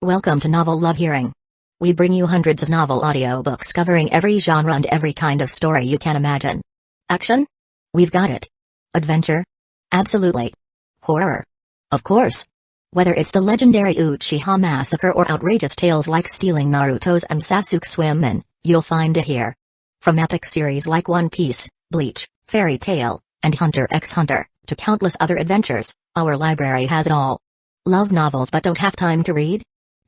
Welcome to Novel Love Hearing. We bring you hundreds of novel audiobooks covering every genre and every kind of story you can imagine. Action? We've got it. Adventure? Absolutely. Horror? Of course. Whether it's the legendary Uchiha Massacre or outrageous tales like stealing Naruto's and Sasuke's women, you'll find it here. From epic series like One Piece, Bleach, Fairy Tail, and Hunter x Hunter, to countless other adventures, our library has it all. Love novels but don't have time to read?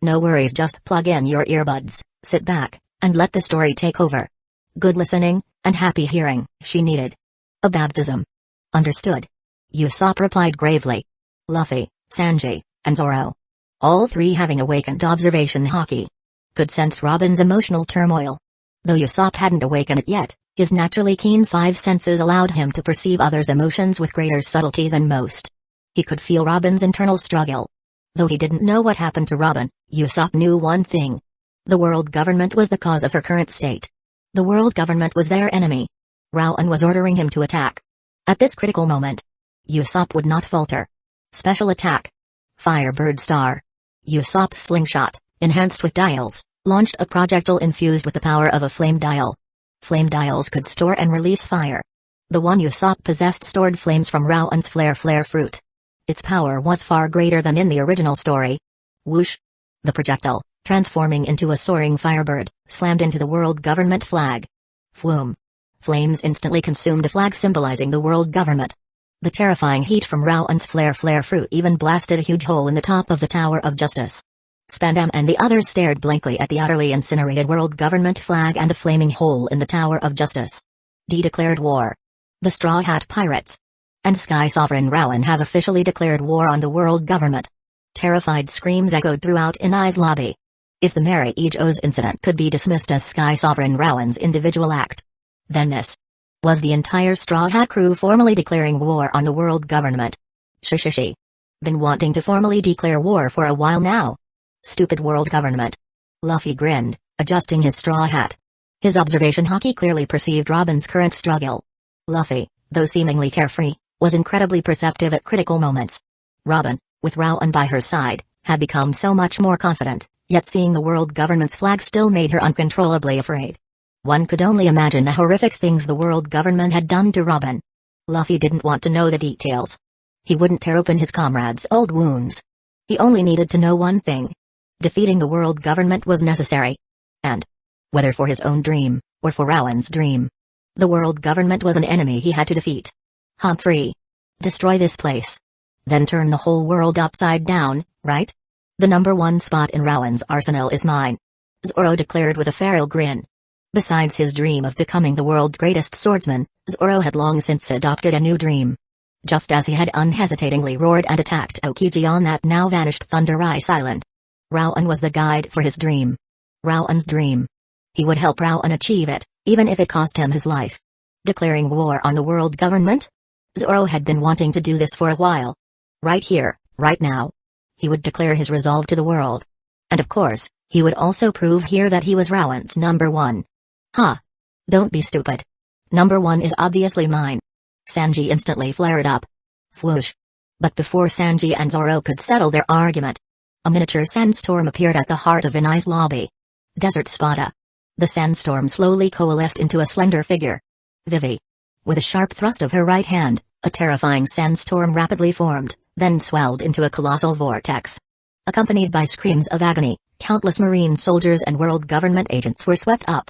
No worries, just plug in your earbuds, sit back, and let the story take over. Good listening, and happy hearing, she needed. A baptism. Understood. Usopp replied gravely. Luffy, Sanji, and Zoro. All three having awakened observation haki. Could sense Robin's emotional turmoil. Though Usopp hadn't awakened it yet, his naturally keen five senses allowed him to perceive others' emotions with greater subtlety than most. He could feel Robin's internal struggle. Though he didn't know what happened to Robin, Usopp knew one thing. The world government was the cause of her current state. The world government was their enemy. Rowan was ordering him to attack. At this critical moment, Usopp would not falter. Special attack. Firebird Star. Usopp's slingshot, enhanced with dials, launched a projectile infused with the power of a flame dial. Flame dials could store and release fire. The one Usopp possessed stored flames from Rowan's flare fruit. Its power was far greater than in the original story. Whoosh! The projectile, transforming into a soaring firebird, slammed into the world government flag. Fwoom! Flames instantly consumed the flag symbolizing the world government. The terrifying heat from Rowan's flare fruit even blasted a huge hole in the top of the Tower of Justice. Spandam and the others stared blankly at the utterly incinerated world government flag and the flaming hole in the Tower of Justice. D declared war. The Straw Hat Pirates and Sky Sovereign Rowan have officially declared war on the world government. Terrified screams echoed throughout Inai's lobby. If the Mary Ejo's incident could be dismissed as Sky Sovereign Rowan's individual act, then this was the entire Straw Hat crew formally declaring war on the world government. Shishishi. Been wanting to formally declare war for a while now. Stupid world government. Luffy grinned, adjusting his straw hat. His observation haki clearly perceived Robin's current struggle. Luffy, though seemingly carefree, was incredibly perceptive at critical moments. Robin, with Rowan by her side, had become so much more confident, yet seeing the world government's flag still made her uncontrollably afraid. One could only imagine the horrific things the world government had done to Robin. Luffy didn't want to know the details. He wouldn't tear open his comrades' old wounds. He only needed to know one thing. Defeating the world government was necessary. And whether for his own dream, or for Rowan's dream, the world government was an enemy he had to defeat. Humphrey. Destroy this place. Then turn the whole world upside down, right? The #1 spot in Rowan's arsenal is mine. Zoro declared with a feral grin. Besides his dream of becoming the world's greatest swordsman, Zoro had long since adopted a new dream. Just as he had unhesitatingly roared and attacked Okiji on that now vanished Thunder Ice Island. Rowan was the guide for his dream. Rowan's dream. He would help Rowan achieve it, even if it cost him his life. Declaring war on the world government? Zoro had been wanting to do this for a while. Right here, right now. He would declare his resolve to the world. And of course, he would also prove here that he was Rowan's #1. Huh. Don't be stupid. #1 is obviously mine. Sanji instantly flared up. Whoosh. But before Sanji and Zoro could settle their argument, a miniature sandstorm appeared at the heart of Inai's lobby. Desert Spada. The sandstorm slowly coalesced into a slender figure. Vivi. With a sharp thrust of her right hand, a terrifying sandstorm rapidly formed, then swelled into a colossal vortex. Accompanied by screams of agony, countless marine soldiers and world government agents were swept up.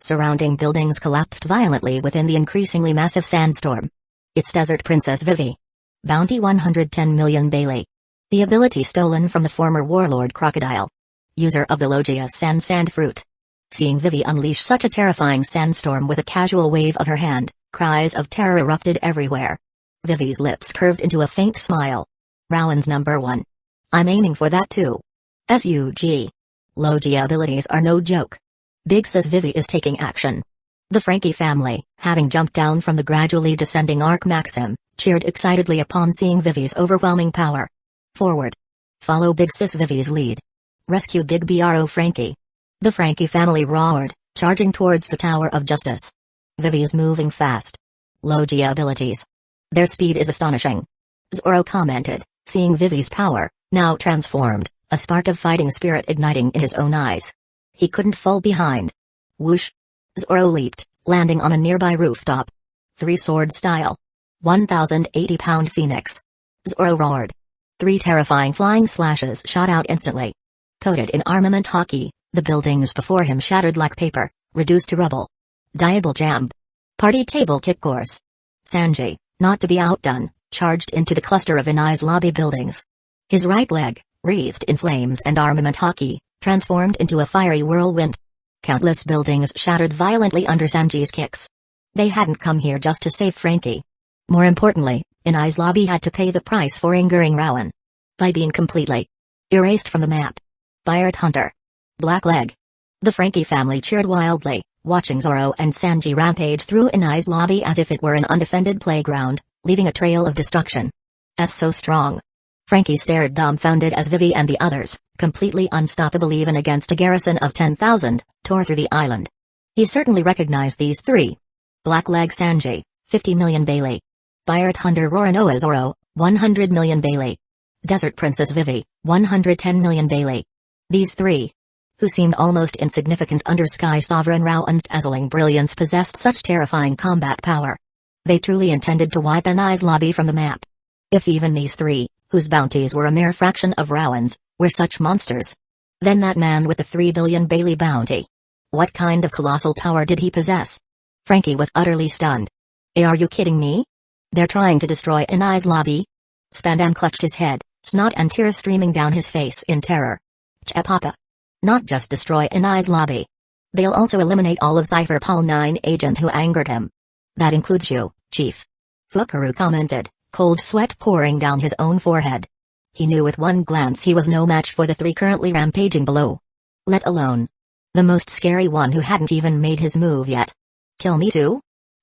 Surrounding buildings collapsed violently within the increasingly massive sandstorm. It's Desert Princess Vivi. Bounty 110 million Bailey. The ability stolen from the former warlord Crocodile. User of the Logia sand fruit. Seeing Vivi unleash such a terrifying sandstorm with a casual wave of her hand, cries of terror erupted everywhere. Vivi's lips curved into a faint smile. Rowan's #1. I'm aiming for that too. SUG. Logia abilities are no joke. Big says Vivi is taking action. The Frankie family, having jumped down from the gradually descending Arc Maxim, cheered excitedly upon seeing Vivi's overwhelming power. Forward. Follow Big Sis Vivi's lead. Rescue Big Bro Frankie. The Frankie family roared, charging towards the Tower of Justice. Vivi's moving fast. Logia abilities. Their speed is astonishing. Zoro commented, seeing Vivi's power, now transformed, a spark of fighting spirit igniting in his own eyes. He couldn't fall behind. Whoosh! Zoro leaped, landing on a nearby rooftop. Three-sword style. 1,080-pound phoenix. Zoro roared. Three terrifying flying slashes shot out instantly. Coated in armament hockey, the buildings before him shattered like paper, reduced to rubble. Diable jam. Party table kick course. Sanji, not to be outdone, charged into the cluster of Inai's lobby buildings. His right leg, wreathed in flames and armament hockey, transformed into a fiery whirlwind. Countless buildings shattered violently under Sanji's kicks. They hadn't come here just to save Frankie. More importantly, Inai's lobby had to pay the price for angering Rowan. By being completely erased from the map. Pirate Hunter. Blackleg. The Frankie family cheered wildly, watching Zoro and Sanji rampage through Inai's lobby as if it were an undefended playground, leaving a trail of destruction. So strong. Frankie stared dumbfounded as Vivi and the others, completely unstoppable even against a garrison of 10,000, tore through the island. He certainly recognized these three. Blackleg Sanji, 50 million Bailey. Pirate Hunter Roronoa Zoro, 100 million Bailey. Desert Princess Vivi, 110 million Bailey. These three, who seemed almost insignificant under Sky Sovereign Rowan's dazzling brilliance, possessed such terrifying combat power. They truly intended to wipe Inai's lobby from the map. If even these three, whose bounties were a mere fraction of Rowan's, were such monsters, then that man with the 3 billion Bailey bounty. What kind of colossal power did he possess? Frankie was utterly stunned. Are you kidding me? They're trying to destroy Inai's lobby? Spandam clutched his head, snot and tears streaming down his face in terror. Papa. Not just destroy Inai's lobby. They'll also eliminate all of Cypher Pol 9 agent who angered him. That includes you, Chief. Fukaru commented, cold sweat pouring down his own forehead. He knew with one glance he was no match for the three currently rampaging below. Let alone the most scary one who hadn't even made his move yet. Kill me too?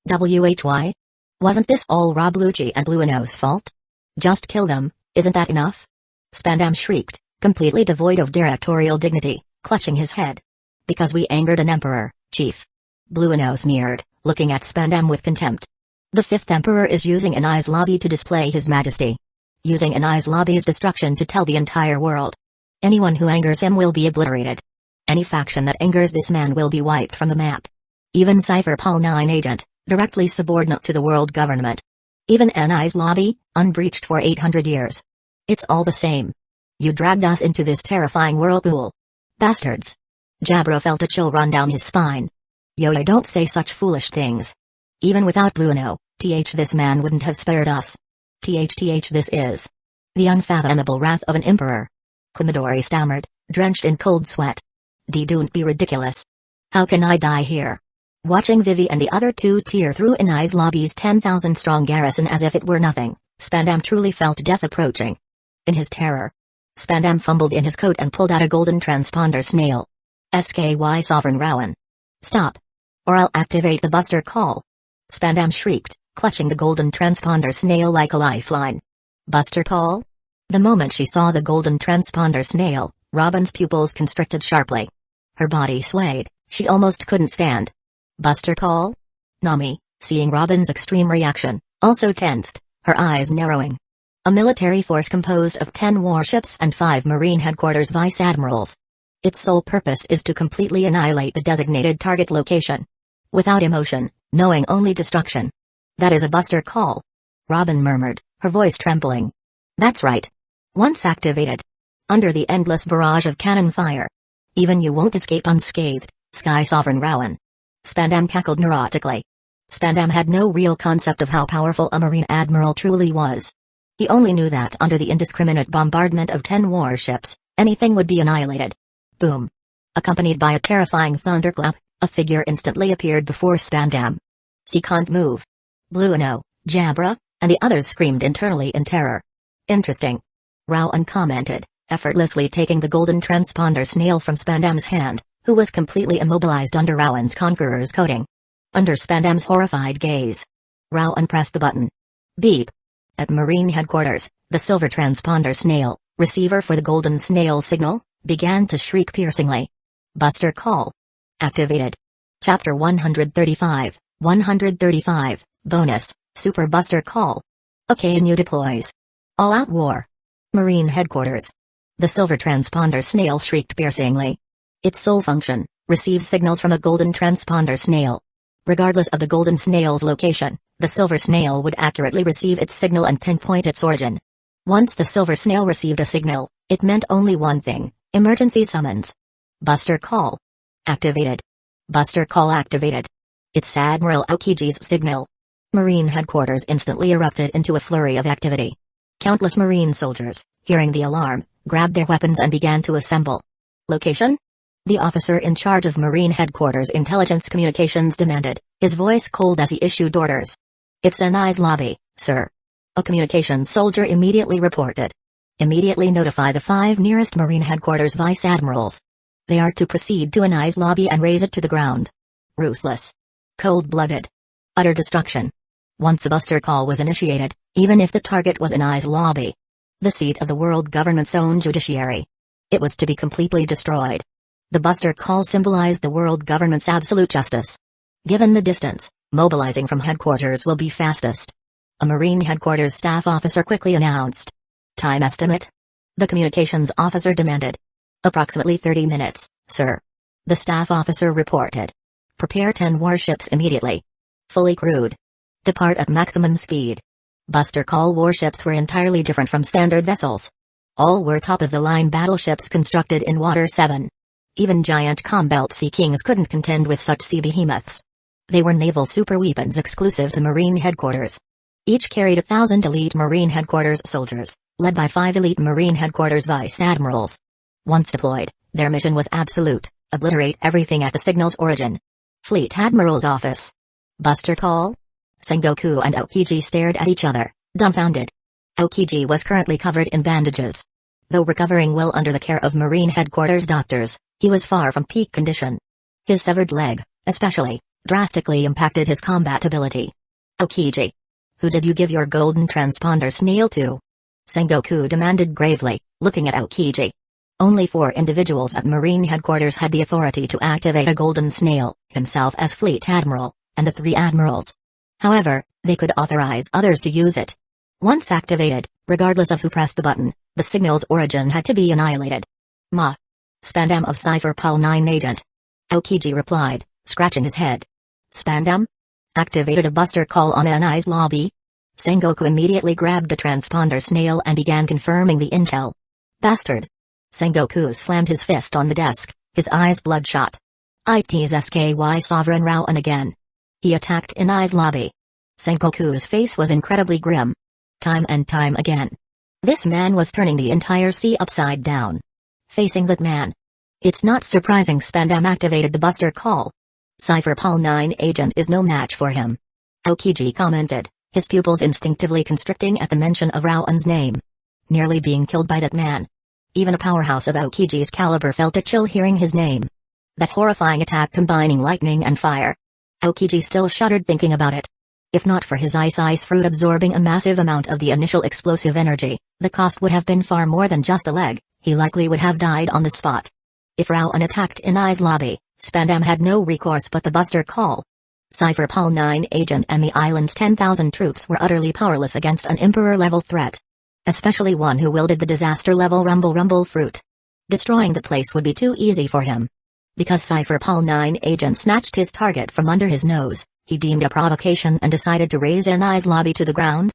WHY? Wasn't this all Rob Lucci and Blueno's fault? Just kill them, isn't that enough? Spandam shrieked, completely devoid of directorial dignity, clutching his head. Because we angered an emperor, Chief. Blueno sneered, looking at Spandam with contempt. The fifth emperor is using Inai's lobby to display his majesty. Using Inai's lobby's destruction to tell the entire world. Anyone who angers him will be obliterated. Any faction that angers this man will be wiped from the map. Even Cypher Pol 9 agent, directly subordinate to the world government. Even Inai's lobby, unbreached for 800 years. It's all the same. You dragged us into this terrifying whirlpool. Bastards. Jabra felt a chill run down his spine. Yo, don't say such foolish things. Even without Blueno, this man wouldn't have spared us. This is the unfathomable wrath of an emperor. Kumidori stammered, drenched in cold sweat. Don't be ridiculous. How can I die here? Watching Vivi and the other two tear through Inai's lobby's 10,000-strong garrison as if it were nothing, Spandam truly felt death approaching. In his terror, Spandam fumbled in his coat and pulled out a golden transponder snail. SKY Sovereign Rowan. Stop. Or I'll activate the Buster Call. Spandam shrieked, clutching the golden transponder snail like a lifeline. Buster Call? The moment she saw the golden transponder snail, Robin's pupils constricted sharply. Her body swayed, she almost couldn't stand. Buster Call? Nami, seeing Robin's extreme reaction, also tensed, her eyes narrowing. A military force composed of 10 warships and 5 Marine headquarters vice admirals. Its sole purpose is to completely annihilate the designated target location. Without emotion, knowing only destruction. That is a Buster Call. Robin murmured, her voice trembling. That's right. Once activated. Under the endless barrage of cannon fire. Even you won't escape unscathed, Sky Sovereign Rowan. Spandam cackled neurotically. Spandam had no real concept of how powerful a Marine Admiral truly was. He only knew that under the indiscriminate bombardment of 10 warships, anything would be annihilated. Boom. Accompanied by a terrifying thunderclap, a figure instantly appeared before Spandam. She can't move. Blueno, Jabra, and the others screamed internally in terror. Interesting. Rowan commented, effortlessly taking the golden transponder snail from Spandam's hand, who was completely immobilized under Rowan's Conqueror's coating. Under Spandam's horrified gaze, Rowan pressed the button. Beep. At Marine headquarters, the silver transponder snail, receiver for the golden snail signal, began to shriek piercingly. Buster Call. Activated. Chapter 135, Bonus, Super Buster Call. Okainu deploys. All-out war. Marine headquarters. The silver transponder snail shrieked piercingly. Its sole function: receive signals from a golden transponder snail. Regardless of the golden snail's location, the silver snail would accurately receive its signal and pinpoint its origin. Once the silver snail received a signal, it meant only one thing: emergency summons. Buster call activated. Buster call activated. It's Admiral Aokiji's signal. Marine headquarters instantly erupted into a flurry of activity. Countless Marine soldiers, hearing the alarm, grabbed their weapons and began to assemble. Location? The officer in charge of Marine headquarters intelligence communications demanded, his voice cold as he issued orders. It's Anai's lobby, sir. A communications soldier immediately reported. Immediately notify the 5 nearest Marine headquarters vice admirals. They are to proceed to Anai's lobby and raze it to the ground. Ruthless. Cold-blooded. Utter destruction. Once a buster call was initiated, even if the target was Anai's lobby, the seat of the world government's own judiciary, it was to be completely destroyed. The buster call symbolized the world government's absolute justice. Given the distance, mobilizing from headquarters will be fastest. A Marine headquarters staff officer quickly announced. Time estimate? The communications officer demanded. Approximately 30 minutes, sir. The staff officer reported. Prepare 10 warships immediately. Fully crewed. Depart at maximum speed. Buster call warships were entirely different from standard vessels. All were top-of-the-line battleships constructed in Water 7. Even giant Combelt Sea Kings couldn't contend with such sea behemoths. They were naval superweapons exclusive to Marine headquarters. Each carried 1,000 elite Marine headquarters soldiers, led by 5 elite Marine headquarters vice admirals. Once deployed, their mission was absolute: obliterate everything at the signal's origin. Fleet Admiral's office. Buster call? Sengoku and Aokiji stared at each other, dumbfounded. Aokiji was currently covered in bandages. Though recovering well under the care of Marine headquarters doctors, he was far from peak condition. His severed leg, especially, drastically impacted his combat ability. Aokiji. Who did you give your golden transponder snail to? Sengoku demanded gravely, looking at Aokiji. Only 4 individuals at Marine headquarters had the authority to activate a golden snail, himself as Fleet Admiral, and the 3 admirals. However, they could authorize others to use it. Once activated, regardless of who pressed the button, the signal's origin had to be annihilated. Ma. Spandam of Cypher Pal 9 agent. Aokiji replied, scratching his head. Spandam? Activated a buster call on Anai's lobby? Sengoku immediately grabbed a transponder snail and began confirming the intel. Bastard. Sengoku slammed his fist on the desk, his eyes bloodshot. It's SKY Sovereign Rowan again. He attacked Anai's lobby. Sengoku's face was incredibly grim. Time and time again. This man was turning the entire sea upside down. Facing that man. It's not surprising Spandam activated the buster call. Cypher Pal 9 agent is no match for him. Aokiji commented, his pupils instinctively constricting at the mention of Rowan's name. Nearly being killed by that man. Even a powerhouse of Aokiji's caliber felt a chill hearing his name. That horrifying attack combining lightning and fire. Aokiji still shuddered thinking about it. If not for his ice fruit absorbing a massive amount of the initial explosive energy, the cost would have been far more than just a leg. He likely would have died on the spot. If Rowan attacked Anai's lobby, Spandam had no recourse but the buster call. Cypher Pal 9 agent and the island's 10,000 troops were utterly powerless against an Emperor-level threat. Especially one who wielded the disaster-level rumble fruit. Destroying the place would be too easy for him. Because Cypher Pal 9 agent snatched his target from under his nose, he deemed a provocation and decided to raze Anai's lobby to the ground?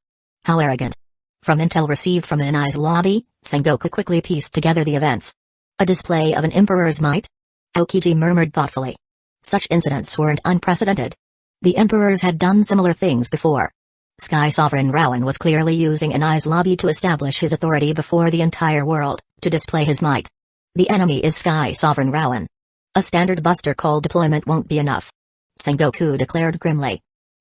How arrogant. From intel received from Anai's lobby, Sengoku quickly pieced together the events. A display of an emperor's might? Aokiji murmured thoughtfully. Such incidents weren't unprecedented. The emperors had done similar things before. Sky Sovereign Rowan was clearly using Anai's lobby to establish his authority before the entire world, to display his might. The enemy is Sky Sovereign Rowan. A standard buster call deployment won't be enough. Sengoku declared grimly.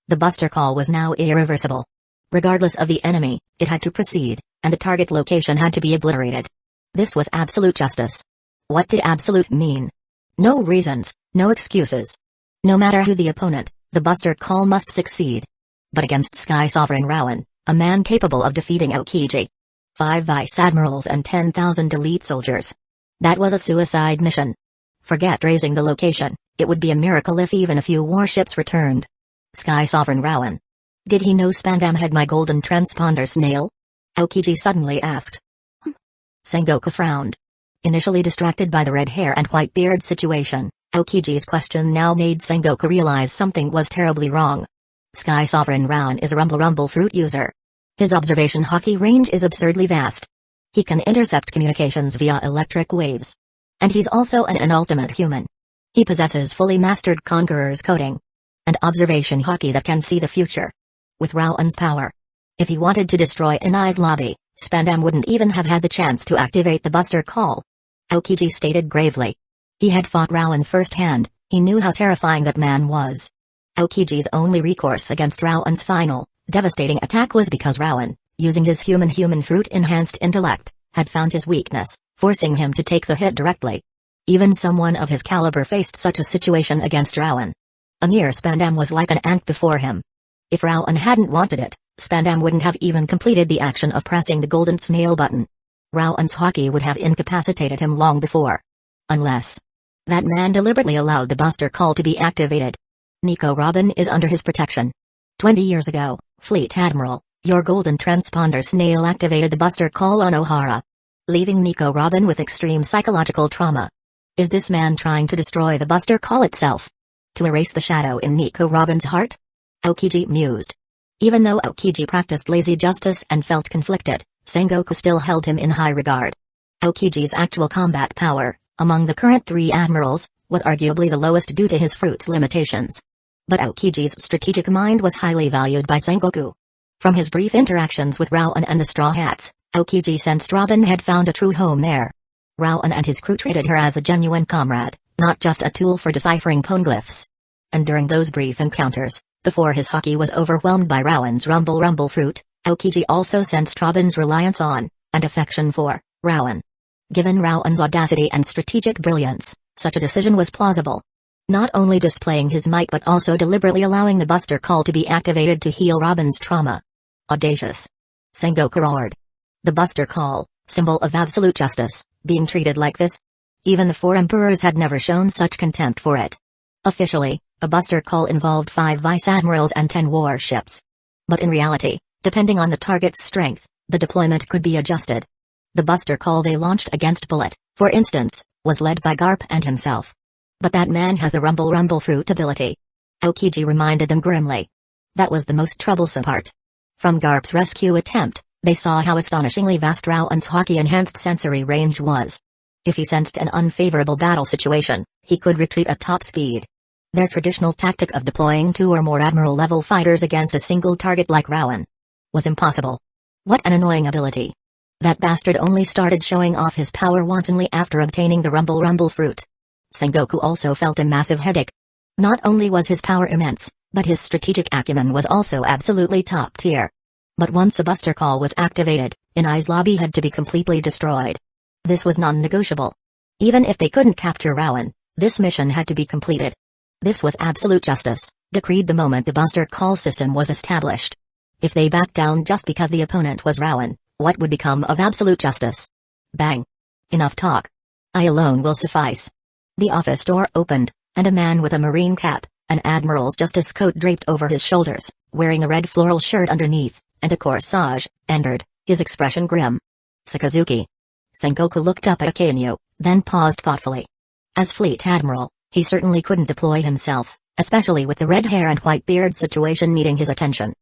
The buster call was now irreversible. Regardless of the enemy, it had to proceed, and the target location had to be obliterated. This was absolute justice. What did absolute mean? No reasons, no excuses. No matter who the opponent, the buster call must succeed. But against Sky Sovereign Rowan, a man capable of defeating Aokiji. 5 vice admirals and 10,000 elite soldiers. That was a suicide mission. Forget raising the location, it would be a miracle if even a few warships returned. Sky Sovereign Rowan. Did he know Spandam had my golden transponder snail? Aokiji suddenly asked. Sengoku frowned. Initially distracted by the red hair and white beard situation, Aokiji's question now made Sengoku realize something was terribly wrong. Sky Sovereign Rowan is a rumble fruit user. His observation hockey range is absurdly vast. He can intercept communications via electric waves. And he's also an ultimate human. He possesses fully mastered Conqueror's coding and observation hockey that can see the future. With Rowan's power, if he wanted to destroy Inai's lobby, Spandam wouldn't even have had the chance to activate the Buster Call. Aokiji stated gravely. He had fought Rowan firsthand, he knew how terrifying that man was. Aokiji's only recourse against Rowan's final, devastating attack was because Rowan, using his human fruit-enhanced intellect, had found his weakness, forcing him to take the hit directly. Even someone of his caliber faced such a situation against Rowan. A mere Spandam was like an ant before him. If Rowan hadn't wanted it, Spandam wouldn't have even completed the action of pressing the golden snail button. Rowan's hockey would have incapacitated him long before. Unless that man deliberately allowed the Buster Call to be activated. Nico Robin is under his protection. 20 years ago, Fleet Admiral, your golden transponder snail activated the Buster Call on Ohara, leaving Nico Robin with extreme psychological trauma. Is this man trying to destroy the Buster Call itself? To erase the shadow in Nico Robin's heart? Aokiji mused. Even though Aokiji practiced lazy justice and felt conflicted, Sengoku still held him in high regard. Aokiji's actual combat power, among the current 3 admirals, was arguably the lowest due to his fruit's limitations. But Aokiji's strategic mind was highly valued by Sengoku. From his brief interactions with Rowan and the Straw Hats, Aokiji sensed Robin had found a true home there. Rowan and his crew treated her as a genuine comrade, not just a tool for deciphering poneglyphs. And during those brief encounters, before his hockey was overwhelmed by Rowan's rumble fruit, Aokiji also sensed Robin's reliance on, and affection for, Rowan. Given Rowan's audacity and strategic brilliance, such a decision was plausible. Not only displaying his might but also deliberately allowing the Buster Call to be activated to heal Robin's trauma. Audacious. Sengoku roared. The Buster Call, symbol of absolute justice, being treated like this? Even the 4 emperors had never shown such contempt for it. Officially, a Buster Call involved 5 vice admirals and 10 warships. But in reality, depending on the target's strength, the deployment could be adjusted. The Buster Call they launched against Bullet, for instance, was led by Garp and himself. But that man has the rumble fruit ability. Aokiji reminded them grimly. That was the most troublesome part. From Garp's rescue attempt, they saw how astonishingly vast Rowan's hockey-enhanced sensory range was. If he sensed an unfavorable battle situation, he could retreat at top speed. Their traditional tactic of deploying 2 or more admiral-level fighters against a single target like Rowan was impossible. What an annoying ability. That bastard only started showing off his power wantonly after obtaining the rumble fruit. Sengoku also felt a massive headache. Not only was his power immense, but his strategic acumen was also absolutely top tier. But once a Buster Call was activated, Inai's lobby had to be completely destroyed. This was non-negotiable. Even if they couldn't capture Rowan, this mission had to be completed. This was absolute justice, decreed the moment the Buster Call system was established. If they backed down just because the opponent was Rowan, what would become of absolute justice? Bang. Enough talk. I alone will suffice. The office door opened, and a man with a marine cap, an admiral's justice coat draped over his shoulders, wearing a red floral shirt underneath, and a corsage, entered, his expression grim. Sakazuki. Sengoku looked up at Akainu, then paused thoughtfully. As Fleet Admiral, he certainly couldn't deploy himself, especially with the red hair and white beard situation needing his attention.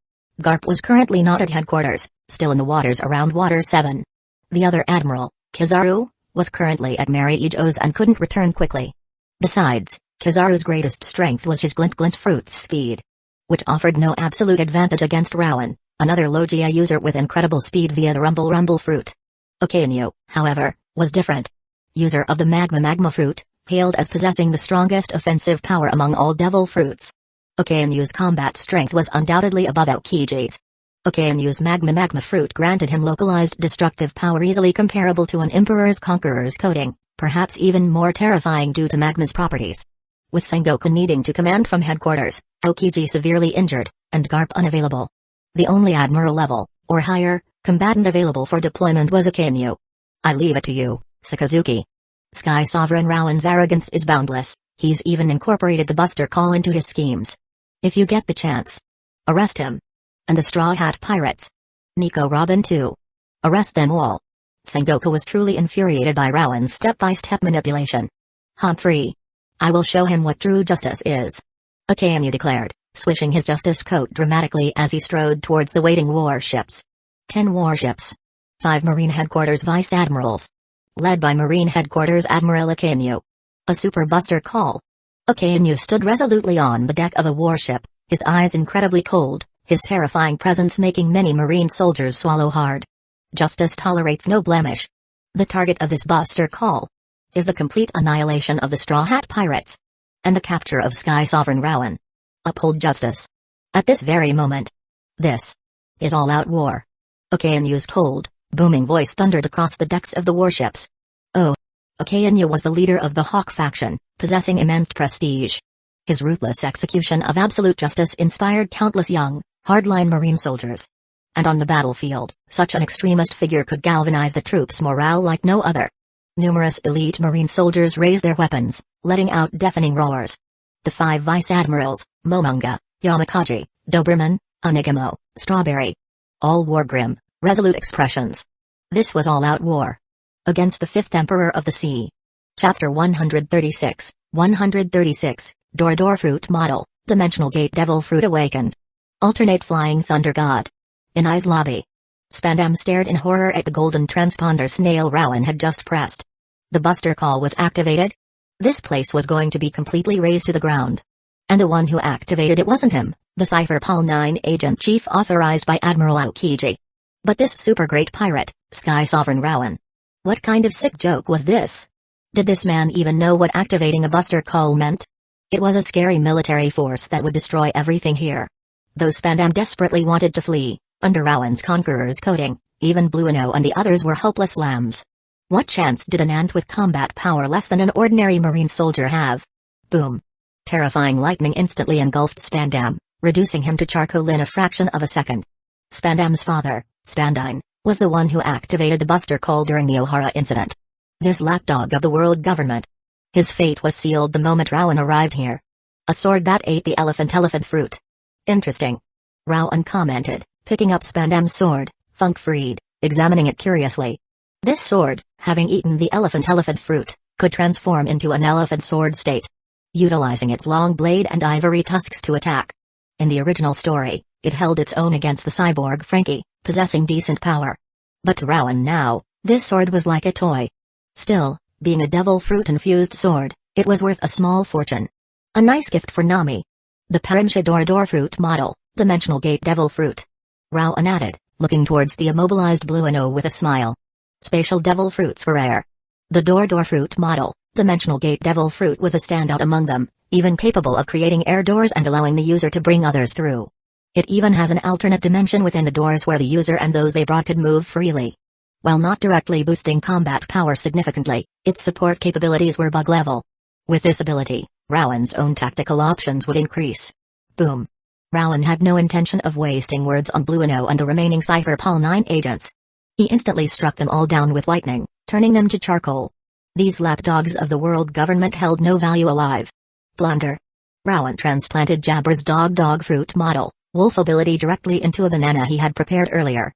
Garp was currently not at headquarters, still in the waters around Water 7. The other admiral, Kizaru, was currently at Mary Ijo's and couldn't return quickly. Besides, Kizaru's greatest strength was his glint fruit's speed, which offered no absolute advantage against Rowan, another Logia user with incredible speed via the rumble fruit. Okainu, however, was different. User of the magma fruit, hailed as possessing the strongest offensive power among all devil fruits. Okainu's combat strength was undoubtedly above Aokiji's. Okainu's magma fruit granted him localized destructive power easily comparable to an Emperor's Conqueror's coding, perhaps even more terrifying due to magma's properties. With Sengoku needing to command from headquarters, Aokiji severely injured, and Garp unavailable. The only admiral level, or higher, combatant available for deployment was Akainu. I leave it to you, Sakazuki. Sky Sovereign Rowan's arrogance is boundless, he's even incorporated the Buster Call into his schemes. If you get the chance, arrest him. And the Straw Hat Pirates. Nico Robin too. Arrest them all. Sengoku was truly infuriated by Rowan's step-by-step manipulation. Humphrey. I will show him what true justice is. Akainu declared, swishing his justice coat dramatically as he strode towards the waiting warships. 10 warships. 5 Marine Headquarters Vice Admirals. Led by Marine Headquarters Admiral Akainu. A super buster call. Akainu stood resolutely on the deck of a warship, his eyes incredibly cold, his terrifying presence making many Marine soldiers swallow hard. Justice tolerates no blemish. The target of this buster call is the complete annihilation of the Straw Hat Pirates and the capture of Sky Sovereign Rowan. Uphold justice. At this very moment. This is all-out war. Akainu's cold, booming voice thundered across the decks of the warships. Oh. Akainu was the leader of the Hawk faction, possessing immense prestige. His ruthless execution of absolute justice inspired countless young, hardline Marine soldiers. And on the battlefield, such an extremist figure could galvanize the troops' morale like no other. Numerous elite Marine soldiers raised their weapons, letting out deafening roars. The 5 Vice Admirals, Momonga, Yamakaji, Doberman, Onigamo, Strawberry. All wore grim, resolute expressions. This was all-out war. Against the 5th Emperor of the Sea. Chapter 136, 136, Door Fruit Model, Dimensional Gate Devil Fruit Awakened. Alternate Flying Thunder God. In I's lobby. Spandam stared in horror at the golden transponder snail Rowan had just pressed. The buster call was activated? This place was going to be completely razed to the ground. And the one who activated it wasn't him, the Cypher Pol 9 agent chief authorized by Admiral Aokiji. But this super great pirate, Sky Sovereign Rowan. What kind of sick joke was this? Did this man even know what activating a buster call meant? It was a scary military force that would destroy everything here. Though Spandam desperately wanted to flee, under Rowan's conqueror's coating, even Blueno and the others were hopeless lambs. What chance did an ant with combat power less than an ordinary Marine soldier have? Boom. Terrifying lightning instantly engulfed Spandam, reducing him to charcoal in a fraction of a second. Spandam's father, Spandine, was the one who activated the buster call during the Ohara incident. This lapdog of the world government. His fate was sealed the moment Rowan arrived here. A sword that ate the elephant fruit. Interesting. Rowan commented, picking up Spandam's sword, funk-freed, examining it curiously. This sword, having eaten the elephant fruit, could transform into an elephant sword state, utilizing its long blade and ivory tusks to attack. In the original story, it held its own against the cyborg Frankie, possessing decent power. But to Rowan now, this sword was like a toy. Still, being a devil fruit-infused sword, it was worth a small fortune. A nice gift for Nami. The Perimsha Door Fruit Model, Dimensional Gate Devil Fruit. Rowan added, looking towards the immobilized Blueno with a smile. Spatial devil fruits were rare. The Door Fruit Model, Dimensional Gate Devil Fruit was a standout among them, even capable of creating air doors and allowing the user to bring others through. It even has an alternate dimension within the doors where the user and those they brought could move freely. While not directly boosting combat power significantly, its support capabilities were bug level. With this ability, Rowan's own tactical options would increase. Boom. Rowan had no intention of wasting words on Blueno and the remaining Cypher Pol 9 agents. He instantly struck them all down with lightning, turning them to charcoal. These lapdogs of the world government held no value alive. Blunder. Rowan transplanted Jabber's dog fruit model, wolf ability directly into a banana he had prepared earlier.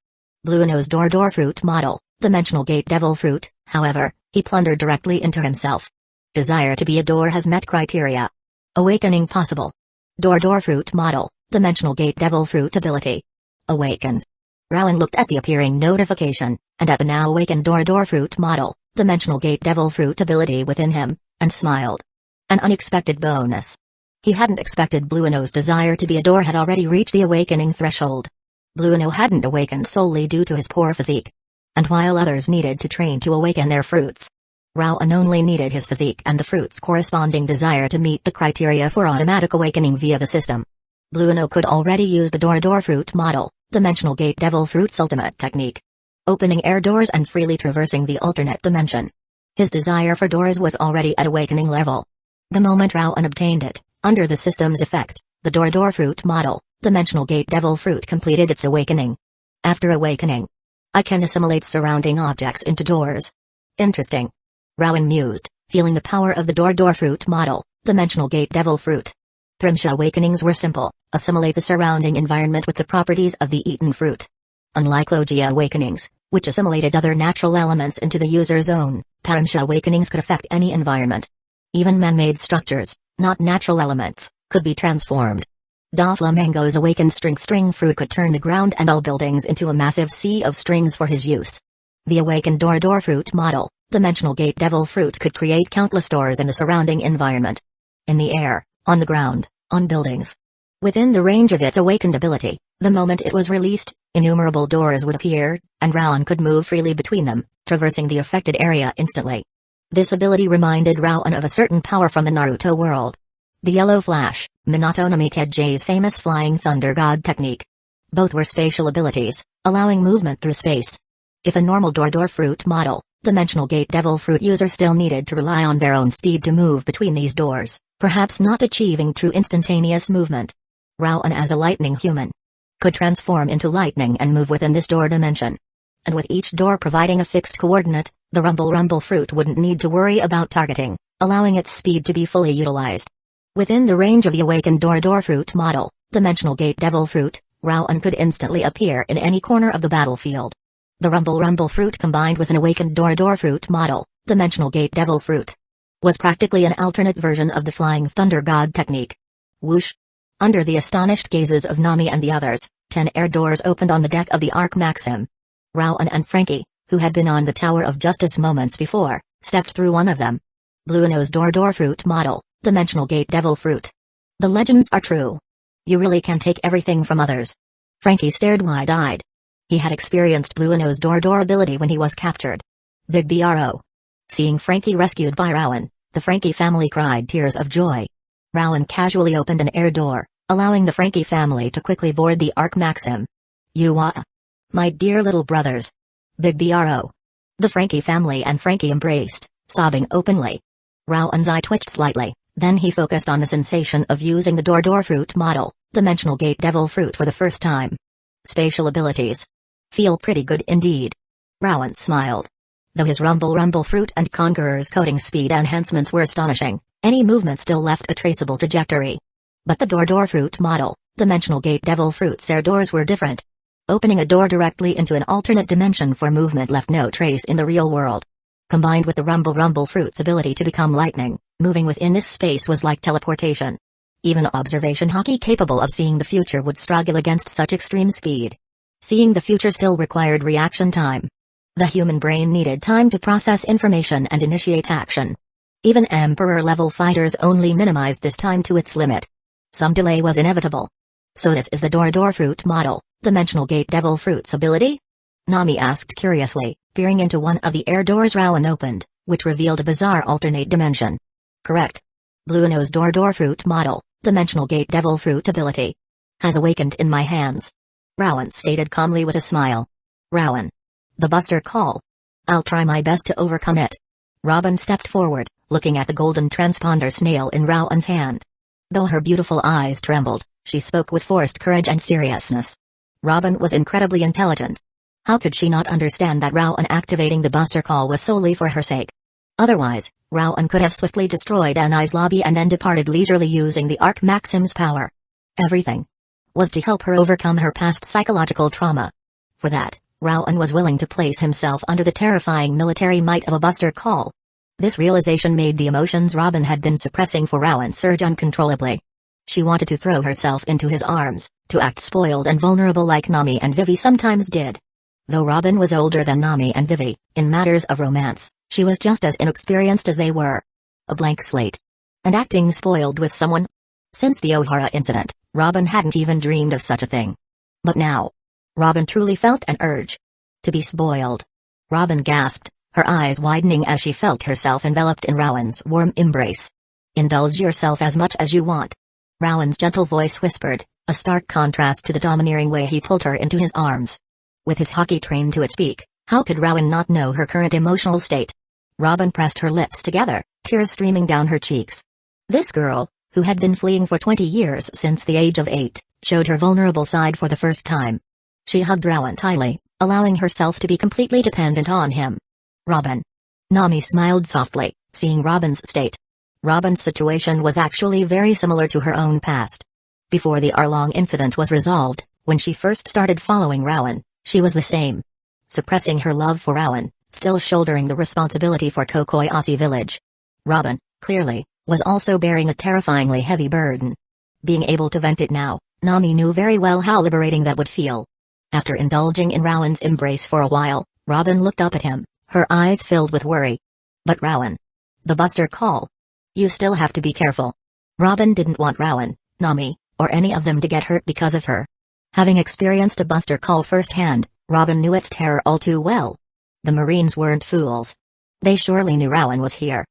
Blueno's Door Fruit Model, Dimensional Gate Devil Fruit, however, he plundered directly into himself. Desire to be a door has met criteria. Awakening possible. Door Fruit Model, Dimensional Gate Devil Fruit ability. Awakened. Rowan looked at the appearing notification, and at the now awakened Door Fruit Model, Dimensional Gate Devil Fruit ability within him, and smiled. An unexpected bonus. He hadn't expected Blueno's desire to be a door had already reached the awakening threshold. Blueno hadn't awakened solely due to his poor physique. And while others needed to train to awaken their fruits, Rowan only needed his physique and the fruit's corresponding desire to meet the criteria for automatic awakening via the system. Blueno could already use the Door Fruit Model, Dimensional Gate Devil Fruit's ultimate technique. Opening air doors and freely traversing the alternate dimension. His desire for doors was already at awakening level. The moment Rowan obtained it, under the system's effect, the Door Fruit Model, Dimensional Gate Devil Fruit completed its awakening. After awakening, I can assimilate surrounding objects into doors. Interesting. Rowan mused, feeling the power of the Door Fruit Model, Dimensional Gate Devil Fruit. Primsha awakenings were simple, assimilate the surrounding environment with the properties of the eaten fruit. Unlike Logia awakenings, which assimilated other natural elements into the user's own, Paramsha awakenings could affect any environment. Even man-made structures, not natural elements, could be transformed. Doflamingo's awakened string fruit could turn the ground and all buildings into a massive sea of strings for his use. The awakened door fruit model, dimensional gate devil fruit, could create countless doors in the surrounding environment. In the air, on the ground, on buildings. Within the range of its awakened ability, the moment it was released, innumerable doors would appear, and Rowan could move freely between them, traversing the affected area instantly. This ability reminded Rowan of a certain power from the Naruto world. The Yellow Flash, Minato Namikage's famous Flying Thunder God technique. Both were spatial abilities, allowing movement through space. If a normal door fruit model, dimensional gate devil fruit user still needed to rely on their own speed to move between these doors, perhaps not achieving true instantaneous movement. Rowan, as a lightning human, could transform into lightning and move within this door dimension. And with each door providing a fixed coordinate, the rumble fruit wouldn't need to worry about targeting, allowing its speed to be fully utilized. Within the range of the awakened door fruit model, dimensional gate devil fruit, Rowan could instantly appear in any corner of the battlefield. The rumble fruit combined with an awakened door fruit model, dimensional gate devil fruit, was practically an alternate version of the Flying Thunder God technique. Whoosh! Under the astonished gazes of Nami and the others, 10 air doors opened on the deck of the Arc Maxim. Rowan and Frankie, who had been on the Tower of Justice moments before, stepped through one of them. Blueno's door fruit model, dimensional gate devil fruit. The legends are true. You really can take everything from others. Frankie stared wide-eyed. He had experienced Blueno's door ability when he was captured. Big bro. Seeing Frankie rescued by Rowan, the Frankie family cried tears of joy. Rowan casually opened an air door, allowing the Frankie family to quickly board the Arc Maxim. My dear little brothers. Big bro. The Frankie family and Frankie embraced, sobbing openly. Rowan's eye twitched slightly, then he focused on the sensation of using the door fruit model, dimensional gate devil fruit, for the first time. Spatial abilities. Feel pretty good indeed. Rowan smiled. Though his rumble fruit and Conqueror's coding speed enhancements were astonishing, any movement still left a traceable trajectory. But the door fruit model, dimensional gate devil fruit's air doors were different. Opening a door directly into an alternate dimension for movement left no trace in the real world. Combined with the rumble fruit's ability to become lightning, moving within this space was like teleportation. Even observation hockey capable of seeing the future would struggle against such extreme speed. Seeing the future still required reaction time. The human brain needed time to process information and initiate action. Even Emperor-level fighters only minimized this time to its limit. Some delay was inevitable. So this is the door fruit model, dimensional gate devil fruit's ability? Nami asked curiously, peering into one of the air doors Rowan opened, which revealed a bizarre alternate dimension. Correct. Blueno's door fruit model, dimensional gate devil fruit ability, has awakened in my hands. Rowan stated calmly with a smile. Rowan. The Buster Call. I'll try my best to overcome it. Robin stepped forward, looking at the golden transponder snail in Rowan's hand. Though her beautiful eyes trembled, she spoke with forced courage and seriousness. Robin was incredibly intelligent. How could she not understand that Rowan activating the Buster Call was solely for her sake? Otherwise, Rowan could have swiftly destroyed Anai's lobby and then departed leisurely using the Arc Maxim's power. Everything was to help her overcome her past psychological trauma. For that, Rowan was willing to place himself under the terrifying military might of a Buster Call. This realization made the emotions Robin had been suppressing for Rowan surge uncontrollably. She wanted to throw herself into his arms, to act spoiled and vulnerable like Nami and Vivi sometimes did. Though Robin was older than Nami and Vivi, in matters of romance, she was just as inexperienced as they were. A blank slate. And acting spoiled with someone? Since the Ohara incident, Robin hadn't even dreamed of such a thing. But now, Robin truly felt an urge to be spoiled. Robin gasped, her eyes widening as she felt herself enveloped in Rowan's warm embrace. Indulge yourself as much as you want. Rowan's gentle voice whispered, a stark contrast to the domineering way he pulled her into his arms. With his hockey trained to its peak, how could Rowan not know her current emotional state? Robin pressed her lips together, tears streaming down her cheeks. This girl, who had been fleeing for 20 years since the age of 8, showed her vulnerable side for the first time. She hugged Rowan tightly, allowing herself to be completely dependent on him. Robin. Nami smiled softly, seeing Robin's state. Robin's situation was actually very similar to her own past. Before the Arlong incident was resolved, when she first started following Rowan, She was the same. Suppressing her love for Rowan, still shouldering the responsibility for Kokoyasi village. Robin, clearly, was also bearing a terrifyingly heavy burden. Being able to vent it now, Nami knew very well how liberating that would feel. After indulging in Rowan's embrace for a while, Robin looked up at him, her eyes filled with worry. But Rowan. The buster call. You still have to be careful. Robin didn't want Rowan, Nami, or any of them to get hurt because of her. Having experienced a buster call firsthand, Robin knew its terror all too well. The Marines weren't fools. They surely knew Rowan was here.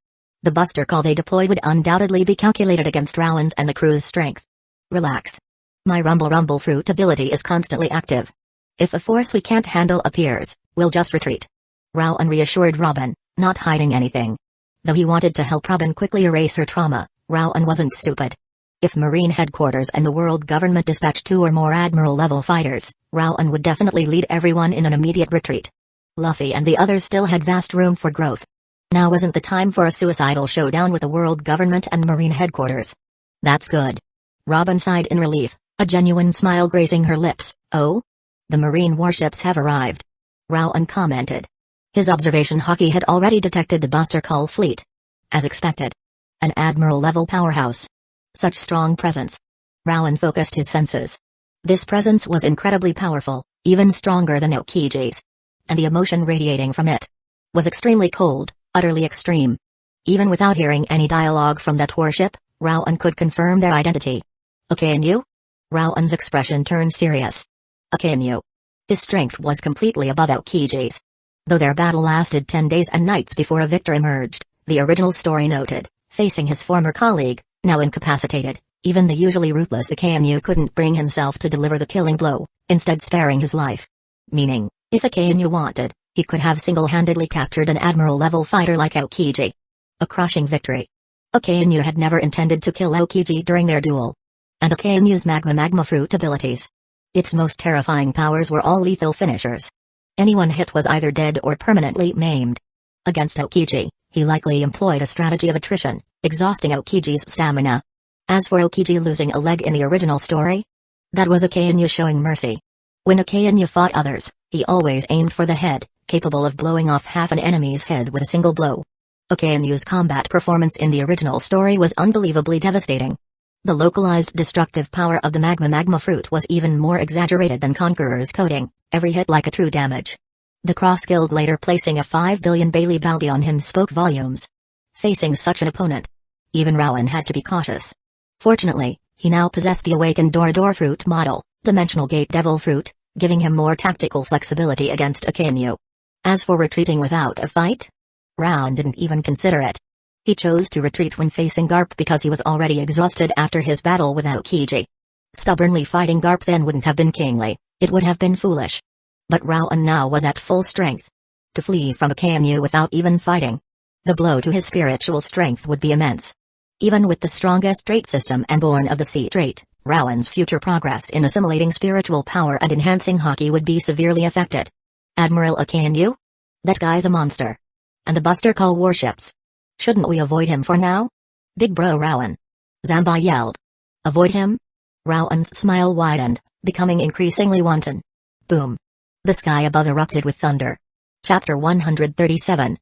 The buster call they deployed would undoubtedly be calculated against Rowan's and the crew's strength. Relax. My rumble fruit ability is constantly active. If a force we can't handle appears, we'll just retreat. Rowan reassured Robin, not hiding anything. Though he wanted to help Robin quickly erase her trauma, Rowan wasn't stupid. If Marine headquarters and the world government dispatched 2 or more admiral-level fighters, Rowan would definitely lead everyone in an immediate retreat. Luffy and the others still had vast room for growth. Now wasn't the time for a suicidal showdown with the world government and Marine headquarters. That's good. Robin sighed in relief, a genuine smile grazing her lips. Oh? The Marine warships have arrived. Rowan commented. His observation Haki had already detected the Buster Call fleet. As expected. An admiral-level powerhouse. Such strong presence. Rowan focused his senses. This presence was incredibly powerful, even stronger than Aokiji's. And the emotion radiating from it was extremely cold, utterly extreme. Even without hearing any dialogue from that warship, Rowan could confirm their identity. Akainu? Rowan's expression turned serious. Akainu. His strength was completely above Aokiji's. Though their battle lasted 10 days and nights before a victor emerged, the original story noted, facing his former colleague, now incapacitated, even the usually ruthless Akainu couldn't bring himself to deliver the killing blow, instead sparing his life. Meaning, if Akainu wanted, he could have single-handedly captured an admiral-level fighter like Aokiji. A crushing victory. Akainu had never intended to kill Aokiji during their duel. And Akainu's magma fruit abilities. Its most terrifying powers were all lethal finishers. Anyone hit was either dead or permanently maimed. Against Aokiji, he likely employed a strategy of attrition, exhausting Aokiji's stamina. As for Aokiji losing a leg in the original story, that was Akainu showing mercy. When Akainu fought others, he always aimed for the head, capable of blowing off half an enemy's head with a single blow. Akainu's combat performance in the original story was unbelievably devastating. The localized destructive power of the magma fruit was even more exaggerated than Conqueror's coding, every hit like a true damage. The Cross-Guild later placing a 5 billion Bailey bounty on him spoke volumes. Facing such an opponent, even Rowan had to be cautious. Fortunately, he now possessed the awakened Dorador fruit model, Dimensional Gate Devil fruit, giving him more tactical flexibility against Akainu. As for retreating without a fight, Rowan didn't even consider it. He chose to retreat when facing Garp because he was already exhausted after his battle with Aokiji. Stubbornly fighting Garp then wouldn't have been kingly, it would have been foolish. But Rowan now was at full strength. To flee from Akainu without even fighting. The blow to his spiritual strength would be immense. Even with the strongest trait system and born of the sea trait, Rowan's future progress in assimilating spiritual power and enhancing Haki would be severely affected. Admiral Akainu? That guy's a monster. And the Buster Call warships. Shouldn't we avoid him for now? Big bro Rowan. Zambai yelled. Avoid him? Rowan's smile widened, becoming increasingly wanton. Boom. The sky above erupted with thunder. Chapter 137,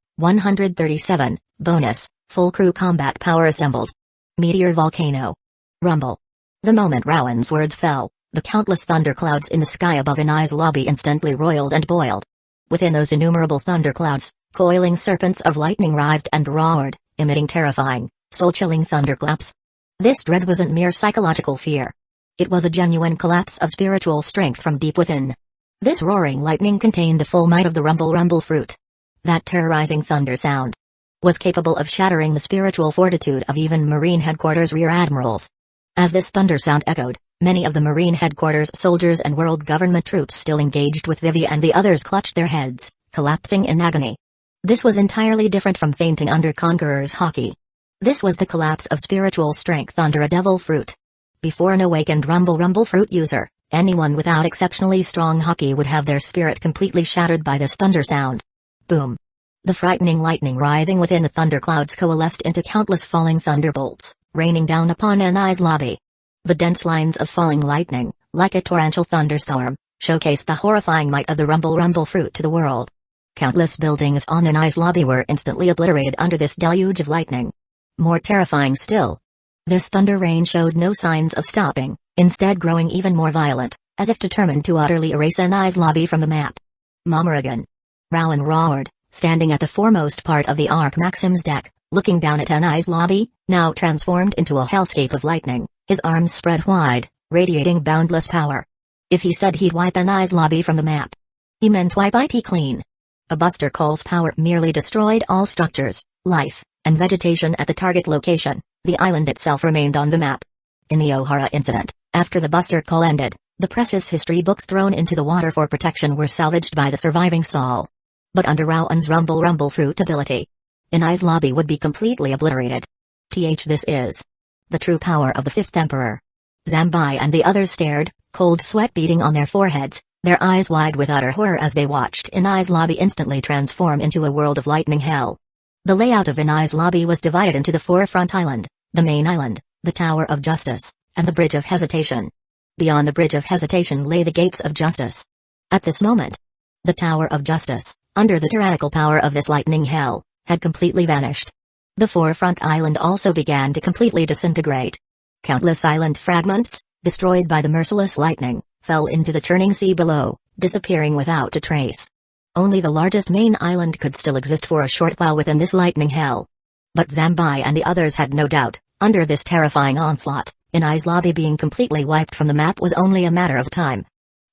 Bonus, Full Crew Combat Power Assembled. Meteor Volcano. Rumble. The moment Rowan's words fell, the countless thunderclouds in the sky above Inai's lobby instantly roiled and boiled. Within those innumerable thunderclouds, coiling serpents of lightning writhed and roared, emitting terrifying, soul-chilling thunderclaps. This dread wasn't mere psychological fear. It was a genuine collapse of spiritual strength from deep within. This roaring lightning contained the full might of the rumble fruit. That terrorizing thunder sound was capable of shattering the spiritual fortitude of even Marine headquarters rear admirals. As this thunder sound echoed, many of the Marine headquarters soldiers and world government troops still engaged with Vivi and the others clutched their heads, collapsing in agony. This was entirely different from fainting under Conqueror's Haki. This was the collapse of spiritual strength under a devil fruit. Before an awakened rumble fruit user, anyone without exceptionally strong Haki would have their spirit completely shattered by this thunder sound. Boom. The frightening lightning writhing within the thunderclouds coalesced into countless falling thunderbolts, raining down upon Inai's lobby. The dense lines of falling lightning, like a torrential thunderstorm, showcased the horrifying might of the rumble fruit to the world. Countless buildings on Anai's lobby were instantly obliterated under this deluge of lightning. More terrifying still, this thunder rain showed no signs of stopping, instead growing even more violent, as if determined to utterly erase Anai's lobby from the map. Momorigan! Rowan roared, standing at the foremost part of the Arc Maxim's deck, looking down at Anai's lobby, now transformed into a hellscape of lightning, his arms spread wide, radiating boundless power. If he said he'd wipe Anai's lobby from the map, he meant wipe it clean. A Buster Call's power merely destroyed all structures, life, and vegetation at the target location. The island itself remained on the map. In the O'Hara incident, after the Buster Call ended, the precious history books thrown into the water for protection were salvaged by the surviving Sol. But under Rowan's rumble fruit ability, Anai's lobby would be completely obliterated. This is the true power of the Fifth Emperor. Zambai and the others stared, cold sweat beading on their foreheads, their eyes wide with utter horror as they watched Anai's lobby instantly transform into a world of lightning hell. The layout of Anai's lobby was divided into the forefront island, the main island, the Tower of Justice, and the Bridge of Hesitation. Beyond the Bridge of Hesitation lay the Gates of Justice. At this moment, the Tower of Justice, under the tyrannical power of this lightning hell, had completely vanished. The forefront island also began to completely disintegrate. Countless island fragments, destroyed by the merciless lightning, fell into the churning sea below, disappearing without a trace. Only the largest main island could still exist for a short while within this lightning hell. But Zambai and the others had no doubt, under this terrifying onslaught, Anai's lobby being completely wiped from the map was only a matter of time.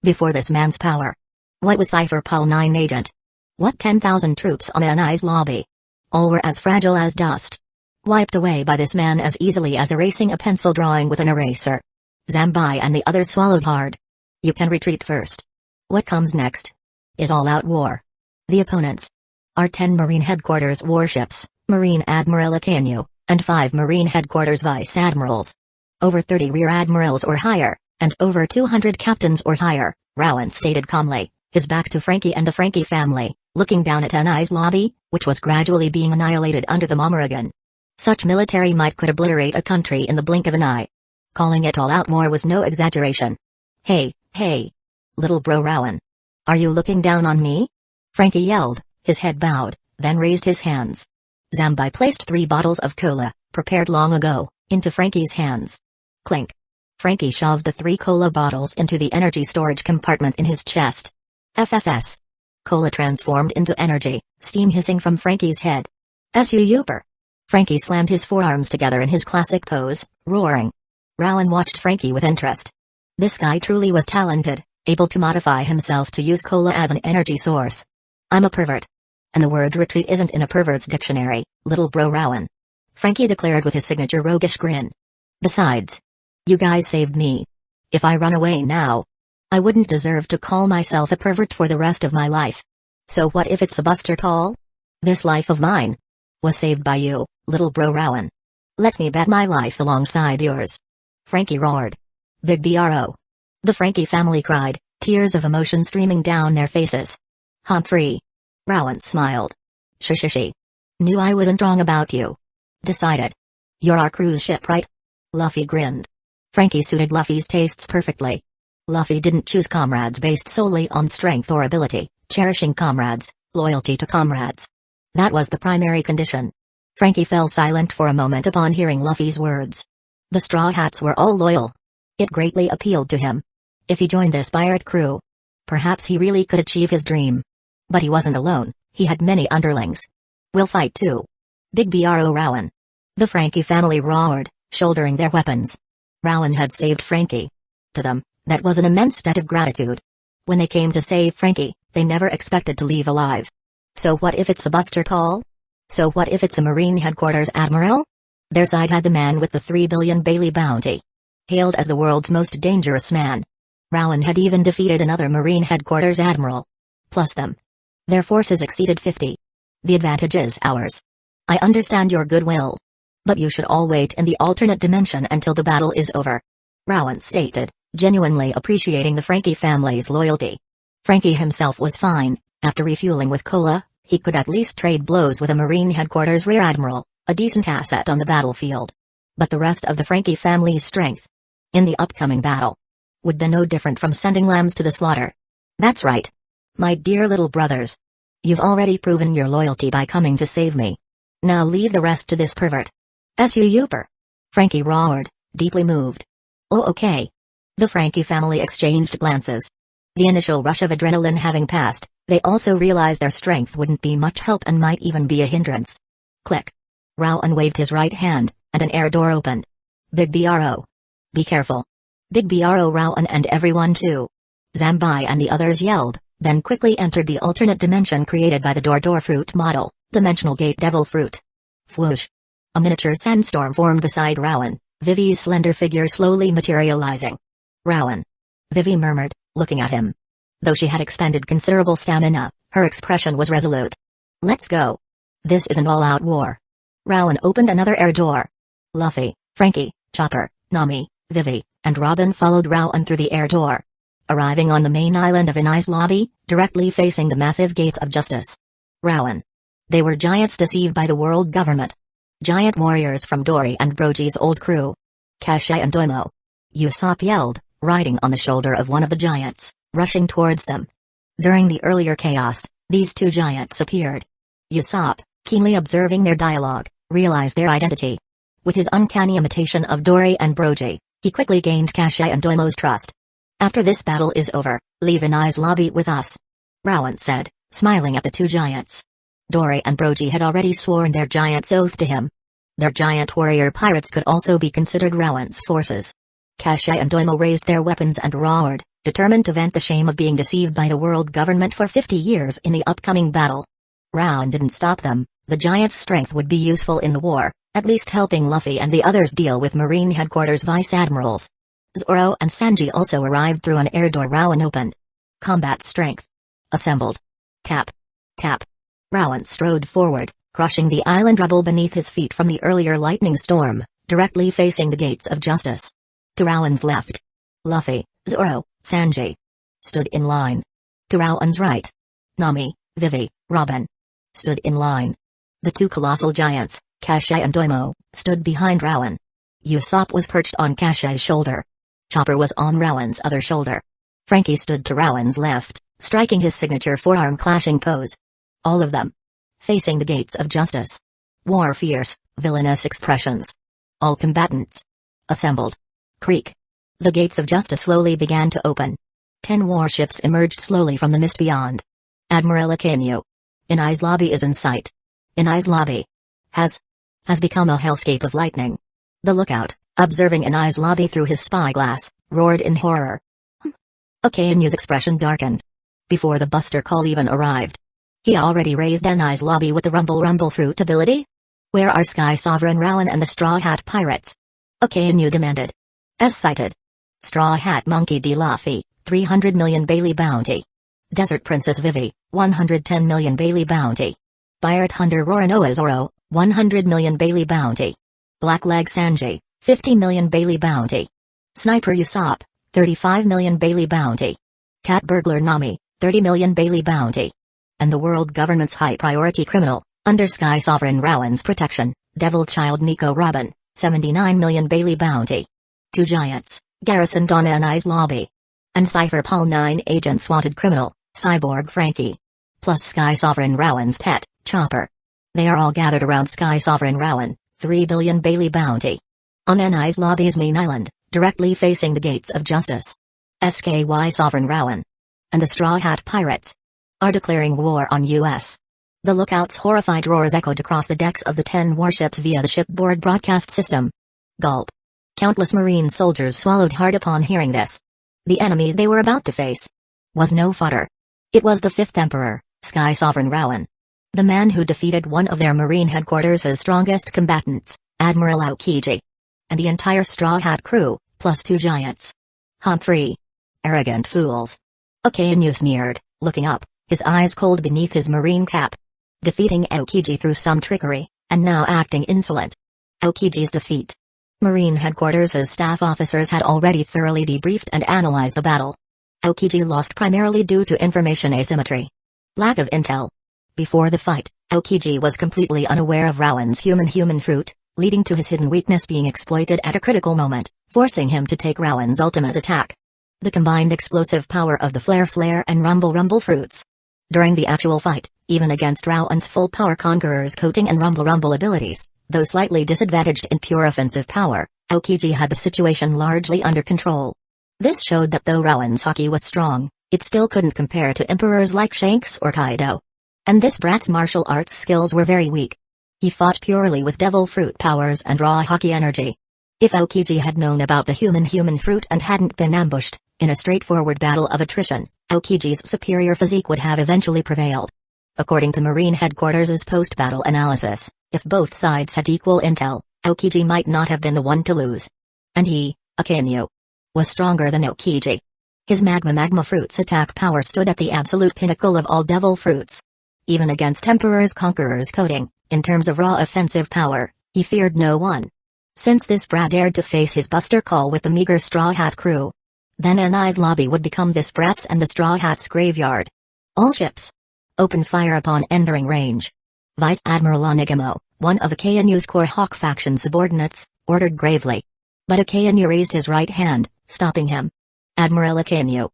Before this man's power, what was Cypher Pol 9 agent? What 10,000 troops on Anai's lobby? All were as fragile as dust. Wiped away by this man as easily as erasing a pencil drawing with an eraser. Zambai and the others swallowed hard. You can retreat first. What comes next is all-out war. The opponents are 10 Marine Headquarters warships, Marine Admiral Akanyu, and 5 Marine Headquarters Vice Admirals. Over 30 Rear Admirals or higher, and over 200 captains or higher, Rowan stated calmly, his back to Frankie and the Frankie family, looking down at Anai's lobby, which was gradually being annihilated under the Momorigan. Such military might could obliterate a country in the blink of an eye. Calling it all-out war was no exaggeration. Hey, little bro Rowan. Are you looking down on me? Frankie yelled, his head bowed, then raised his hands. Zambai placed 3 bottles of cola, prepared long ago, into Frankie's hands. Clink. Frankie shoved the 3 cola bottles into the energy storage compartment in his chest. FSS. Cola transformed into energy, steam hissing from Frankie's head. Super. Frankie slammed his forearms together in his classic pose, roaring. Rowan watched Frankie with interest. This guy truly was talented, able to modify himself to use cola as an energy source. I'm a pervert. And the word retreat isn't in a pervert's dictionary, little bro Rowan. Frankie declared with his signature roguish grin. Besides, you guys saved me. If I run away now, I wouldn't deserve to call myself a pervert for the rest of my life. So what if it's a Buster Call? This life of mine was saved by you, little bro Rowan. Let me bet my life alongside yours. Frankie roared. Big bro. The Frankie family cried, tears of emotion streaming down their faces. Humphrey. Rowan smiled. Shishishi. Knew I wasn't wrong about you. Decided. You're our cruise ship, right? Luffy grinned. Frankie suited Luffy's tastes perfectly. Luffy didn't choose comrades based solely on strength or ability, cherishing comrades, loyalty to comrades. That was the primary condition. Frankie fell silent for a moment upon hearing Luffy's words. The Straw Hats were all loyal. It greatly appealed to him. If he joined this pirate crew, perhaps he really could achieve his dream. But he wasn't alone, he had many underlings. We'll fight too. Big bro Rowan. The Frankie family roared, shouldering their weapons. Rowan had saved Frankie. To them, that was an immense debt of gratitude. When they came to save Frankie, they never expected to leave alive. So what if it's a Buster Call? So what if it's a Marine Headquarters Admiral? Their side had the man with the 3 billion Bailey bounty. Hailed as the world's most dangerous man. Rowan had even defeated another Marine Headquarters Admiral. Plus them. Their forces exceeded 50. The advantage is ours. I understand your goodwill. But you should all wait in the alternate dimension until the battle is over. Rowan stated, genuinely appreciating the Frankie family's loyalty. Frankie himself was fine. After refueling with cola, he could at least trade blows with a Marine Headquarters Rear Admiral, a decent asset on the battlefield. But the rest of the Frankie family's strength in the upcoming battle would be no different from sending lambs to the slaughter. That's right. My dear little brothers. You've already proven your loyalty by coming to save me. Now leave the rest to this pervert. You youper. Frankie roared, deeply moved. Oh okay. The Frankie family exchanged glances. The initial rush of adrenaline having passed, they also realized their strength wouldn't be much help and might even be a hindrance. Click. Rowan waved his right hand, and an air door opened. Big bro. Be careful. Big bro Rowan and everyone too. Zambai and the others yelled, then quickly entered the alternate dimension created by the door fruit model, dimensional gate devil fruit. Whoosh. A miniature sandstorm formed beside Rowan, Vivi's slender figure slowly materializing. Rowan. Vivi murmured, looking at him. Though she had expended considerable stamina, her expression was resolute. Let's go. This is an all-out war. Rowan opened another air door. Luffy, Frankie, Chopper, Nami, Vivi, and Robin followed Rowan through the air door. Arriving on the main island of Inai's lobby, directly facing the massive gates of justice. Rowan. They were giants deceived by the world government. Giant warriors from Dory and Brogy's old crew. Kasha and Doimo. Usopp yelled, riding on the shoulder of one of the giants, rushing towards them. During the earlier chaos, these two giants appeared. Usopp, keenly observing their dialogue, realized their identity. With his uncanny imitation of Dory and Brogy, he quickly gained Kasha and Doimo's trust. After this battle is over, leave Inai's lobby with us. Rowan said, smiling at the two giants. Dory and Brogy had already sworn their giant's oath to him. Their giant warrior pirates could also be considered Rowan's forces. Kasha and Doimo raised their weapons and roared, determined to vent the shame of being deceived by the world government for 50 years in the upcoming battle. Rowan didn't stop them. The giant's strength would be useful in the war, at least helping Luffy and the others deal with Marine Headquarters Vice Admirals. Zoro and Sanji also arrived through an air door Rowan opened. Combat strength. Assembled. Tap. Tap. Rowan strode forward, crushing the island rubble beneath his feet from the earlier lightning storm, directly facing the gates of justice. To Rowan's left. Luffy, Zoro, Sanji. Stood in line. To Rowan's right. Nami, Vivi, Robin. Stood in line. The two colossal giants, Kasha and Doimo, stood behind Rowan. Usopp was perched on Kasha's shoulder. Chopper was on Rowan's other shoulder. Frankie stood to Rowan's left, striking his signature forearm clashing pose. All of them. Facing the gates of justice. Wore fierce, villainous expressions. All combatants. Assembled. Creak. The gates of justice slowly began to open. 10 warships emerged slowly from the mist beyond. Admiral Akainu. Inai's lobby is in sight. Inai's lobby has become a hellscape of lightning. The lookout, observing Inai's lobby through his spyglass, roared in horror. Akainu's expression darkened. Before the buster call even arrived. He already raised Inai's lobby with the Rumble fruit ability? Where are Sky Sovereign Rowan and the Straw Hat Pirates? Akainu demanded. As cited. Straw Hat Monkey D. Luffy, 300 million Bailey bounty. Desert Princess Vivi, 110 million Bailey bounty. Pirate Hunter Roronoa Zoro, 100 million Bailey bounty. Blackleg Sanji, 50 million Bailey bounty. Sniper Usopp, 35 million Bailey bounty. Cat Burglar Nami, 30 million Bailey bounty. And the world government's high-priority criminal, under Sky Sovereign Rowan's protection, Devil Child Nico Robin, 79 million Bailey bounty. Two giants, garrisoned on Inai's lobby. And Cypher Paul 9 agents wanted criminal, Cyborg Frankie. Plus Sky Sovereign Rowan's pet, Chopper. They are all gathered around Sky Sovereign Rowan, 3 billion Bailey bounty. On Inai's lobby's main island, directly facing the gates of justice. SKY Sovereign Rowan. And the Straw Hat Pirates are declaring war on U.S. The lookout's horrified roars echoed across the decks of the 10 warships via the shipboard broadcast system. Gulp. Countless Marine soldiers swallowed hard upon hearing this. The enemy they were about to face was no fodder. It was the 5th Emperor, Sky Sovereign Rowan. The man who defeated one of their Marine Headquarters' strongest combatants, Admiral Aokiji. And the entire Straw Hat crew, plus 2 giants. Humphrey. Arrogant fools. Akainu sneered, looking up, his eyes cold beneath his marine cap. Defeating Aokiji through some trickery, and now acting insolent. Aokiji's defeat. Marine Headquarters' staff officers had already thoroughly debriefed and analyzed the battle. Aokiji lost primarily due to information asymmetry. Lack of intel. Before the fight, Aokiji was completely unaware of Rowan's human fruit, leading to his hidden weakness being exploited at a critical moment, forcing him to take Rowan's ultimate attack. The combined explosive power of the flare and rumble fruits. During the actual fight, even against Rowan's full power Conqueror's coating and rumble abilities, though slightly disadvantaged in pure offensive power, Aokiji had the situation largely under control. This showed that though Rowan's haki was strong, it still couldn't compare to emperors like Shanks or Kaido. And this brat's martial arts skills were very weak. He fought purely with devil fruit powers and raw haki energy. If Aokiji had known about the human fruit and hadn't been ambushed, in a straightforward battle of attrition, Aokiji's superior physique would have eventually prevailed. According to Marine Headquarters' post-battle analysis, if both sides had equal intel, Aokiji might not have been the one to lose. And he, Akainu, was stronger than Aokiji. His magma fruit's attack power stood at the absolute pinnacle of all devil fruits. Even against Emperor's Conqueror's coating, in terms of raw offensive power, he feared no one. Since this brat dared to face his buster call with the meager Straw Hat crew, then NI's lobby would become this brat's and the Straw Hat's graveyard. All ships open fire upon entering range. Vice Admiral Onigamo, one of Akainu's core Hawk faction subordinates, ordered gravely. But Akainu raised his right hand, stopping him. Admiral Akainu.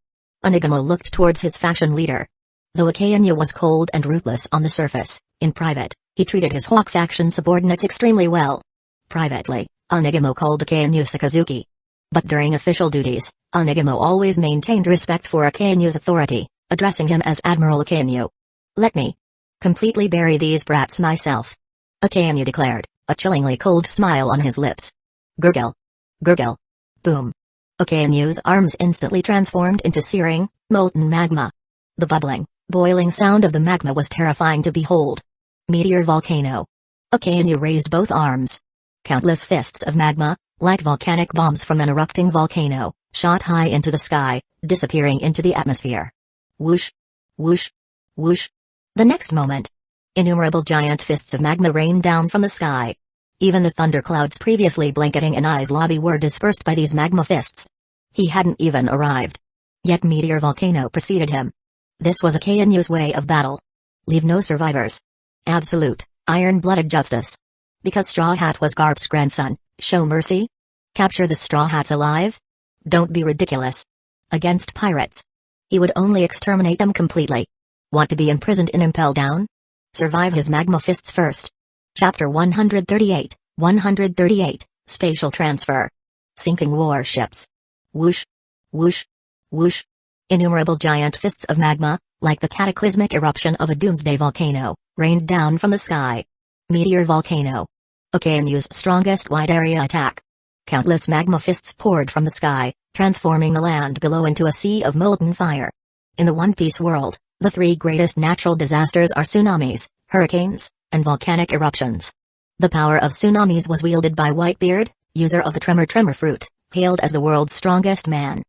Onigamo looked towards his faction leader. Though Akainu was cold and ruthless on the surface, in private, he treated his Hawk faction subordinates extremely well. Privately, Onigamo called Akainu Sakazuki. But during official duties, Onigamo always maintained respect for Akainu's authority, addressing him as Admiral Akainu. "Let me completely bury these brats myself," Akainu declared, a chillingly cold smile on his lips. Gurgle. Gurgle. Boom. Akainu's arms instantly transformed into searing, molten magma. The bubbling, boiling sound of the magma was terrifying to behold. Meteor volcano. Akainu raised both arms. Countless fists of magma, like volcanic bombs from an erupting volcano, shot high into the sky, disappearing into the atmosphere. Whoosh. Whoosh. Whoosh. The next moment, innumerable giant fists of magma rained down from the sky. Even the thunderclouds previously blanketing Anai's lobby were dispersed by these magma fists. He hadn't even arrived. Yet Meteor Volcano preceded him. This was Akainu's way of battle. Leave no survivors. Absolute, iron-blooded justice. Because Straw Hat was Garp's grandson, show mercy? Capture the Straw Hats alive? Don't be ridiculous. Against pirates, he would only exterminate them completely. Want to be imprisoned in Impel Down? Survive his magma fists first. Chapter 138, 138, Spatial Transfer. Sinking warships. Whoosh. Whoosh. Whoosh. Innumerable giant fists of magma, like the cataclysmic eruption of a doomsday volcano, rained down from the sky. Meteor volcano. Akainu's strongest wide-area attack. Countless magma fists poured from the sky, transforming the land below into a sea of molten fire. In the One Piece world, the three greatest natural disasters are tsunamis, hurricanes, and volcanic eruptions. The power of tsunamis was wielded by Whitebeard, user of the Tremor fruit, hailed as the world's strongest man.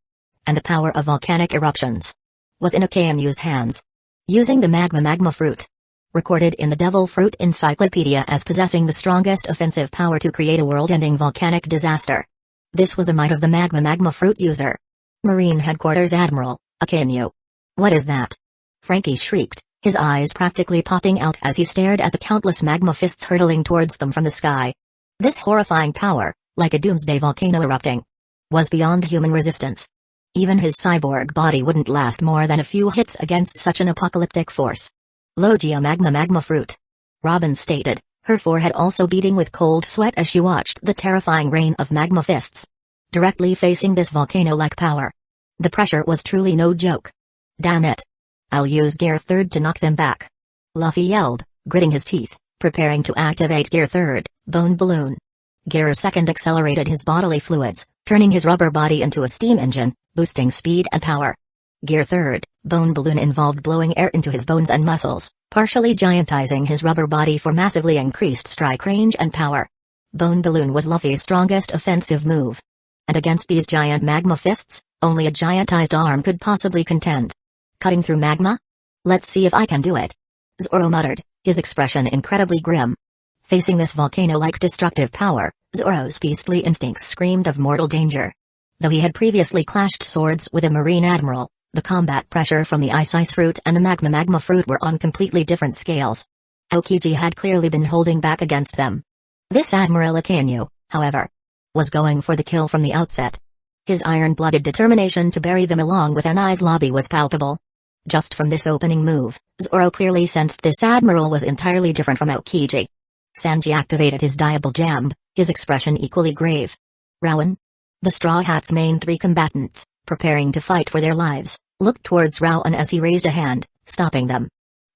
And the power of volcanic eruptions was in Akainu's hands. Using the magma fruit, recorded in the Devil Fruit Encyclopedia as possessing the strongest offensive power to create a world-ending volcanic disaster. This was the might of the magma fruit user. Marine Headquarters Admiral, Akainu. What is that? Frankie shrieked, his eyes practically popping out as he stared at the countless magma fists hurtling towards them from the sky. This horrifying power, like a doomsday volcano erupting, was beyond human resistance. Even his cyborg body wouldn't last more than a few hits against such an apocalyptic force. Logia magma fruit. Robin stated, her forehead also beating with cold sweat as she watched the terrifying rain of magma fists directly facing this volcano-like power. The pressure was truly no joke. Damn it. I'll use Gear 3rd to knock them back. Luffy yelled, gritting his teeth, preparing to activate Gear 3rd, Bone Balloon. Gear 2nd accelerated his bodily fluids, turning his rubber body into a steam engine, boosting speed and power. Gear 3rd, Bone Balloon involved blowing air into his bones and muscles, partially giantizing his rubber body for massively increased strike range and power. Bone Balloon was Luffy's strongest offensive move. And against these giant magma fists, only a giantized arm could possibly contend. Cutting through magma? Let's see if I can do it. Zoro muttered, his expression incredibly grim. Facing this volcano-like destructive power, Zoro's beastly instincts screamed of mortal danger. Though he had previously clashed swords with a marine admiral, the combat pressure from the ice fruit and the magma fruit were on completely different scales. Aokiji had clearly been holding back against them. This Admiral Akainu, however, was going for the kill from the outset. His iron-blooded determination to bury them along with Anai's lobby was palpable. Just from this opening move, Zoro clearly sensed this admiral was entirely different from Aokiji. Sanji activated his diable jam, his expression equally grave. Rowan? The Straw Hat's main three combatants, preparing to fight for their lives, looked towards Rowan as he raised a hand, stopping them.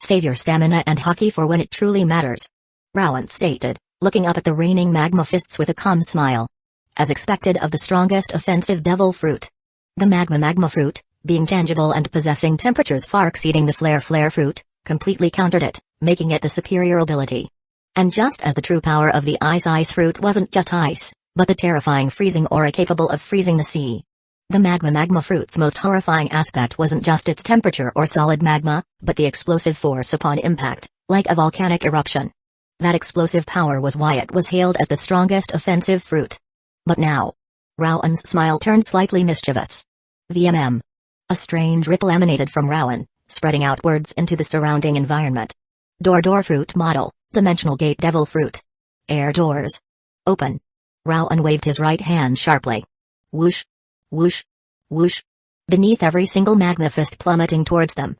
Save your stamina and hockey for when it truly matters, Rowan stated, looking up at the raining magma fists with a calm smile. As expected of the strongest offensive devil fruit. The magma fruit, being tangible and possessing temperatures far exceeding the flare fruit, completely countered it, making it the superior ability. And just as the true power of the ice fruit wasn't just ice, but the terrifying freezing aura capable of freezing the sea. The magma fruit's most horrifying aspect wasn't just its temperature or solid magma, but the explosive force upon impact, like a volcanic eruption. That explosive power was why it was hailed as the strongest offensive fruit. But now, Rowan's smile turned slightly mischievous. VMM. A strange ripple emanated from Rowan, spreading outwards into the surrounding environment. Door fruit model, dimensional gate devil fruit. Air doors. Open. Rowan waved his right hand sharply. Whoosh. Whoosh. Whoosh. Beneath every single magma fist plummeting towards them.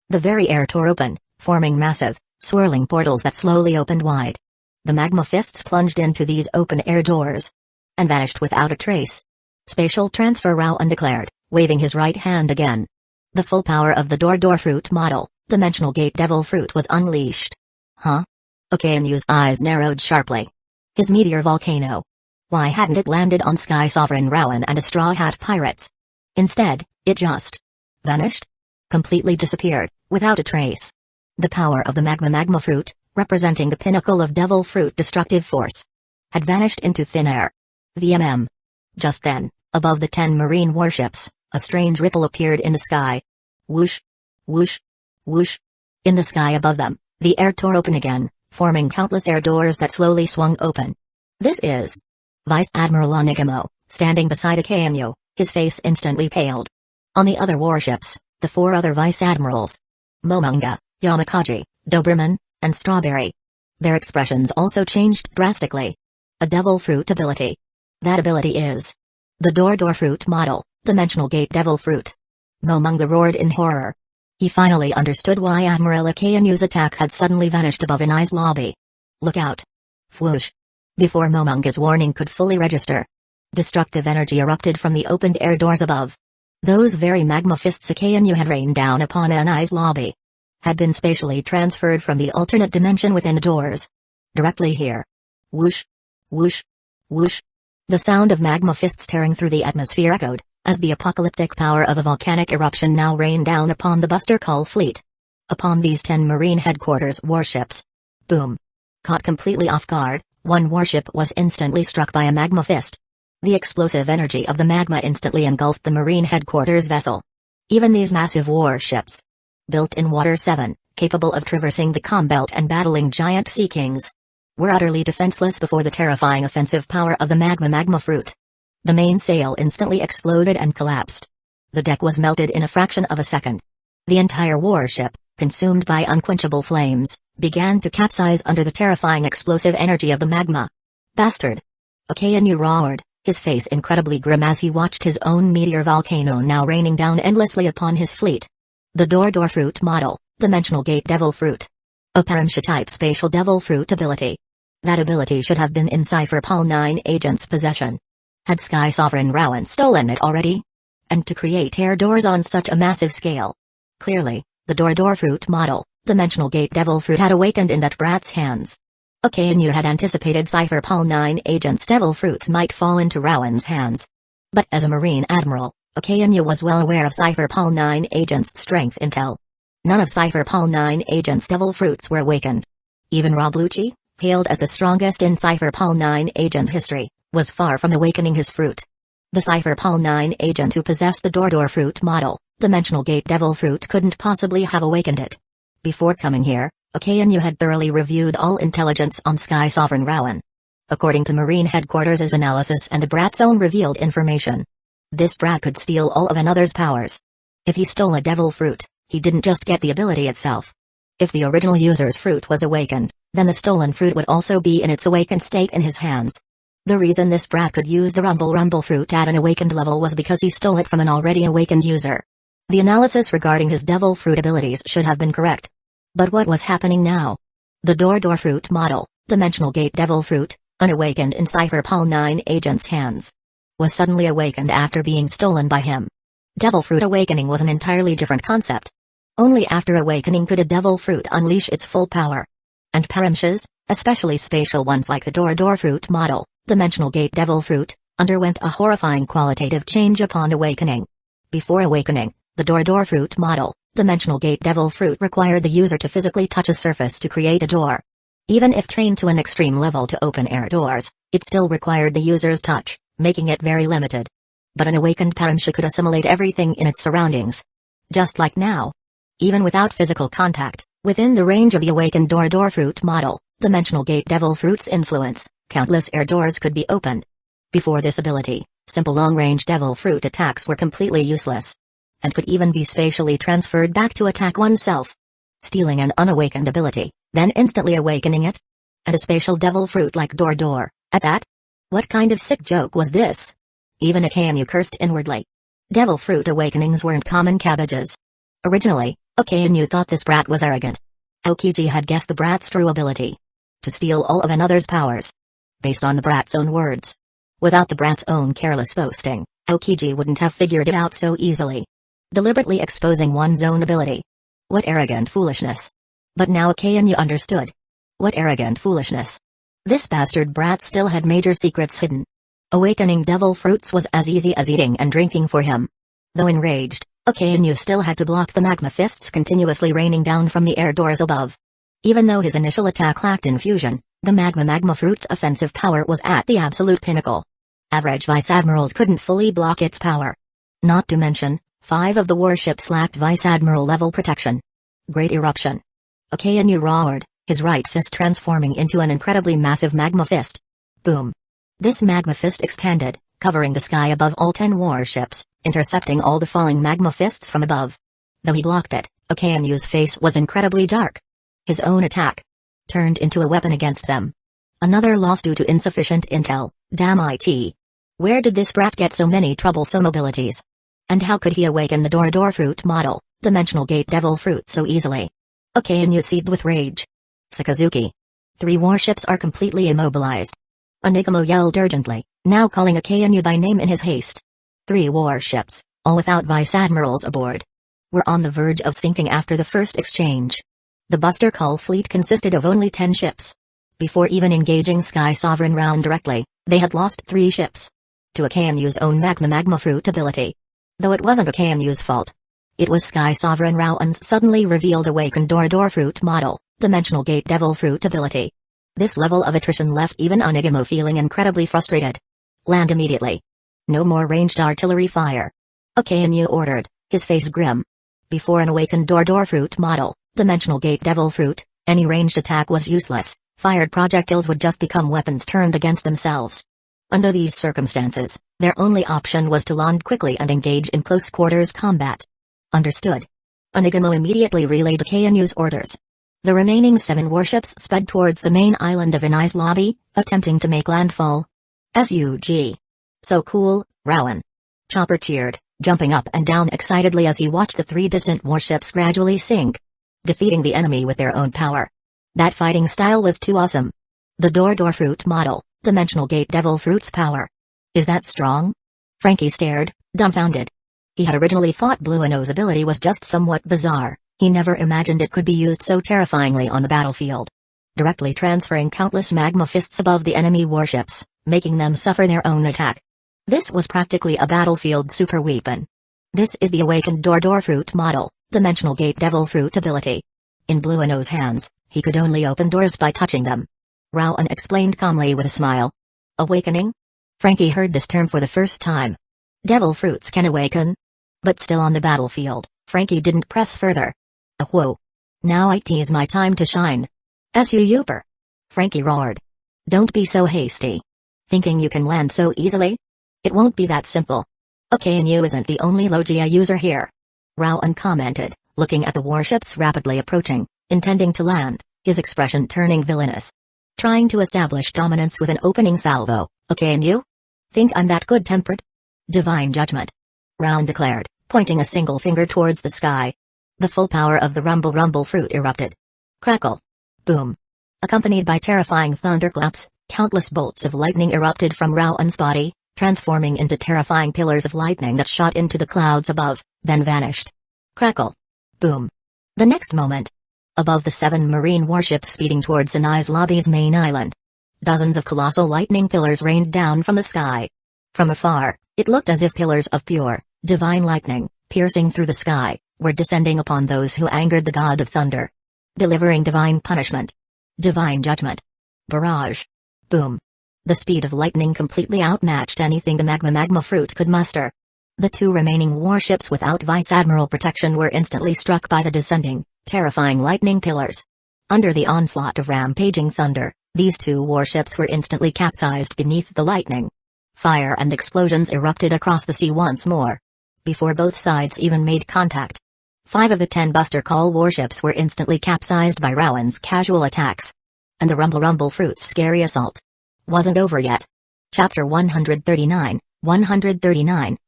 The very air tore open, forming massive, swirling portals that slowly opened wide. The magma fists plunged into these open air doors. And vanished without a trace. Spatial transfer, Rowan declared, waving his right hand again. The full power of the door fruit model, dimensional gate devil fruit was unleashed. Huh? Okaenu's eyes narrowed sharply. His meteor volcano. Why hadn't it landed on Sky Sovereign Rowan and the Straw Hat pirates? Instead, it just vanished? Completely disappeared, without a trace. The power of the magma fruit, representing the pinnacle of devil fruit destructive force, had vanished into thin air. VMM. Just then, above the 10 marine warships, a strange ripple appeared in the sky. Whoosh. Whoosh. Whoosh. In the sky above them, the air tore open again, forming countless air doors that slowly swung open. This is Vice Admiral Onigamo, standing beside Akainu, his face instantly paled. On the other warships, the 4 other vice admirals, Momonga, Yamakaji, Doberman, and Strawberry. Their expressions also changed drastically. A devil fruit ability. That ability is the door fruit model, dimensional gate devil fruit. Momonga roared in horror. He finally understood why Admiral Akaenu's attack had suddenly vanished above Anai's lobby. Look out. Whoosh. Before Momonga's warning could fully register, destructive energy erupted from the opened air doors above. Those very magma fists Akaenu had rained down upon Anai's lobby had been spatially transferred from the alternate dimension within the doors. Directly here. Whoosh. Whoosh. Whoosh. The sound of magma fists tearing through the atmosphere echoed, as the apocalyptic power of a volcanic eruption now rained down upon the Buster Cull fleet. Upon these 10 Marine headquarters warships. Boom. Caught completely off guard, one warship was instantly struck by a magma fist. The explosive energy of the magma instantly engulfed the Marine headquarters vessel. Even these massive warships, built in Water 7, capable of traversing the calm belt and battling giant sea kings, were utterly defenseless before the terrifying offensive power of the magma fruit. The mainsail instantly exploded and collapsed. The deck was melted in a fraction of a second. The entire warship, consumed by unquenchable flames, began to capsize under the terrifying explosive energy of the magma. Bastard! Akaenu roared, his face incredibly grim as he watched his own meteor volcano now raining down endlessly upon his fleet. The door fruit model, dimensional gate devil fruit. A Paramsha-type spatial devil fruit ability. That ability should have been in Cypher Pol 9 agent's possession. Had Sky Sovereign Rowan stolen it already? And to create air doors on such a massive scale. Clearly, the door fruit model, dimensional gate devil fruit had awakened in that brat's hands. Akaenu had anticipated Cypher Pol 9 agent's devil fruits might fall into Rowan's hands. But as a Marine Admiral, Akaenu was well aware of Cypher Pol 9 agent's strength intel. None of Cypher Pol 9 agent's devil fruits were awakened. Even Rob Lucci, hailed as the strongest in Cypher Pol 9 agent history, was far from awakening his fruit. The Cypher Pol 9 agent who possessed the door fruit model, dimensional gate devil fruit couldn't possibly have awakened it. Before coming here, Akaenu had thoroughly reviewed all intelligence on Sky Sovereign Rowan. According to Marine Headquarters' analysis and the brat's own revealed information, this brat could steal all of another's powers. If he stole a devil fruit, he didn't just get the ability itself. If the original user's fruit was awakened, then the stolen fruit would also be in its awakened state in his hands. The reason this brat could use the rumble fruit at an awakened level was because he stole it from an already awakened user. The analysis regarding his devil fruit abilities should have been correct. But what was happening now? The door fruit model, Dimensional Gate Devil Fruit, unawakened in Cypher Paul 9 agent's hands, was suddenly awakened after being stolen by him. Devil fruit awakening was an entirely different concept. Only after awakening could a devil fruit unleash its full power. And paramshas, especially spatial ones like the door fruit model, Dimensional Gate Devil Fruit, underwent a horrifying qualitative change upon awakening. Before awakening, the door fruit model, Dimensional Gate Devil Fruit required the user to physically touch a surface to create a door. Even if trained to an extreme level to open air doors, it still required the user's touch, making it very limited. But an awakened paramsha could assimilate everything in its surroundings. Just like now. Even without physical contact, within the range of the awakened door fruit model, Dimensional Gate Devil Fruit's influence, countless air doors could be opened. Before this ability, simple long-range devil fruit attacks were completely useless. And could even be spatially transferred back to attack oneself. Stealing an unawakened ability, then instantly awakening it? And a spatial devil fruit like door, at that? What kind of sick joke was this? Even Akainu cursed inwardly. Devil fruit awakenings weren't common cabbages. Originally, Akainu thought this brat was arrogant. Aokiji had guessed the brat's true ability. To steal all of another's powers. Based on the brat's own words. Without the brat's own careless boasting, Aokiji wouldn't have figured it out so easily. Deliberately exposing one's own ability. What arrogant foolishness. But now Akainu understood. What arrogant foolishness. This bastard brat still had major secrets hidden. Awakening devil fruits was as easy as eating and drinking for him. Though enraged, Akainu still had to block the magma fists continuously raining down from the air doors above. Even though his initial attack lacked infusion, the magma fruit's offensive power was at the absolute pinnacle. Average vice admirals couldn't fully block its power. Not to mention, 5 of the warships lacked vice admiral level protection. Great eruption. Akainu roared, his right fist transforming into an incredibly massive magma fist. Boom. This magma fist expanded, covering the sky above all 10 warships, intercepting all the falling magma fists from above. Though he blocked it, Akainu's face was incredibly dark. His own attack turned into a weapon against them. Another loss due to insufficient intel, damn it. Where did this brat get so many troublesome abilities? And how could he awaken the door fruit model, Dimensional Gate Devil Fruit so easily? Akainu seethed with rage. Sakazuki. 3 warships are completely immobilized. Onigamo yelled urgently, now calling Akainu by name in his haste. 3 warships, all without vice admirals aboard, were on the verge of sinking after the first exchange. The Buster Call fleet consisted of only 10 ships. Before even engaging Sky Sovereign Round directly, they had lost 3 ships. To Akainu's own magma fruit ability. Though it wasn't Akainu's fault. It was Sky Sovereign Rowan's suddenly revealed awakened door fruit model, Dimensional Gate Devil Fruit ability. This level of attrition left even Onigamo feeling incredibly frustrated. Land immediately. No more ranged artillery fire. Akainu ordered, his face grim. Before an awakened door fruit model, Dimensional Gate Devil Fruit, any ranged attack was useless, fired projectiles would just become weapons turned against themselves. Under these circumstances, their only option was to land quickly and engage in close quarters combat. Understood. Onigamo immediately relayed Akainu's orders. The remaining 7 warships sped towards the main island of Inai's lobby, attempting to make landfall. SUG. So cool, Rowan. Chopper cheered, jumping up and down excitedly as he watched the 3 distant warships gradually sink. Defeating the enemy with their own power. That fighting style was too awesome. The door fruit model, Dimensional Gate Devil Fruit's power. Is that strong? Frankie stared, dumbfounded. He had originally thought Blueno's ability was just somewhat bizarre, he never imagined it could be used so terrifyingly on the battlefield. Directly transferring countless magma fists above the enemy warships, making them suffer their own attack. This was practically a battlefield super weapon. This is the awakened door fruit model, Dimensional Gate Devil Fruit ability. In Blueno's hands, he could only open doors by touching them. Rowan explained calmly with a smile. Awakening? Frankie heard this term for the first time. Devil fruits can awaken? But still on the battlefield, Frankie didn't press further. Whoa. Now it is my time to shine. Super. Frankie roared. Don't be so hasty. Thinking you can land so easily? It won't be that simple. Akainu isn't the only Logia user here. Rowan commented, looking at the warships rapidly approaching, intending to land, his expression turning villainous. Trying to establish dominance with an opening salvo, Okay, and you? Think I'm that good-tempered? Divine judgment. Round declared, pointing a single finger towards the sky. The full power of the rumble fruit erupted. Crackle. Boom. Accompanied by terrifying thunderclaps, countless bolts of lightning erupted from Rowan's body, transforming into terrifying pillars of lightning that shot into the clouds above, then vanished. Crackle. Boom. The next moment. Above the 7 marine warships speeding towards Sinai's lobby's main island. Dozens of colossal lightning pillars rained down from the sky. From afar, it looked as if pillars of pure, divine lightning, piercing through the sky, were descending upon those who angered the god of thunder. Delivering divine punishment. Divine judgment. Barrage. Boom. The speed of lightning completely outmatched anything the magma fruit could muster. The 2 remaining warships without Vice Admiral protection were instantly struck by the descending, terrifying lightning pillars. Under the onslaught of rampaging thunder, these 2 warships were instantly capsized beneath the lightning. Fire and explosions erupted across the sea once more. Before both sides even made contact. 5 of the 10 Buster Call warships were instantly capsized by Rowan's casual attacks. And the rumble fruit's scary assault wasn't over yet. Chapter 139,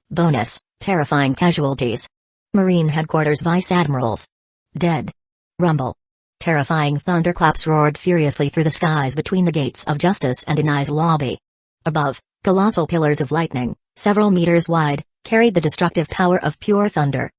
Bonus, Terrifying Casualties. Marine Headquarters Vice Admirals. Dead. Rumble. Terrifying thunderclaps roared furiously through the skies between the gates of Justice and Inai's lobby. Above, colossal pillars of lightning, several meters wide, carried the destructive power of pure thunder.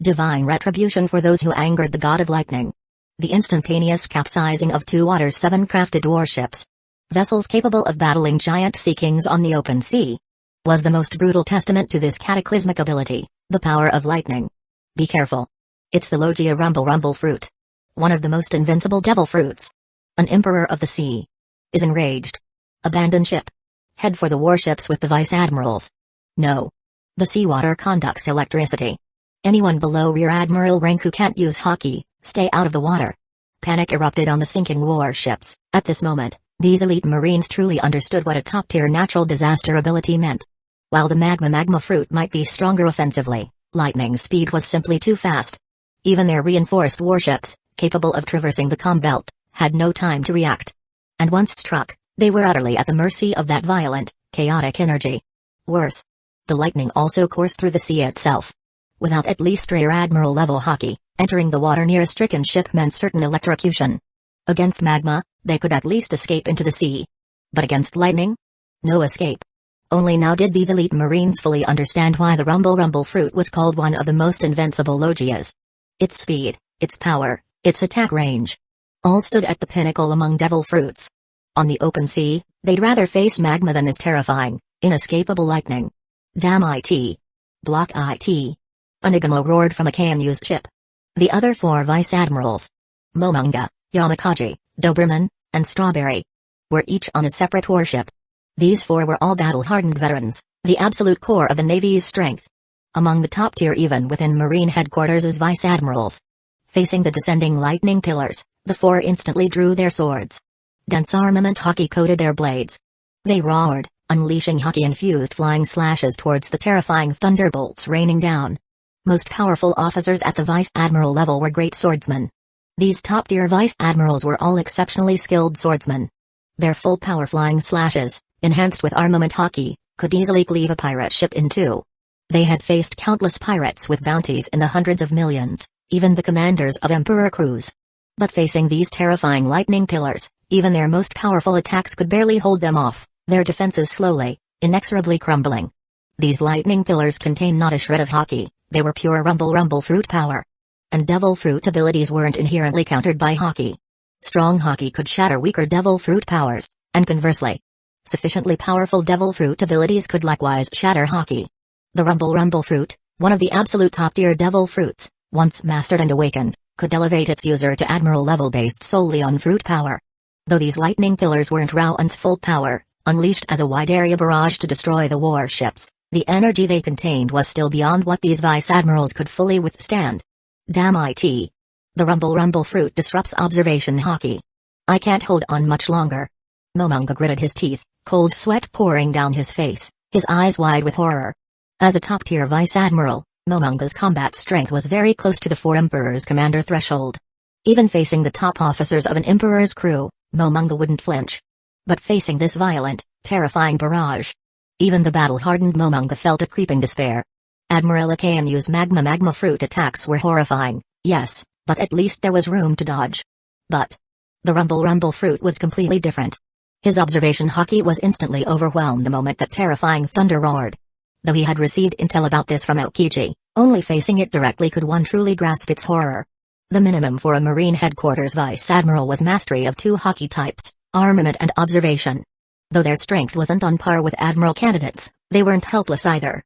Divine retribution for those who angered the god of lightning. The instantaneous capsizing of 2 Water's 7 crafted warships. Vessels capable of battling giant sea kings on the open sea. Was the most brutal testament to this cataclysmic ability, the power of lightning. Be careful. It's the Logia rumble fruit. One of the most invincible devil fruits. An emperor of the sea. Is enraged. Abandon ship. Head for the warships with the vice admirals. No. The seawater conducts electricity. Anyone below rear admiral rank who can't use hockey, stay out of the water. Panic erupted on the sinking warships. At this moment, these elite marines truly understood what a top-tier natural disaster ability meant. While the magma fruit might be stronger offensively, lightning's speed was simply too fast. Even their reinforced warships, capable of traversing the comm belt, had no time to react. And once struck, they were utterly at the mercy of that violent, chaotic energy. Worse. The lightning also coursed through the sea itself. Without at least rear admiral level hockey, entering the water near a stricken ship meant certain electrocution. Against magma, they could at least escape into the sea. But against lightning? No escape. Only now did these elite marines fully understand why the rumble fruit was called one of the most invincible logias. Its speed, its power, its attack range. All stood at the pinnacle among devil fruits. On the open sea, they'd rather face magma than this terrifying, inescapable lightning. Damn it. Block it. Onigamo roared from a Kanyu's ship. The other 4 vice admirals, Momonga, Yamakaji, Doberman, and Strawberry, were each on a separate warship. These 4 were all battle-hardened veterans, the absolute core of the Navy's strength. Among the top tier even within Marine headquarters as vice admirals. Facing the descending lightning pillars, the 4 instantly drew their swords. Dense armament hockey-coated their blades. They roared, unleashing hockey-infused flying slashes towards the terrifying thunderbolts raining down. Most powerful officers at the vice admiral level were great swordsmen. These top-tier vice admirals were all exceptionally skilled swordsmen. Their full-power flying slashes, enhanced with armament hockey, could easily cleave a pirate ship in 2. They had faced countless pirates with bounties in the hundreds of millions, even the commanders of Emperor crews. But facing these terrifying lightning pillars, even their most powerful attacks could barely hold them off, their defenses slowly, inexorably crumbling. These lightning pillars contained not a shred of hockey, they were pure rumble fruit power. And devil fruit abilities weren't inherently countered by hockey. Strong hockey could shatter weaker devil fruit powers, and conversely. Sufficiently powerful devil fruit abilities could likewise shatter hockey. The rumble fruit, one of the absolute top-tier devil fruits, once mastered and awakened, could elevate its user to admiral level based solely on fruit power. Though these lightning pillars weren't Rowan's full power, unleashed as a wide-area barrage to destroy the warships, the energy they contained was still beyond what these vice admirals could fully withstand. Damn it. The rumble fruit disrupts observation hockey. I can't hold on much longer. Momonga gritted his teeth, cold sweat pouring down his face, his eyes wide with horror. As a top-tier vice admiral, Momonga's combat strength was very close to the 4 emperors commander threshold. Even facing the top officers of an emperor's crew, Momonga wouldn't flinch. But facing this violent, Terrifying barrage. Even the battle-hardened Momonga felt a creeping despair. Admiral Akanu's magma fruit attacks were horrifying, yes, but at least there was room to dodge. But the rumble fruit was completely different. His observation haki was instantly overwhelmed the moment that terrifying thunder roared. Though he had received intel about this from Aokiji, only facing it directly could one truly grasp its horror. The minimum for a Marine Headquarters Vice Admiral was mastery of two haki types, armament and observation. Though their strength wasn't on par with Admiral candidates, they weren't helpless either.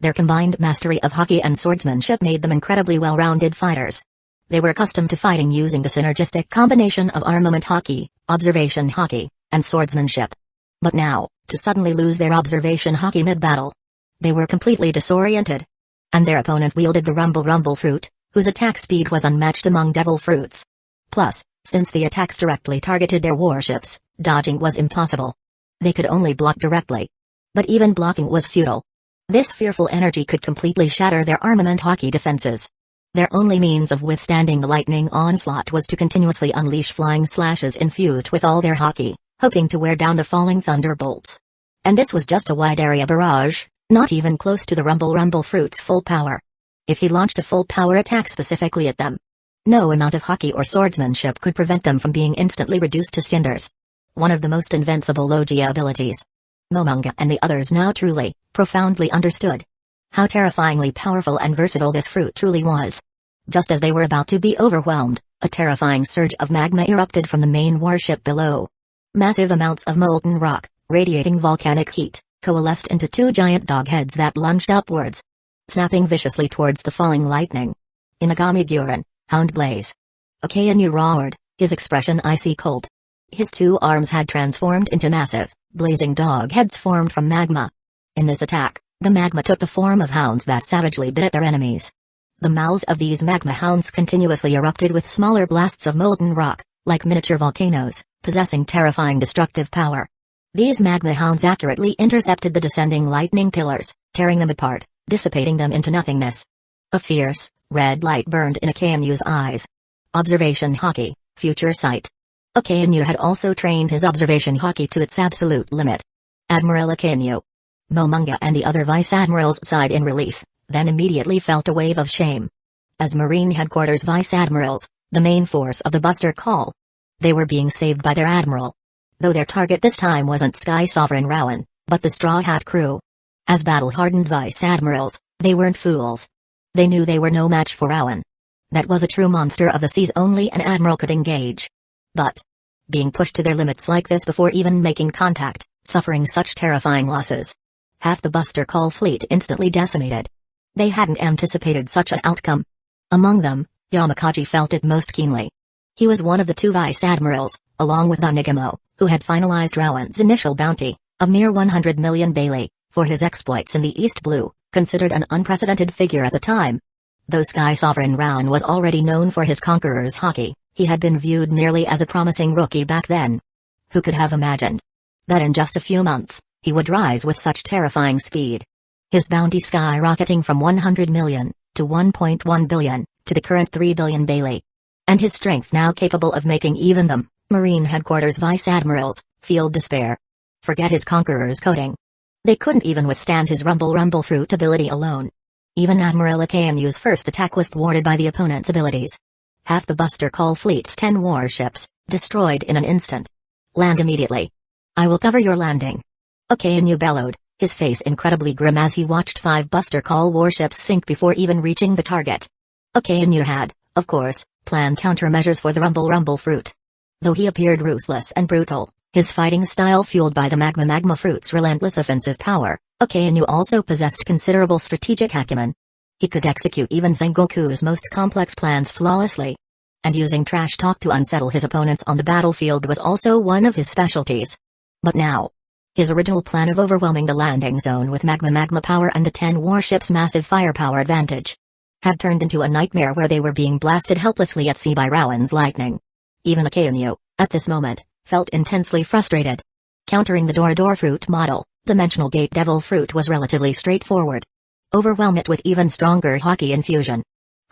Their combined mastery of haki and swordsmanship made them incredibly well-rounded fighters. They were accustomed to fighting using the synergistic combination of armament haki, observation haki, and swordsmanship. But now, to suddenly lose their observation haki mid-battle, they were completely disoriented. And their opponent wielded the rumble fruit, whose attack speed was unmatched among devil fruits. Plus, since the attacks directly targeted their warships, dodging was impossible. They could only block directly. But even blocking was futile. This fearful energy could completely shatter their armament haki defenses. Their only means of withstanding the lightning onslaught was to continuously unleash flying slashes infused with all their haki, hoping to wear down the falling thunderbolts. And this was just a wide-area barrage, not even close to the rumble fruit's full power. If he launched a full-power attack specifically at them, no amount of haki or swordsmanship could prevent them from being instantly reduced to cinders. One of the most invincible Logia abilities. Momonga and the others now truly, profoundly understood how terrifyingly powerful and versatile this fruit truly was. Just as they were about to be overwhelmed, a terrifying surge of magma erupted from the main warship below. Massive amounts of molten rock, radiating volcanic heat, coalesced into two giant dog heads that lunged upwards, snapping viciously towards the falling lightning. Inagami Guren, Hound Blaze. Akainu roared, his expression icy cold. His two arms had transformed into massive, blazing dog heads formed from magma. In this attack, the magma took the form of hounds that savagely bit at their enemies. The mouths of these magma hounds continuously erupted with smaller blasts of molten rock, like miniature volcanoes, possessing terrifying destructive power. These magma hounds accurately intercepted the descending lightning pillars, tearing them apart, dissipating them into nothingness. A fierce, red light burned in Akainu's eyes. Observation haki, future sight. Akainu had also trained his observation haki to its absolute limit. Admiral Akainu, Momonga and the other vice admirals sighed in relief, then immediately felt a wave of shame. As Marine Headquarters vice admirals, the main force of the Buster Call, they were being saved by their admiral. Though their target this time wasn't Sky Sovereign Rowan, but the Straw Hat crew. As battle-hardened vice admirals, they weren't fools. They knew they were no match for Rowan. That was a true monster of the seas only an admiral could engage. But being pushed to their limits like this before even making contact, suffering such terrifying losses. Half the Buster Call fleet instantly decimated. They hadn't anticipated such an outcome. Among them, Yamakaji felt it most keenly. He was one of the two vice admirals, along with Onigamo, who had finalized Rowan's initial bounty, a mere 100 million Bailey, for his exploits in the East Blue, considered an unprecedented figure at the time. Though Sky Sovereign Rowan was already known for his conqueror's haki, he had been viewed merely as a promising rookie back then. Who could have imagined that in just a few months, he would rise with such terrifying speed? His bounty skyrocketing from 100 million, to 1.1 billion, to the current 3 billion Bailey. And his strength now capable of making even them, Marine Headquarters Vice Admirals, feel despair. Forget his conqueror's coating. They couldn't even withstand his rumble fruit ability alone. Even Admiral Akainu's first attack was thwarted by the opponent's abilities. Half the Buster Call fleet's 10 warships, destroyed in an instant. Land immediately. I will cover your landing. Akainu bellowed, his face incredibly grim as he watched 5 Buster Call warships sink before even reaching the target. Akainu had, of course, planned countermeasures for the rumble fruit. Though he appeared ruthless and brutal, his fighting style fueled by the magma fruit's relentless offensive power, Akainu also possessed considerable strategic acumen. He could execute even Sengoku's most complex plans flawlessly. And using trash talk to unsettle his opponents on the battlefield was also one of his specialties. But now, his original plan of overwhelming the landing zone with magma power and the 10 warships' massive firepower advantage had turned into a nightmare where they were being blasted helplessly at sea by Rowan's lightning. Even Akainu, at this moment, felt intensely frustrated. Countering the door fruit model, Dimensional Gate Devil Fruit was relatively straightforward. Overwhelm it with even stronger haki infusion.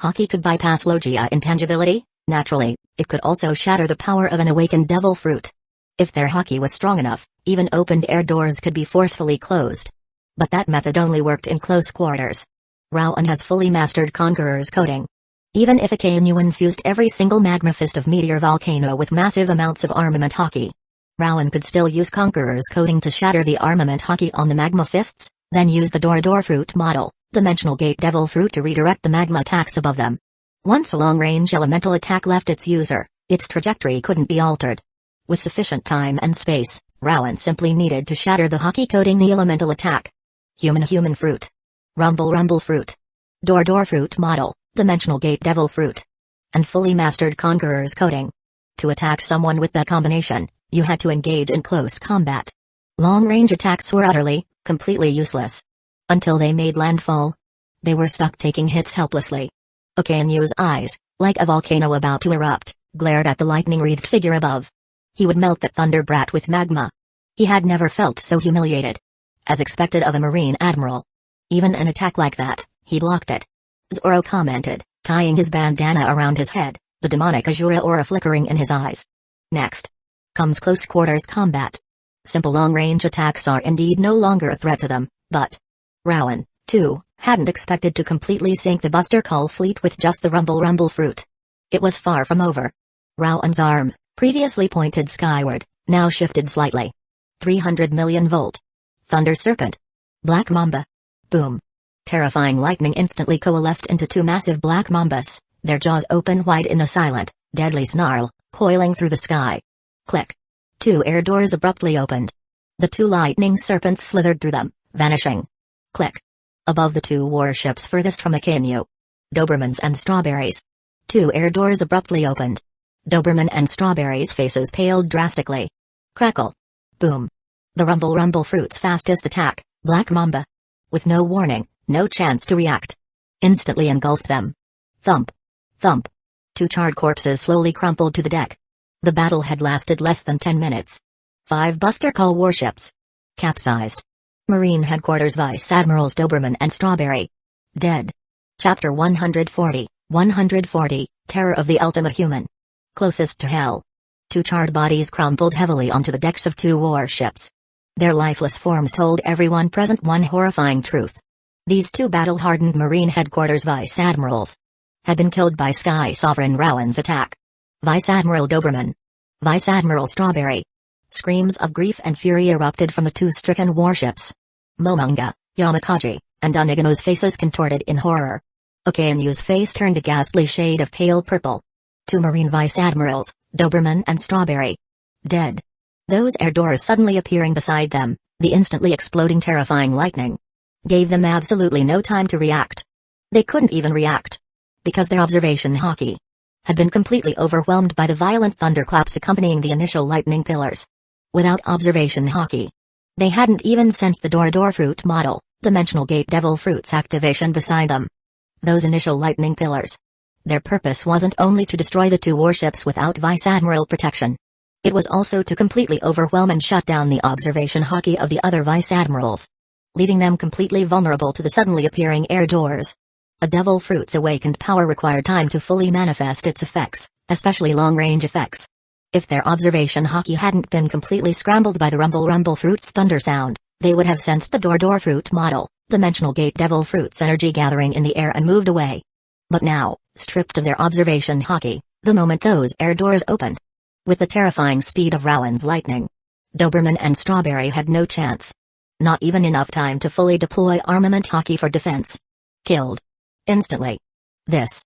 Haki could bypass Logia intangibility, naturally, it could also shatter the power of an awakened Devil Fruit. If their hockey was strong enough, even opened-air doors could be forcefully closed. But that method only worked in close quarters. Rowan has fully mastered Conqueror's coding. Even if a KNU infused every single magma fist of Meteor Volcano with massive amounts of armament hockey, Rowan could still use Conqueror's coding to shatter the armament hockey on the magma fists, then use the Door Fruit model, Dimensional Gate Devil Fruit to redirect the magma attacks above them. Once a long-range elemental attack left its user, its trajectory couldn't be altered. With sufficient time and space, Rowan simply needed to shatter the hockey coding the elemental attack. Human Fruit. Rumble Fruit. Door Fruit model, Dimensional Gate Devil Fruit. And fully mastered Conqueror's coding. To attack someone with that combination, you had to engage in close combat. Long-range attacks were utterly, completely useless. Until they made landfall. They were stuck taking hits helplessly. Okanu's eyes, like a volcano about to erupt, glared at the lightning-wreathed figure above. He would melt that thunder brat with magma. He had never felt so humiliated. As expected of a Marine Admiral. Even an attack like that, he blocked it. Zoro commented, tying his bandana around his head, the demonic Azura aura flickering in his eyes. Next comes close quarters combat. Simple long-range attacks are indeed no longer a threat to them, but Rowan, too, hadn't expected to completely sink the Buster Call fleet with just the Rumble Fruit. It was far from over. Rowan's arm, previously pointed skyward, now shifted slightly. 300 million volt. Thunder Serpent. Black Mamba. Boom. Terrifying lightning instantly coalesced into two massive black mambas, their jaws open wide in a silent, deadly snarl, coiling through the sky. Click. Two air doors abruptly opened. The two lightning serpents slithered through them, vanishing. Click. Above the two warships furthest from Akainu. Dobermans and Strawberries. Two air doors abruptly opened. Doberman and Strawberries' faces paled drastically. Crackle. Boom. The Rumble Fruit's fastest attack, Black Mamba. With no warning, no chance to react. Instantly engulfed them. Thump. Thump. Two charred corpses slowly crumpled to the deck. The battle had lasted less than 10 minutes. 5 Buster Call warships. Capsized. Marine Headquarters Vice Admirals Doberman and Strawberry. Dead. Chapter 140, Terror of the Ultimate Human. Closest to hell. Two charred bodies crumpled heavily onto the decks of two warships. Their lifeless forms told everyone present one horrifying truth. These two battle-hardened Marine Headquarters Vice Admirals had been killed by Sky Sovereign Rowan's attack. Vice Admiral Doberman. Vice Admiral Strawberry. Screams of grief and fury erupted from the two stricken warships. Momonga, Yamakaji, and Onigano's faces contorted in horror. Okainu's face turned a ghastly shade of pale purple. Two Marine Vice Admirals, Doberman and Strawberry. Dead. Those air doors suddenly appearing beside them, the instantly exploding terrifying lightning, gave them absolutely no time to react. They couldn't even react. Because their observation hockey had been completely overwhelmed by the violent thunderclaps accompanying the initial lightning pillars. Without observation hockey, they hadn't even sensed the Door Fruit model, Dimensional Gate Devil Fruit's activation beside them. Those initial lightning pillars. Their purpose wasn't only to destroy the two warships without Vice Admiral protection. It was also to completely overwhelm and shut down the observation hockey of the other Vice Admirals, leaving them completely vulnerable to the suddenly appearing air doors. A Devil Fruit's awakened power required time to fully manifest its effects, especially long-range effects. If their observation hockey hadn't been completely scrambled by the Rumble Fruit's thunder sound, they would have sensed the Door Fruit model, Dimensional Gate Devil Fruit's energy gathering in the air and moved away. But now, stripped of their observation hockey, the moment those air doors opened, with the terrifying speed of Rowan's lightning, Doberman and Strawberry had no chance. Not even enough time to fully deploy armament hockey for defense. Killed. Instantly. This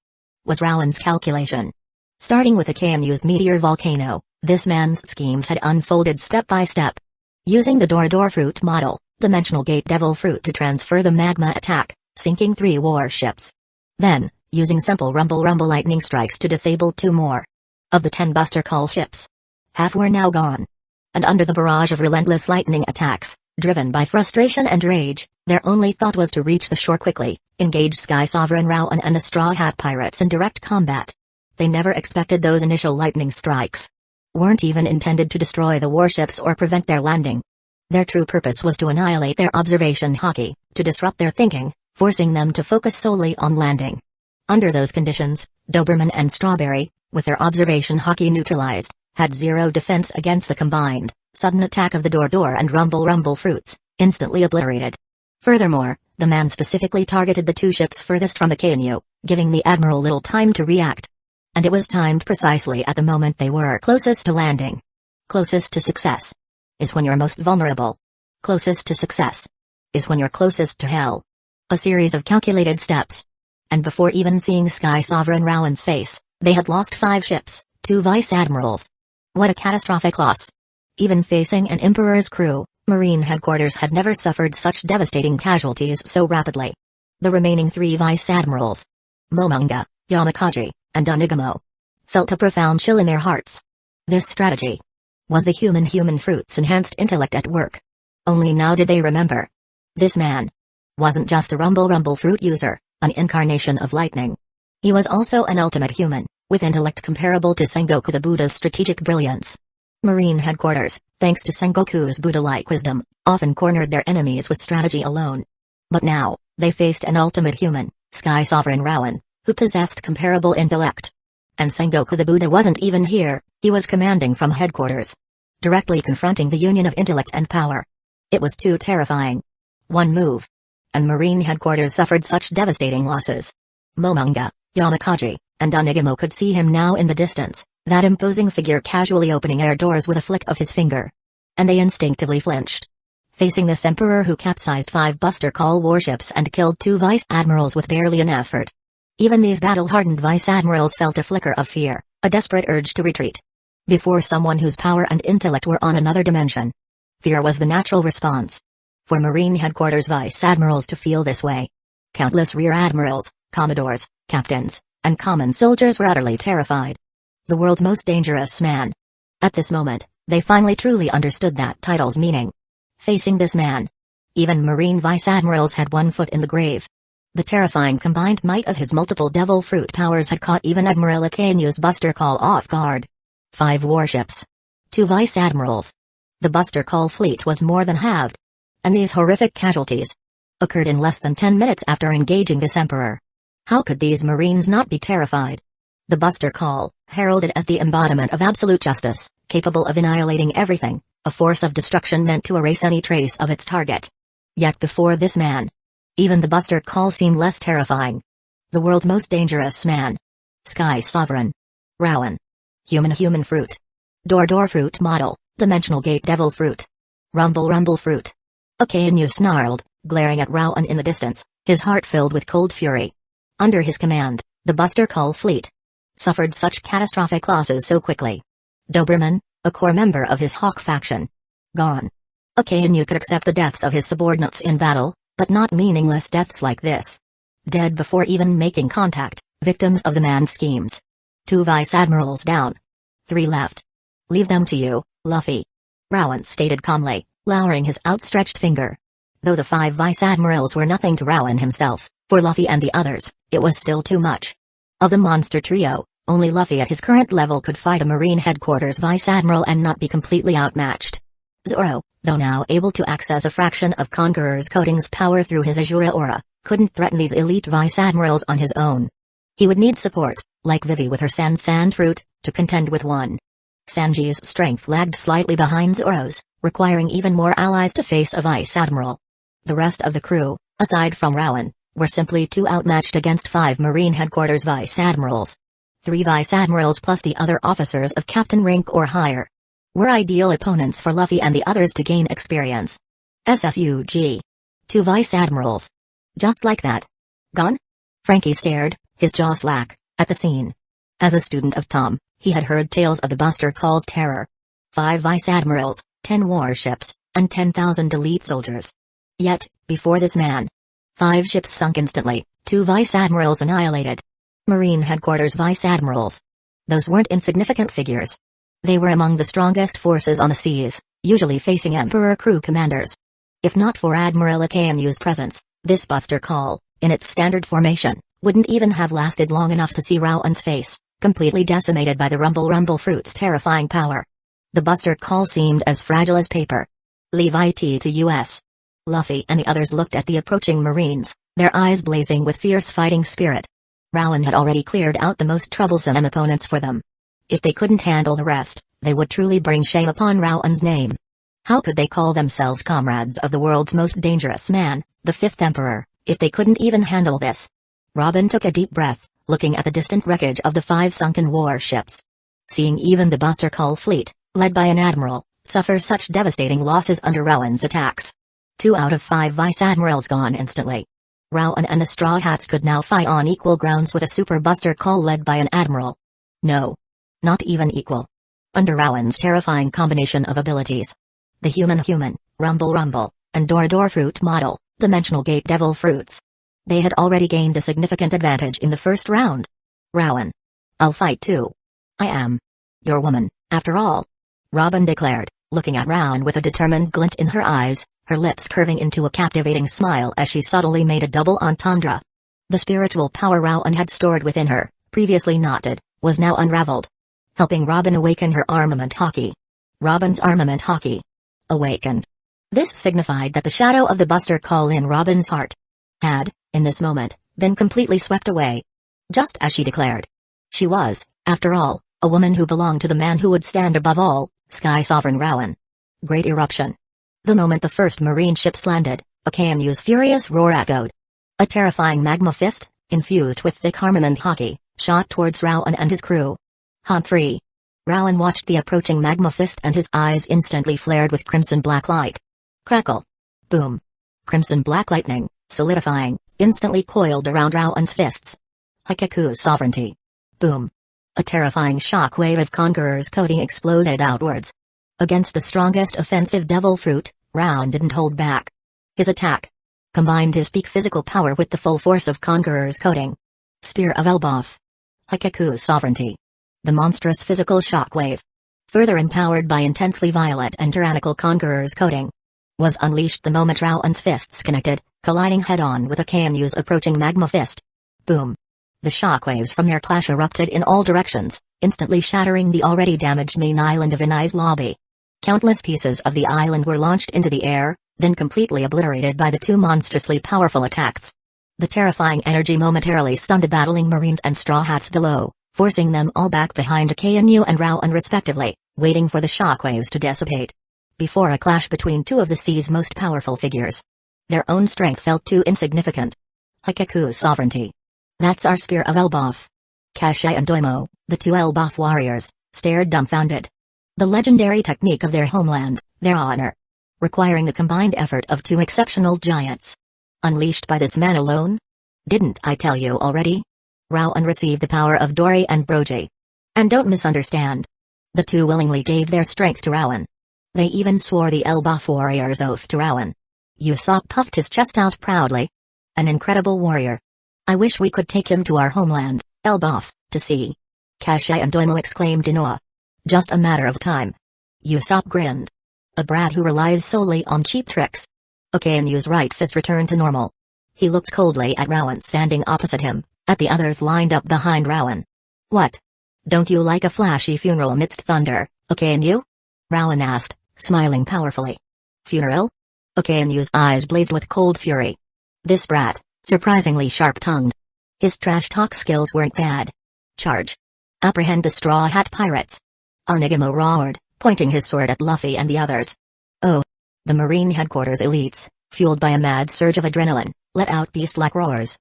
was Rowan's calculation. Starting with Akainu's Meteor Volcano, this man's schemes had unfolded step by step. Using the Door Fruit model, Dimensional Gate Devil Fruit to transfer the magma attack, sinking 3 warships. Then, using simple Rumble lightning strikes to disable 2 more. Of the 10 Buster Call ships, half were now gone. And under the barrage of relentless lightning attacks, driven by frustration and rage, their only thought was to reach the shore quickly, engage Sky Sovereign Rowan and the Straw Hat Pirates in direct combat. They never expected those initial lightning strikes. Weren't even intended to destroy the warships or prevent their landing. Their true purpose was to annihilate their observation hockey, to disrupt their thinking, forcing them to focus solely on landing. Under those conditions, Doberman and Strawberry, with their observation hockey neutralized, had zero defense against the combined, sudden attack of the door and rumble fruits, instantly obliterated. Furthermore, the man specifically targeted the two ships furthest from the KNU, giving the admiral little time to react. And it was timed precisely at the moment they were closest to landing. Closest to success is when you're most vulnerable. Closest to success is when you're closest to hell. A series of calculated steps. And before even seeing Sky Sovereign Rowan's face, they had lost 5 ships, 2 vice admirals. What a catastrophic loss. Even facing an Emperor's crew, Marine headquarters had never suffered such devastating casualties so rapidly. The remaining 3 vice admirals, Momonga, Yamakaji, and Onigamo, felt a profound chill in their hearts. This strategy was the human fruit's enhanced intellect at work. Only now did they remember. This man wasn't just a rumble fruit user, an incarnation of lightning. He was also an ultimate human, with intellect comparable to Sengoku the Buddha's strategic brilliance. Marine headquarters, thanks to Sengoku's Buddha-like wisdom, often cornered their enemies with strategy alone. But now, they faced an ultimate human, Sky Sovereign Rowan, who possessed comparable intellect. And Sengoku the Buddha wasn't even here, he was commanding from headquarters. Directly confronting the union of intellect and power. It was too terrifying. One move. And Marine headquarters suffered such devastating losses. Momonga, Yamakaji, and Onigamo could see him now in the distance, that imposing figure casually opening air doors with a flick of his finger. And they instinctively flinched. Facing this emperor who capsized 5 Buster Call warships and killed 2 vice admirals with barely an effort. Even these battle-hardened vice admirals felt a flicker of fear, a desperate urge to retreat. Before someone whose power and intellect were on another dimension. Fear was the natural response. For Marine headquarters vice admirals to feel this way. Countless rear admirals, commodores, captains, and common soldiers were utterly terrified. The world's most dangerous man. At this moment, they finally truly understood that title's meaning. Facing this man, even Marine vice admirals had one foot in the grave. The terrifying combined might of his multiple devil fruit powers had caught even Admiral Akanu's Buster Call off guard. 5 warships. 2 vice admirals. The Buster Call fleet was more than halved. And these horrific casualties occurred in less than 10 minutes after engaging this emperor. How could these Marines not be terrified? The Buster Call, heralded as the embodiment of absolute justice, capable of annihilating everything, a force of destruction meant to erase any trace of its target. Yet before this man, even the Buster Call seemed less terrifying. The world's most dangerous man. Sky Sovereign Rowan. Human fruit. Door fruit model, dimensional gate devil fruit. Rumble fruit. Akainu snarled, glaring at Rowan in the distance, his heart filled with cold fury. Under his command, the Buster Call fleet suffered such catastrophic losses so quickly. Doberman, a core member of his Hawk faction, gone. Akainu could accept the deaths of his subordinates in battle, but not meaningless deaths like this. Dead before even making contact, victims of the man's schemes. 2 vice admirals down. 3 left. Leave them to you, Luffy. Rowan stated calmly, lowering his outstretched finger. Though the 5 vice admirals were nothing to Rowan himself, for Luffy and the others, it was still too much. Of the monster trio, only Luffy at his current level could fight a Marine headquarters vice admiral and not be completely outmatched. Zoro, though now able to access a fraction of Conqueror's coating's power through his Azura aura, couldn't threaten these elite vice admirals on his own. He would need support, like Vivi with her sand fruit, to contend with one. Sanji's strength lagged slightly behind Zoro's, requiring even more allies to face a vice admiral. The rest of the crew, aside from Rowan, were simply too outmatched against 5 Marine headquarters vice admirals. 3 vice admirals plus the other officers of captain rank or higher were ideal opponents for Luffy and the others to gain experience. SSUG. 2 vice admirals. Just like that. Gone? Frankie stared, his jaw slack, at the scene. As a student of Tom, he had heard tales of the Buster Call's terror. 5 vice admirals, 10 warships, and 10,000 elite soldiers. Yet, before this man, 5 ships sunk instantly, 2 vice admirals annihilated. Marine headquarters vice admirals. Those weren't insignificant figures. They were among the strongest forces on the seas, usually facing Emperor crew commanders. If not for Admiral Akanu's presence, this Buster Call, in its standard formation, wouldn't even have lasted long enough to see Rowan's face, completely decimated by the rumble fruit's terrifying power. The Buster Call seemed as fragile as paper. Leave IT to US. Luffy and the others looked at the approaching Marines, their eyes blazing with fierce fighting spirit. Rowan had already cleared out the most troublesome opponents for them. If they couldn't handle the rest, They would truly bring shame upon Rowan's name. How could they call themselves comrades of the world's most dangerous man, the fifth emperor, if they couldn't even handle this? Robin took a deep breath, looking at the distant wreckage of the 5 sunken warships. Seeing even the Buster Call fleet, led by an admiral, suffer such devastating losses under Rowan's attacks. 2 out of 5 vice-admirals gone instantly. Rowan and the Straw Hats could now fight on equal grounds with a super Buster Call led by an admiral. No. Not even equal. Under Rowan's terrifying combination of abilities. The human, rumble, and door fruit model, dimensional gate devil fruits. They had already gained a significant advantage in the first round. Rowan. I'll fight too. I am your woman, after all. Robin declared, looking at Rowan with a determined glint in her eyes, her lips curving into a captivating smile as she subtly made a double entendre. The spiritual power Rowan had stored within her, previously knotted, was now unraveled, helping Robin awaken her armament hockey. Robin's armament hockey. Awakened. This signified that the shadow of the Buster Call in Robin's heart had, in this moment, been completely swept away. Just as she declared. She was, after all, a woman who belonged to the man who would stand above all, Sky Sovereign Rowan. Great eruption. The moment the first marine ships landed, a KNU's furious roar echoed. A terrifying magma fist, infused with thick armament hockey, shot towards Rowan and his crew. Humphrey. Rowan watched the approaching magma fist and his eyes instantly flared with crimson-black light. Crackle. Boom. Crimson-black lightning, solidifying, instantly coiled around Rowan's fists. Hikaku's sovereignty. Boom. A terrifying shockwave of Conqueror's coating exploded outwards. Against the strongest offensive devil fruit, Rowan didn't hold back. His attack combined his peak physical power with the full force of Conqueror's coating. Spear of Elbaf. Hikaku's sovereignty. The monstrous physical shockwave, further empowered by intensely violent and tyrannical Conqueror's coating, was unleashed the moment Rowan's fists connected, colliding head-on with a KNU's approaching magma fist. Boom. The shockwaves from their clash erupted in all directions, instantly shattering the already damaged main island of Inai's lobby. Countless pieces of the island were launched into the air, then completely obliterated by the 2 monstrously powerful attacks. The terrifying energy momentarily stunned the battling Marines and Straw Hats below, forcing them all back behind KNU and Rowan respectively, waiting for the shockwaves to dissipate. Before a clash between 2 of the sea's most powerful figures, their own strength felt too insignificant. Hikaku's sovereignty. That's our Spear of Elbaf. Kashai and Doimo, the 2 Elbaf warriors, stared dumbfounded. The legendary technique of their homeland, their honor. Requiring the combined effort of 2 exceptional giants. Unleashed by this man alone? Didn't I tell you already? Rowan received the power of Dori and Broji. And don't misunderstand. The 2 willingly gave their strength to Rowan. They even swore the Elbaf warrior's oath to Rowan. Usopp puffed his chest out proudly. An incredible warrior. I wish we could take him to our homeland, Elbaf, to see. Kashai and Doimo exclaimed in awe. Just a matter of time. Usopp grinned. A brat who relies solely on cheap tricks. Okanu's right fist returned to normal. He looked coldly at Rowan standing opposite him, at the others lined up behind Rowan. What? Don't you like a flashy funeral amidst thunder, Okanu? Rowan asked, smiling powerfully. Funeral? Okanu's eyes blazed with cold fury. This brat, surprisingly sharp-tongued. His trash talk skills weren't bad. Charge. Apprehend the Straw Hat pirates. Onigamo roared, pointing his sword at Luffy and the others. Oh. The Marine headquarters elites, fueled by a mad surge of adrenaline, let out beast-like roars.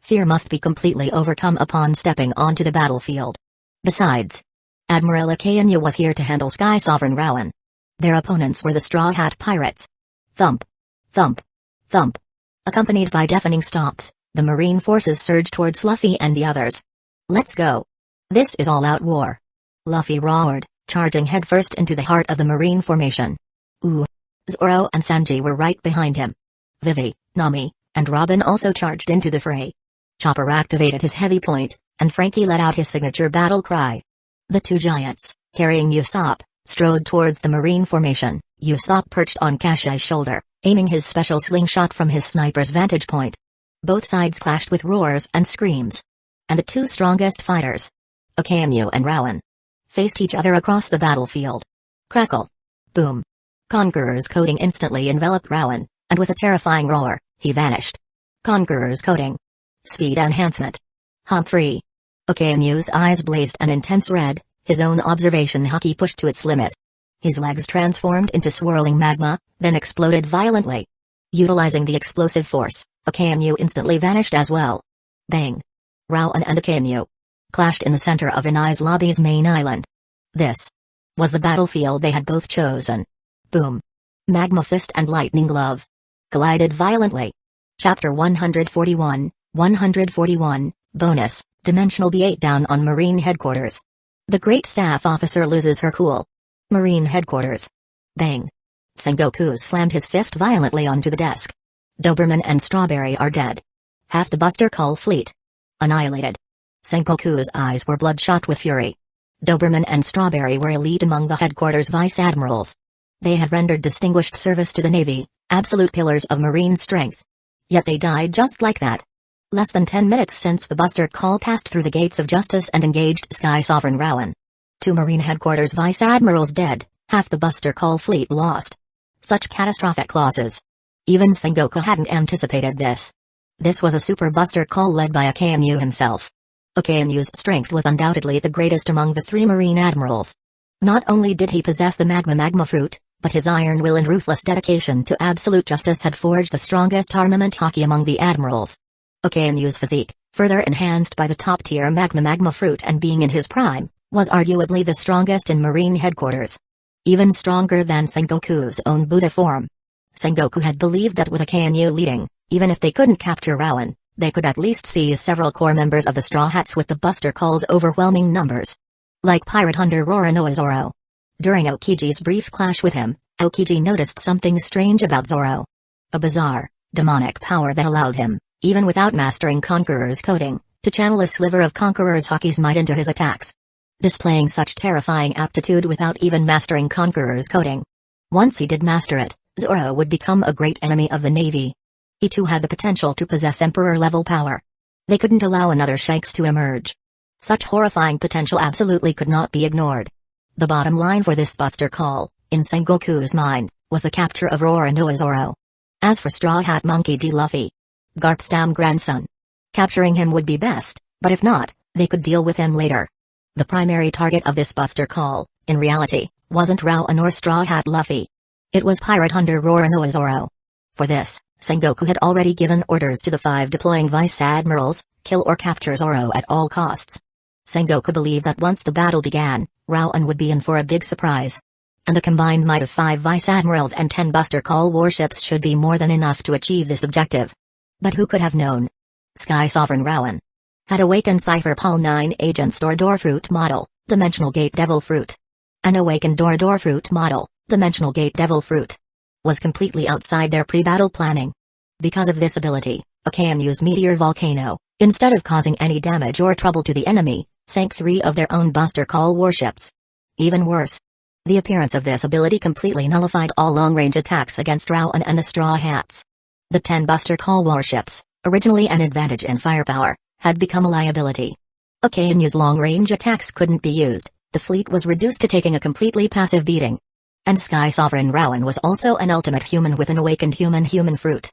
Fear must be completely overcome upon stepping onto the battlefield. Besides, Admiral Akainu was here to handle Sky Sovereign Rowan. Their opponents were the Straw Hat pirates. Thump. Thump. Thump. Accompanied by deafening stomps, the Marine forces surged towards Luffy and the others. Let's go. This is all-out war. Luffy roared, charging headfirst into the heart of the Marine formation. Ooh. Zoro and Sanji were right behind him. Vivi, Nami, and Robin also charged into the fray. Chopper activated his heavy point, and Frankie let out his signature battle cry. The 2 giants, carrying Usopp, strode towards the Marine formation. Usopp perched on Kashai's shoulder, aiming his special slingshot from his sniper's vantage point. Both sides clashed with roars and screams. And the 2 strongest fighters, Akainu and Rowan, faced each other across the battlefield. Crackle. Boom. Conqueror's coating instantly enveloped Rowan, and with a terrifying roar, he vanished. Conqueror's coating. Speed enhancement. Humphrey. Okainu's eyes blazed an intense red, His own observation hockey pushed to its limit. His legs transformed into swirling magma, then exploded violently. Utilizing the explosive force, Akainu instantly vanished as well. Bang! Rowan and Akainu clashed in the center of Inai's lobby's main island. This was the battlefield they had both chosen. Boom! Magma fist and lightning glove collided violently. Chapter 141, Bonus, Dimensional B8 down on Marine Headquarters. The Great Staff Officer loses her cool. Marine Headquarters. Bang! Sengoku slammed his fist violently onto the desk. Doberman and Strawberry are dead. Half the Buster Call fleet annihilated. Sengoku's eyes were bloodshot with fury. Doberman and Strawberry were elite among the headquarters vice admirals. They had rendered distinguished service to the Navy, absolute pillars of marine strength. Yet they died just like that. Less than 10 minutes since the Buster Call passed through the gates of justice and engaged Sky Sovereign Rowan. 2 Marine Headquarters Vice Admirals dead, half the Buster Call fleet lost. Such catastrophic losses. Even Sengoku hadn't anticipated this. This was a super Buster Call led by Akainu himself. Akainu's strength was undoubtedly the greatest among the 3 Marine Admirals. Not only did he possess the magma fruit, but his iron will and ruthless dedication to absolute justice had forged the strongest armament hockey among the admirals. Akainu's physique, further enhanced by the top-tier magma fruit and being in his prime, was arguably the strongest in Marine Headquarters. Even stronger than Sengoku's own Buddha form. Sengoku had believed that with Akainu leading, even if they couldn't capture Rowan, they could at least seize several core members of the Straw Hats with the Buster Call's overwhelming numbers. Like pirate hunter Roronoa Zoro. During Aokiji's brief clash with him, Aokiji noticed something strange about Zoro. A bizarre, demonic power that allowed him, even without mastering Conqueror's coding, to channel a sliver of Conqueror's hockey's might into his attacks. Displaying such terrifying aptitude without even mastering Conqueror's coding. Once he did master it, Zoro would become a great enemy of the Navy. He too had the potential to possess Emperor-level power. They couldn't allow another Shanks to emerge. Such horrifying potential absolutely could not be ignored. The bottom line for this Buster Call, in Sengoku's mind, was the capture of Roronoa Zoro. As for Straw Hat Monkey D. Luffy, Garp's damn grandson. Capturing him would be best, but if not, they could deal with him later. The primary target of this Buster Call, in reality, wasn't Rowan or Straw Hat Luffy. It was pirate hunter Roronoa Zoro. For this, Sengoku had already given orders to the 5 deploying vice admirals, kill or capture Zoro at all costs. Sengoku believed that once the battle began, Rowan would be in for a big surprise. And the combined might of 5 vice admirals and 10 Buster Call warships should be more than enough to achieve this objective. But who could have known? Sky Sovereign Rowan had awakened Cypher Pal 9 Agent's Door Fruit model, Dimensional Gate Devil Fruit. An awakened Door Fruit model, Dimensional Gate Devil Fruit, was completely outside their pre-battle planning. Because of this ability, Akainu's Meteor Volcano, instead of causing any damage or trouble to the enemy, sank 3 of their own Buster Call warships. Even worse, the appearance of this ability completely nullified all long-range attacks against Rowan and the Straw Hats. The 10 Buster Call warships, originally an advantage in firepower, had become a liability. Akainu's long-range attacks couldn't be used, the fleet was reduced to taking a completely passive beating. And Sky Sovereign Rowan was also an ultimate human with an awakened human fruit.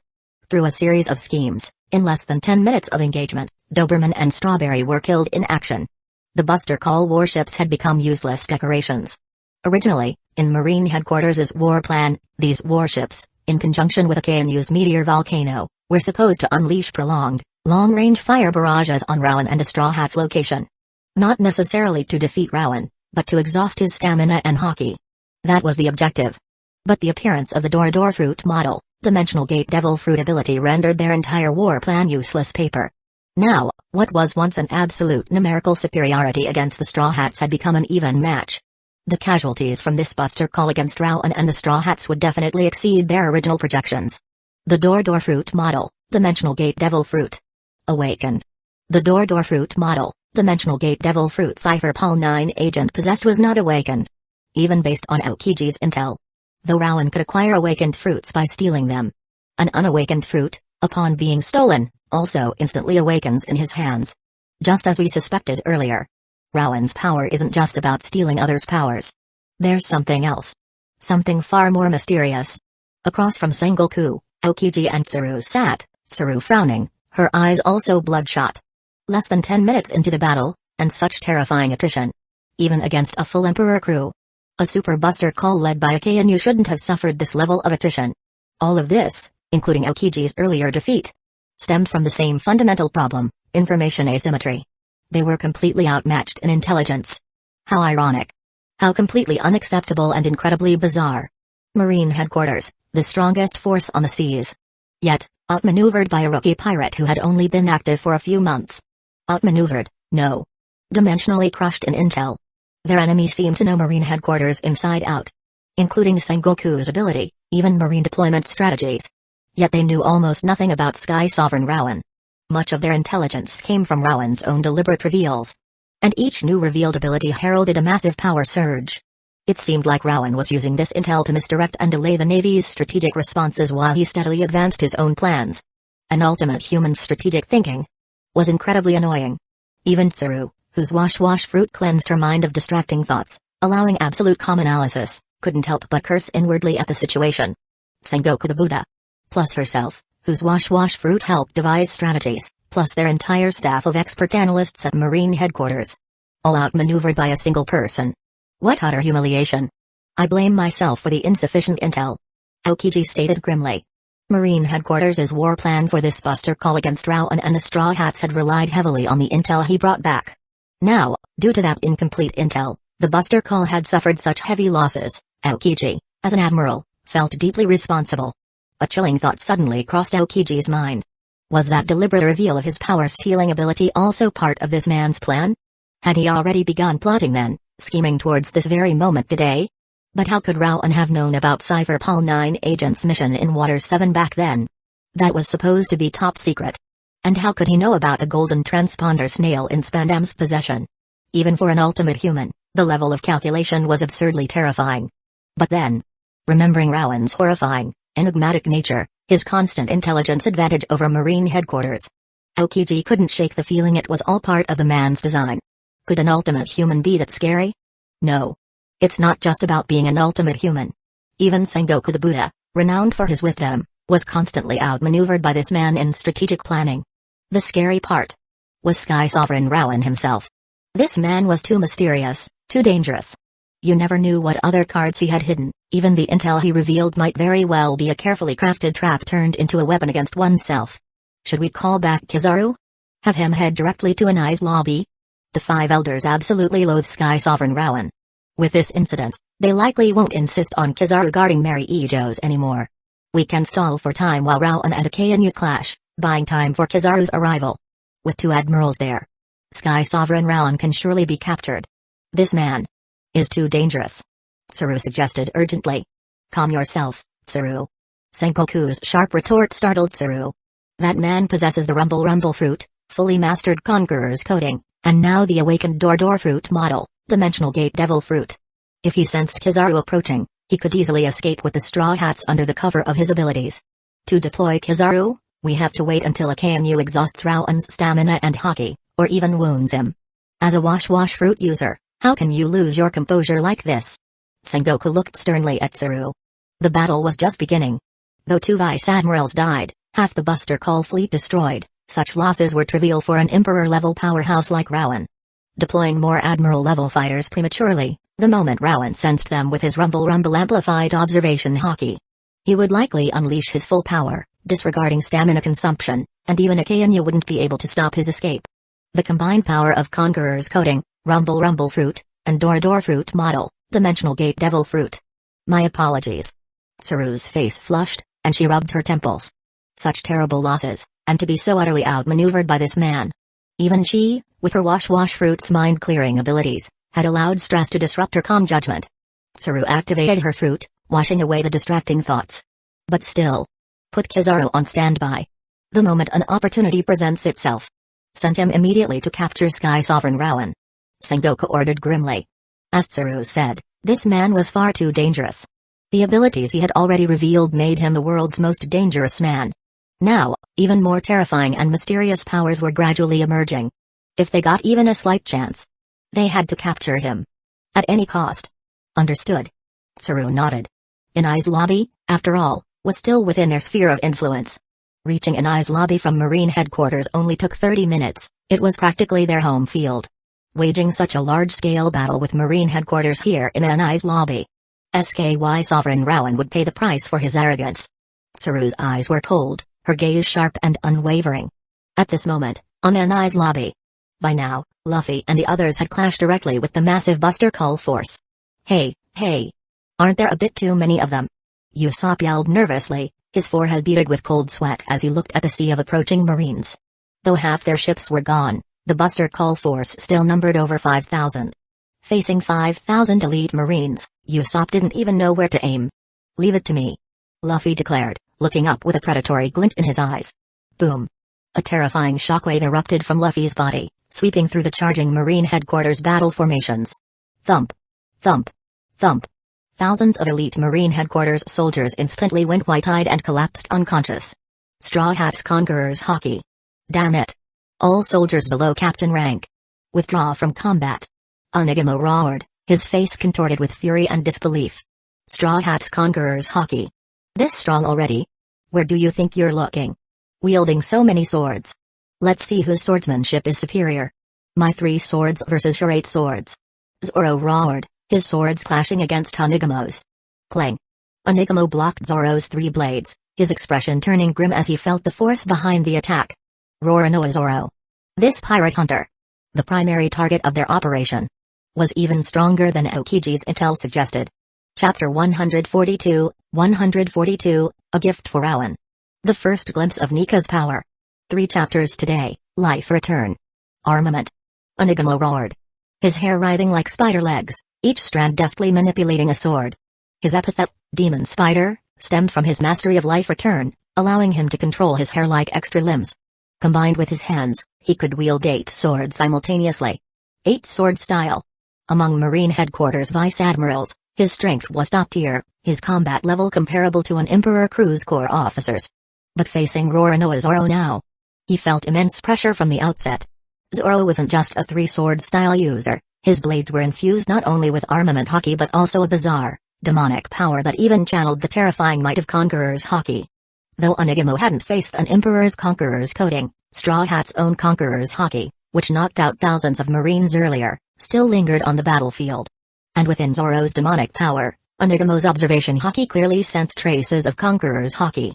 Through a series of schemes, in less than 10 minutes of engagement, Doberman and Strawberry were killed in action. The Buster Call warships had become useless decorations. Originally, in Marine Headquarters' war plan, these warships, in conjunction with Akainu's Meteor Volcano, were supposed to unleash prolonged, long-range fire barrages on Rowan and the Straw Hats' location. Not necessarily to defeat Rowan, but to exhaust his stamina and hockey. That was the objective. But the appearance of the Door Fruit model, Dimensional Gate Devil Fruit ability rendered their entire war plan useless paper. Now, what was once an absolute numerical superiority against the Straw Hats had become an even match. The casualties from this Buster Call against Rowan and the Straw Hats would definitely exceed their original projections. The Door Fruit model, Dimensional Gate Devil Fruit. Awakened. The Door Fruit model, Dimensional Gate Devil Fruit Cypher Pal 9 agent possessed was not awakened. Even based on Aokiji's intel. Though Rowan could acquire awakened fruits by stealing them. An unawakened fruit, upon being stolen, also instantly awakens in his hands. Just as we suspected earlier. Rowan's power isn't just about stealing others' powers. There's something else. Something far more mysterious. Across from Sengoku, Aokiji and Tsuru sat, Tsuru frowning, her eyes also bloodshot. Less than 10 minutes into the battle, and such terrifying attrition. even against a full Emperor crew. A super buster call led by a KNU shouldn't have suffered this level of attrition. All of this, including Aokiji's earlier defeat, stemmed from the same fundamental problem, information asymmetry. They were completely outmatched in intelligence. How ironic. How completely unacceptable and incredibly bizarre. Marine headquarters, the strongest force on the seas. Yet, outmaneuvered by a rookie pirate who had only been active for a few months. Outmaneuvered, no. Dimensionally crushed in intel. Their enemy seemed to know Marine headquarters inside out. Including Sengoku's ability, even Marine deployment strategies. Yet they knew almost nothing about Sky Sovereign Rowan. Much of their intelligence came from Rowan's own deliberate reveals. And each new revealed ability heralded a massive power surge. It seemed like Rowan was using this intel to misdirect and delay the Navy's strategic responses while he steadily advanced his own plans. An ultimate human strategic thinking. Was incredibly annoying. Even Tsuru, whose wash fruit cleansed her mind of distracting thoughts, allowing absolute calm analysis, couldn't help but curse inwardly at the situation. Sengoku the Buddha. Plus herself, whose wash fruit helped devise strategies, plus their entire staff of expert analysts at Marine headquarters. All outmaneuvered by a single person. What utter humiliation. I blame myself for the insufficient intel. Aokiji stated grimly. Marine headquarters' war plan for this buster call against Rowan and the Straw Hats had relied heavily on the intel he brought back. Now, due to that incomplete intel, the buster call had suffered such heavy losses. Aokiji, as an admiral, felt deeply responsible. A chilling thought suddenly crossed Aokiji's mind. Was that deliberate reveal of his power-stealing ability also part of this man's plan? Had he already begun plotting then, scheming towards this very moment today? But how could Rowan have known about Cypher Pol 9 agent's mission in Water 7 back then? That was supposed to be top secret. And how could he know about the golden transponder snail in Spandam's possession? Even for an ultimate human, the level of calculation was absurdly terrifying. But then, remembering Rowan's horrifying, enigmatic nature, his constant intelligence advantage over Marine headquarters, Aokiji couldn't shake the feeling it was all part of the man's design. Could an ultimate human be that scary? No. It's not just about being an ultimate human. Even Sengoku the Buddha, renowned for his wisdom, was constantly outmaneuvered by this man in strategic planning. The scary part was Sky Sovereign Rowan himself. This man was too mysterious, too dangerous. You never knew what other cards he had hidden, even the intel he revealed might very well be a carefully crafted trap turned into a weapon against oneself. Should we call back Kizaru? Have him head directly to Anai's lobby? The five elders absolutely loathe Sky Sovereign Rowan. With this incident, they likely won't insist on Kizaru guarding Mary Ijos anymore. We can stall for time while Rowan and Akanu clash, buying time for Kizaru's arrival. With two admirals there, Sky Sovereign Rowan can surely be captured. This man is too dangerous. Tsuru suggested urgently. Calm yourself, Tsuru. Sengoku's sharp retort startled Tsuru. That man possesses the rumble fruit, fully mastered Conqueror's coding, and now the awakened door fruit model, Dimensional Gate Devil fruit. If he sensed Kizaru approaching, he could easily escape with the Straw Hats under the cover of his abilities. To deploy Kizaru, we have to wait until Akanu exhausts Rowan's stamina and haki, or even wounds him. As a wash fruit user, how can you lose your composure like this? Sengoku looked sternly at Tsuru. The battle was just beginning. Though two vice-admirals died, half the Buster Call fleet destroyed, such losses were trivial for an Emperor-level powerhouse like Rowan. Deploying more Admiral-level fighters prematurely, the moment Rowan sensed them with his rumble amplified observation haki, he would likely unleash his full power, disregarding stamina consumption, and even Akanu wouldn't be able to stop his escape. The combined power of Conqueror's coding, rumble fruit, and door fruit model, Dimensional Gate Devil fruit. My apologies. Tsuru's face flushed, and she rubbed her temples. Such terrible losses, and to be so utterly outmaneuvered by this man. Even she, with her wash fruit's mind-clearing abilities, had allowed stress to disrupt her calm judgment. Tsuru activated her fruit, washing away the distracting thoughts. But still. Put Kizaru on standby. The moment an opportunity presents itself. Send him immediately to capture Sky Sovereign Rowan. Sengoku ordered grimly. As Tsuru said, this man was far too dangerous. The abilities he had already revealed made him the world's most dangerous man. Now, even more terrifying and mysterious powers were gradually emerging. If they got even a slight chance, they had to capture him. At any cost. Understood. Tsuru nodded. Inai's lobby, after all, was still within their sphere of influence. Reaching Inai's lobby from Marine headquarters only took 30 minutes, it was practically their home field. waging such a large-scale battle with Marine headquarters here in Anai's lobby. SKY Sovereign Rowan would pay the price for his arrogance. Tsuru's eyes were cold, her gaze sharp and unwavering. At this moment, on Anai's lobby. By now, Luffy and the others had clashed directly with the massive Buster Call force. Hey, aren't there a bit too many of them? Usopp yelled nervously, his forehead beaded with cold sweat as he looked at the sea of approaching Marines. Though half their ships were gone, the Buster Call force still numbered over 5,000. Facing 5,000 elite Marines, Usopp didn't even know where to aim. Leave it to me, Luffy declared, looking up with a predatory glint in his eyes. Boom. A terrifying shockwave erupted from Luffy's body, sweeping through the charging Marine headquarters battle formations. Thump. Thump. Thump. Thousands of elite Marine headquarters soldiers instantly went white-eyed and collapsed unconscious. Straw Hat's Conqueror's Hockey. Damn it. All soldiers below captain rank. Withdraw from combat. Onigamo roared, his face contorted with fury and disbelief. Straw Hat's Conqueror's Hockey. This strong already? Where do you think you're looking? Wielding so many swords. Let's see whose swordsmanship is superior. My 3 swords versus your 8 swords. Zoro roared, his swords clashing against Onigamo's. Clang. Onigamo blocked Zoro's 3 blades, his expression turning grim as he felt the force behind the attack. Roronoa Zoro. This pirate hunter, the primary target of their operation, was even stronger than Aokiji's intel suggested. Chapter 142, A Gift for Rowan. The first glimpse of Nika's power. 3 chapters today, Life Return. Armament. Onigamo roared. His hair writhing like spider legs, each strand deftly manipulating a sword. His epithet, Demon Spider, stemmed from his mastery of Life Return, allowing him to control his hair like extra limbs. Combined with his hands, he could wield 8 swords simultaneously. 8-sword style. Among Marine headquarters vice admirals, his strength was top tier, his combat level comparable to an Emperor Cruise Corps officer's. But facing Roronoa Zoro now, he felt immense pressure from the outset. Zoro wasn't just a 3-sword style user, his blades were infused not only with armament hockey but also a bizarre, demonic power that even channeled the terrifying might of Conqueror's Hockey. Though Onigamo hadn't faced an Emperor's Conqueror's coating, Straw Hat's own Conqueror's Hockey, which knocked out thousands of Marines earlier, still lingered on the battlefield. And within Zoro's demonic power, Onigamo's observation hockey clearly sensed traces of Conqueror's Hockey.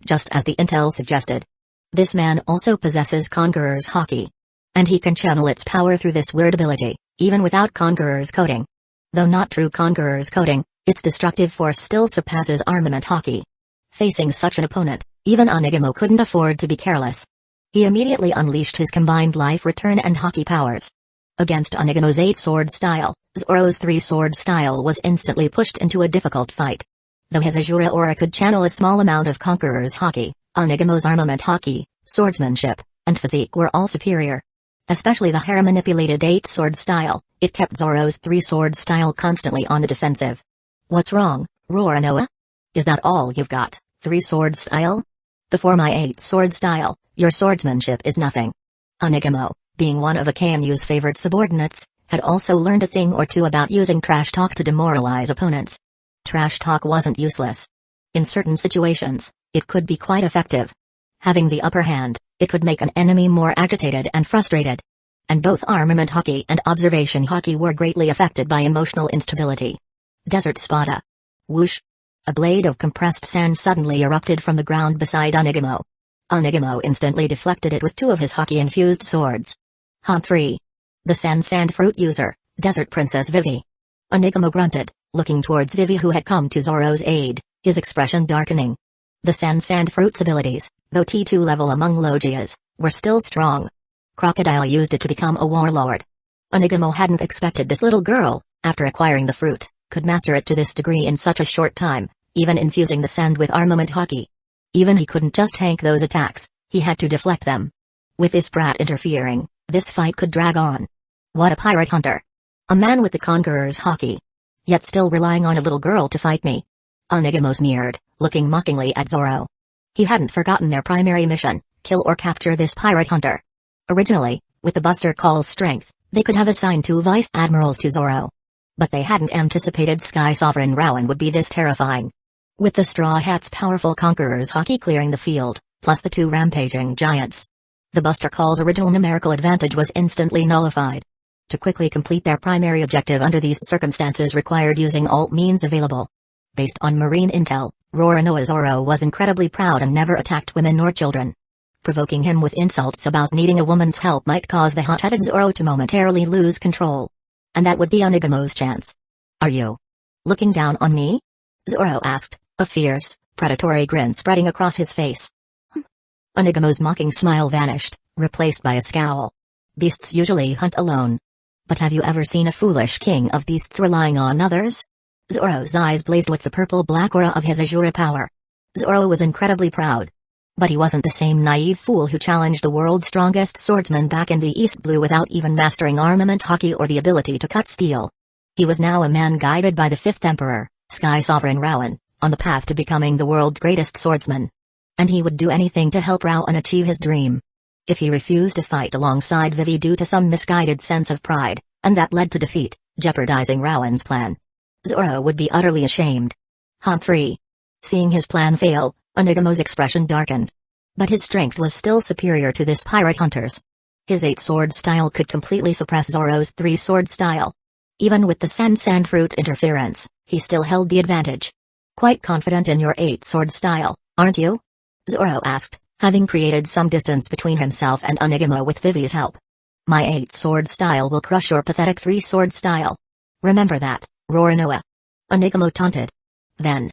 Just as the intel suggested. This man also possesses Conqueror's Hockey. And he can channel its power through this weird ability, even without Conqueror's coating. Though not true Conqueror's coating, its destructive force still surpasses armament hockey. Facing such an opponent, even Onigamo couldn't afford to be careless. He immediately unleashed his combined Life Return and hockey powers. Against Onigamo's 8-sword style, Zoro's 3-sword style was instantly pushed into a difficult fight. Though his Azura aura could channel a small amount of Conqueror's Hockey, Onigamo's armament hockey, swordsmanship, and physique were all superior. Especially the hair-manipulated 8-sword style, it kept Zoro's 3-sword style constantly on the defensive. What's wrong, Roronoa? Is that all you've got, 3-sword style? Before my 8-sword style, your swordsmanship is nothing. Onigamo, being one of Akanu's favored subordinates, had also learned a thing or two about using trash talk to demoralize opponents. Trash talk wasn't useless. In certain situations, it could be quite effective. Having the upper hand, it could make an enemy more agitated and frustrated. And both armament hockey and observation hockey were greatly affected by emotional instability. Desert Spada. Whoosh. A blade of compressed sand suddenly erupted from the ground beside Onigamo. Onigamo instantly deflected it with 2 of his hockey-infused swords. Humphrey. The sand fruit user, Desert Princess Vivi. Onigamo grunted, looking towards Vivi who had come to Zoro's aid, his expression darkening. The sand fruit's abilities, though T2 level among Logias, were still strong. Crocodile used it to become a warlord. Onigamo hadn't expected this little girl, after acquiring the fruit, could master it to this degree in such a short time, even infusing the sand with armament hockey. Even he couldn't just tank those attacks, he had to deflect them. With this brat interfering, this fight could drag on. What a pirate hunter. A man with the Conqueror's Hockey. Yet still relying on a little girl to fight me. Onigamo sneered, looking mockingly at Zoro. He hadn't forgotten their primary mission, kill or capture this pirate hunter. Originally, with the Buster Call's strength, they could have assigned 2 vice admirals to Zoro. But they hadn't anticipated Sky Sovereign Rowan would be this terrifying. With the Straw Hat's powerful Conqueror's Hockey clearing the field, plus the 2 rampaging giants, the Buster Call's original numerical advantage was instantly nullified. To quickly complete their primary objective under these circumstances required using all means available. Based on marine intel, Roronoa Zoro was incredibly proud and never attacked women nor children. Provoking him with insults about needing a woman's help might cause the hot-headed Zoro to momentarily lose control. And that would be Onigamo's chance. "Are you looking down on me?" Zoro asked, a fierce, predatory grin spreading across his face. Onigamo's mocking smile vanished, replaced by a scowl. "Beasts usually hunt alone. But have you ever seen a foolish king of beasts relying on others?" Zoro's eyes blazed with the purple-black aura of his Azura power. Zoro was incredibly proud. But he wasn't the same naive fool who challenged the world's strongest swordsman back in the East Blue without even mastering armament hockey or the ability to cut steel. He was now a man guided by the fifth emperor, Sky Sovereign Rowan, on the path to becoming the world's greatest swordsman. And he would do anything to help Rowan achieve his dream. If he refused to fight alongside Vivi due to some misguided sense of pride, and that led to defeat, jeopardizing Rowan's plan, Zoro would be utterly ashamed. Humphrey. Seeing his plan fail, Onigamo's expression darkened. But his strength was still superior to this pirate hunter's. His 8-sword style could completely suppress Zoro's 3-sword style. Even with the sand fruit interference, he still held the advantage. "Quite confident in your 8-sword style, aren't you?" Zoro asked, having created some distance between himself and Onigamo with Vivi's help. "My 8-sword style will crush your pathetic 3-sword style. Remember that, Roronoa." Onigamo taunted. Then,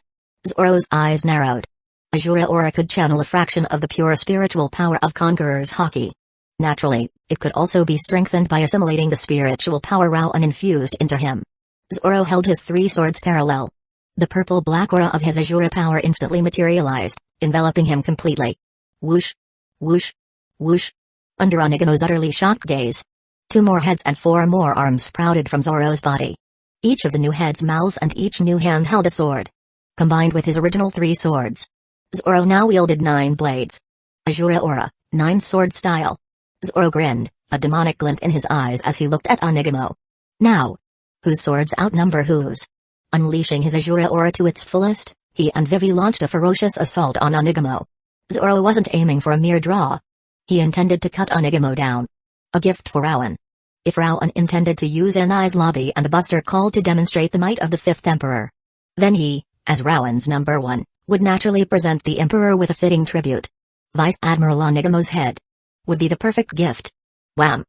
Zoro's eyes narrowed. Azura Aura could channel a fraction of the pure spiritual power of Conqueror's Haki. Naturally, it could also be strengthened by assimilating the spiritual power Rowan infused into him. Zoro held his 3 swords parallel. The purple-black aura of his Azura power instantly materialized, enveloping him completely. Whoosh! Whoosh! Whoosh! Under Onigamo's utterly shocked gaze, 2 more heads and 4 more arms sprouted from Zoro's body. Each of the new heads' mouths and each new hand held a sword. Combined with his original 3 swords, Zoro now wielded 9 blades. Azura Aura, 9-sword style. Zoro grinned, a demonic glint in his eyes as he looked at Onigamo. Now, whose swords outnumber whose? Unleashing his Azura Aura to its fullest, he and Vivi launched a ferocious assault on Onigamo. Zoro wasn't aiming for a mere draw. He intended to cut Onigamo down. A gift for Rowan. If Rowan intended to use Anai's lobby and the Buster Call to demonstrate the might of the Fifth Emperor, then he, as Rowan's number 1, would naturally present the Emperor with a fitting tribute. Vice Admiral Onigamo's head would be the perfect gift. Wham!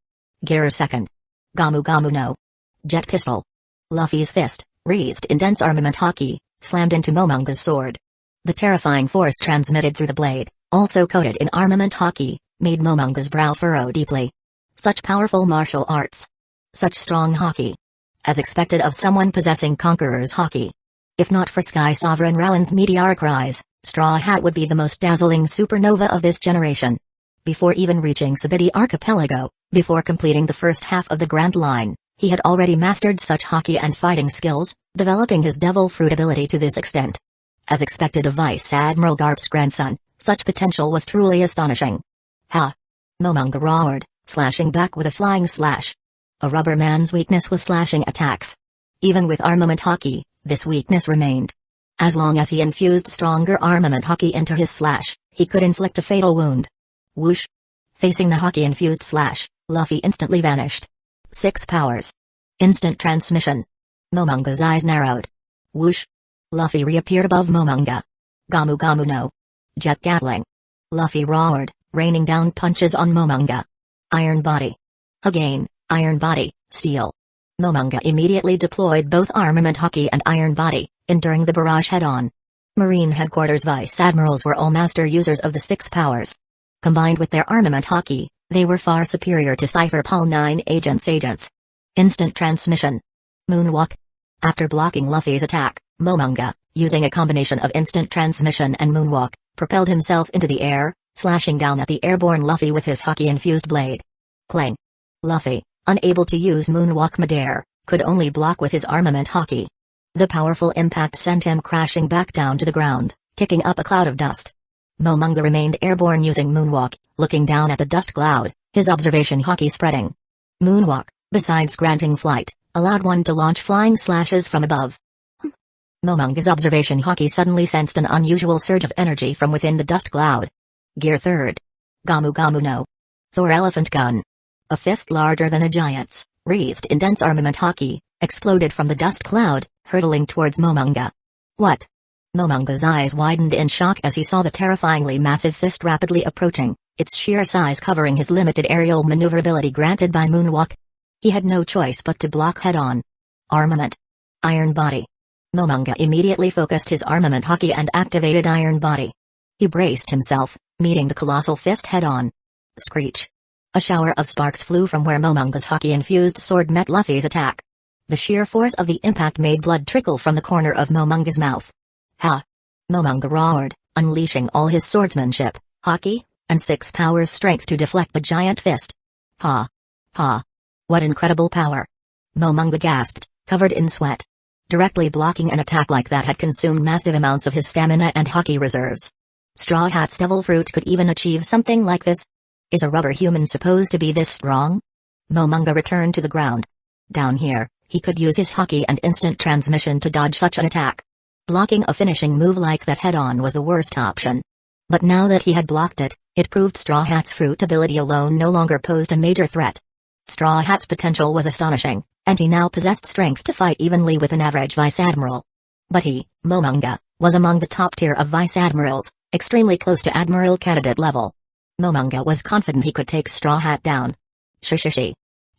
Gear second. Gamu Gamu no. Jet pistol. Luffy's fist, wreathed in dense armament hockey, slammed into Momonga's sword. The terrifying force transmitted through the blade, also coated in armament hockey, made Momonga's brow furrow deeply. Such powerful martial arts. Such strong hockey. As expected of someone possessing Conqueror's hockey. If not for Sky Sovereign Rowan's meteoric rise, Straw Hat would be the most dazzling supernova of this generation. Before even reaching Sabidi Archipelago, before completing the first half of the Grand Line, he had already mastered such hockey and fighting skills, developing his devil fruit ability to this extent. As expected of Vice Admiral Garp's grandson, such potential was truly astonishing. Ha! Momonga roared, slashing back with a flying slash. A rubber man's weakness was slashing attacks. Even with armament hockey, this weakness remained. As long as he infused stronger armament hockey into his slash, he could inflict a fatal wound. Whoosh! Facing the hockey-infused slash, Luffy instantly vanished. 6 powers. Instant transmission. Momonga's eyes narrowed. Whoosh! Luffy reappeared above Momonga. Gamu Gamu no. Jet Gatling. Luffy roared, raining down punches on Momonga. Iron Body. Again, Iron Body, Steel. Momonga immediately deployed both armament hockey and Iron Body, enduring the barrage head-on. Marine Headquarters Vice Admirals were all master users of the 6 powers. Combined with their armament hockey, they were far superior to Cypher Pol 9 agents. Instant transmission. Moonwalk. After blocking Luffy's attack, Momonga, using a combination of instant transmission and moonwalk, propelled himself into the air, slashing down at the airborne Luffy with his hockey-infused blade. Clang. Luffy, unable to use moonwalk midair, could only block with his armament hockey. The powerful impact sent him crashing back down to the ground, kicking up a cloud of dust. Momonga remained airborne using moonwalk, looking down at the dust cloud, his observation hockey spreading. Moonwalk, besides granting flight, allowed one to launch flying slashes from above. Momonga's observation hockey suddenly sensed an unusual surge of energy from within the dust cloud. Gear third. Gamu Gamu no. Thor Elephant Gun. A fist larger than a giant's, wreathed in dense armament haki, exploded from the dust cloud, hurtling towards Momonga. What? Momonga's eyes widened in shock as he saw the terrifyingly massive fist rapidly approaching, its sheer size covering his limited aerial maneuverability granted by moonwalk. He had no choice but to block head-on. Armament. Iron body. Momonga immediately focused his armament haki and activated iron body. He braced himself, meeting the colossal fist head-on. Screech. A shower of sparks flew from where Momonga's haki-infused sword met Luffy's attack. The sheer force of the impact made blood trickle from the corner of Momonga's mouth. Ha! Momonga roared, unleashing all his swordsmanship, haki, and 6 powers strength to deflect the giant fist. Ha! Ha! What incredible power! Momonga gasped, covered in sweat. Directly blocking an attack like that had consumed massive amounts of his stamina and haki reserves. Straw Hat's devil fruit could even achieve something like this? Is a rubber human supposed to be this strong? Momonga returned to the ground. Down here, he could use his haki and instant transmission to dodge such an attack. Blocking a finishing move like that head-on was the worst option. But now that he had blocked it, it proved Straw Hat's fruit ability alone no longer posed a major threat. Straw Hat's potential was astonishing, and he now possessed strength to fight evenly with an average vice admiral. But he, Momonga, was among the top tier of vice admirals, extremely close to admiral candidate level. Momonga was confident he could take Straw Hat down. Shishishi.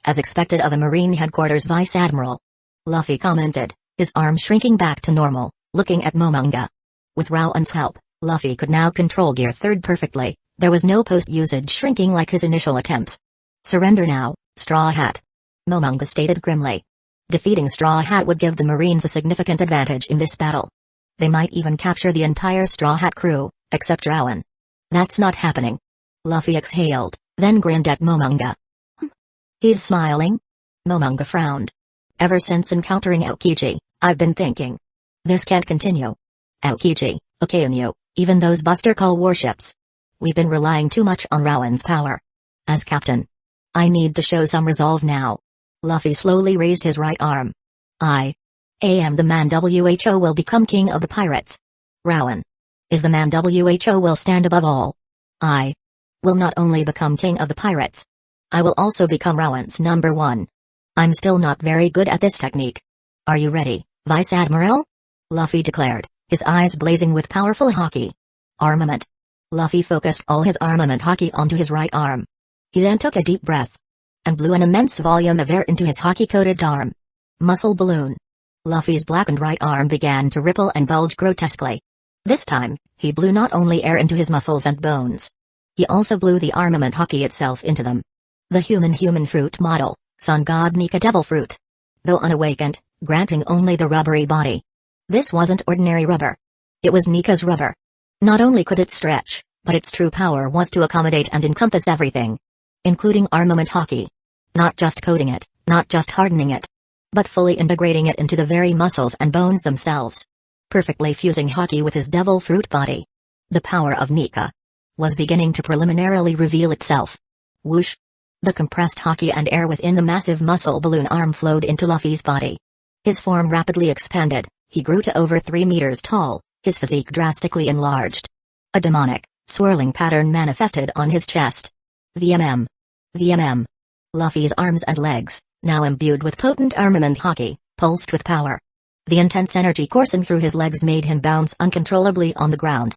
As expected of a Marine Headquarters vice admiral. Luffy commented, his arm shrinking back to normal, looking at Momonga. With Rowan's help, Luffy could now control Gear 3rd perfectly. There was no post-usage shrinking like his initial attempts. Surrender now, Straw Hat. Momonga stated grimly. Defeating Straw Hat would give the Marines a significant advantage in this battle. They might even capture the entire Straw Hat crew, except Rowan. That's not happening. Luffy exhaled, then grinned at Momonga. He's smiling? Momonga frowned. Ever since encountering Aokiji, I've been thinking. This can't continue. Aokiji, Okainu, even those Buster Call warships. We've been relying too much on Rowan's power. As captain, I need to show some resolve now. Luffy slowly raised his right arm. I am the man WHO will become king of the pirates. Rowan is the man WHO will stand above all. I will not only become king of the pirates. I will also become Rowan's number 1. I'm still not very good at this technique. Are you ready, Vice Admiral? Luffy declared, his eyes blazing with powerful haki. Armament. Luffy focused all his armament haki onto his right arm. He then took a deep breath and blew an immense volume of air into his haki-coated arm. Muscle balloon. Luffy's blackened right arm began to ripple and bulge grotesquely. This time, he blew not only air into his muscles and bones. He also blew the armament haki itself into them. The human fruit model, Sun God Nika Devil Fruit. Though unawakened, granting only the rubbery body. This wasn't ordinary rubber. It was Nika's rubber. Not only could it stretch, but its true power was to accommodate and encompass everything. Including armament haki. Not just coating it, not just hardening it, but fully integrating it into the very muscles and bones themselves. Perfectly fusing haki with his devil fruit body. The power of Nika was beginning to preliminarily reveal itself. Whoosh! The compressed haki and air within the massive muscle balloon arm flowed into Luffy's body. His form rapidly expanded, he grew to over 3 meters tall, his physique drastically enlarged. A demonic, swirling pattern manifested on his chest. VMM. VMM. Luffy's arms and legs, now imbued with potent armament haki, pulsed with power. The intense energy coursing through his legs made him bounce uncontrollably on the ground.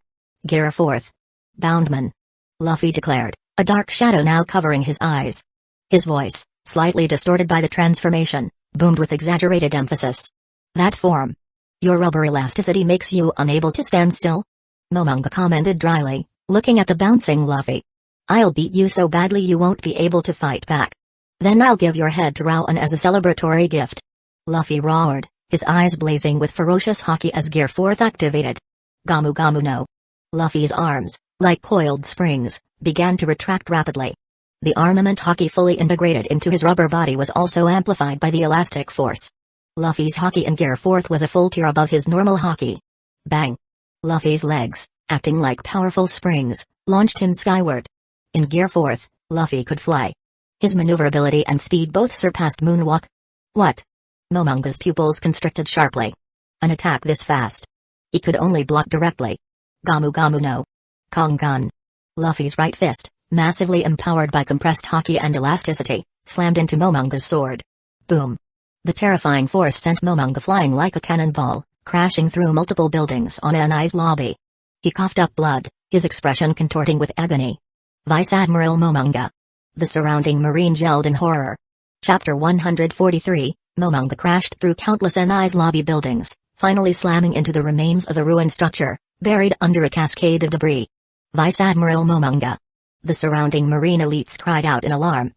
Gear 4th. Boundman. Luffy declared, a dark shadow now covering his eyes. His voice, slightly distorted by the transformation, boomed with exaggerated emphasis. That form. Your rubber elasticity makes you unable to stand still? Momonga commented dryly, looking at the bouncing Luffy. I'll beat you so badly you won't be able to fight back. Then I'll give your head to Rowan as a celebratory gift. Luffy roared, his eyes blazing with ferocious haki as Gear 4th activated. Gamu Gamu no. Luffy's arms, like coiled springs, began to retract rapidly. The armament haki fully integrated into his rubber body was also amplified by the elastic force. Luffy's haki in Gear 4th was a full tier above his normal haki. Bang! Luffy's legs, acting like powerful springs, launched him skyward. In Gear 4th, Luffy could fly. His maneuverability and speed both surpassed moonwalk. What? Momonga's pupils constricted sharply. An attack this fast. He could only block directly. Gamu Gamu no. Kongan. Luffy's right fist, massively empowered by compressed haki and elasticity, slammed into Momonga's sword. Boom. The terrifying force sent Momonga flying like a cannonball, crashing through multiple buildings on Anai's lobby. He coughed up blood, his expression contorting with agony. Vice Admiral Momonga. The surrounding Marines yelled in horror. Chapter 143, Momonga crashed through countless Anai's lobby buildings, finally slamming into the remains of a ruined structure, buried under a cascade of debris. Vice Admiral Momonga. The surrounding Marine elites cried out in alarm.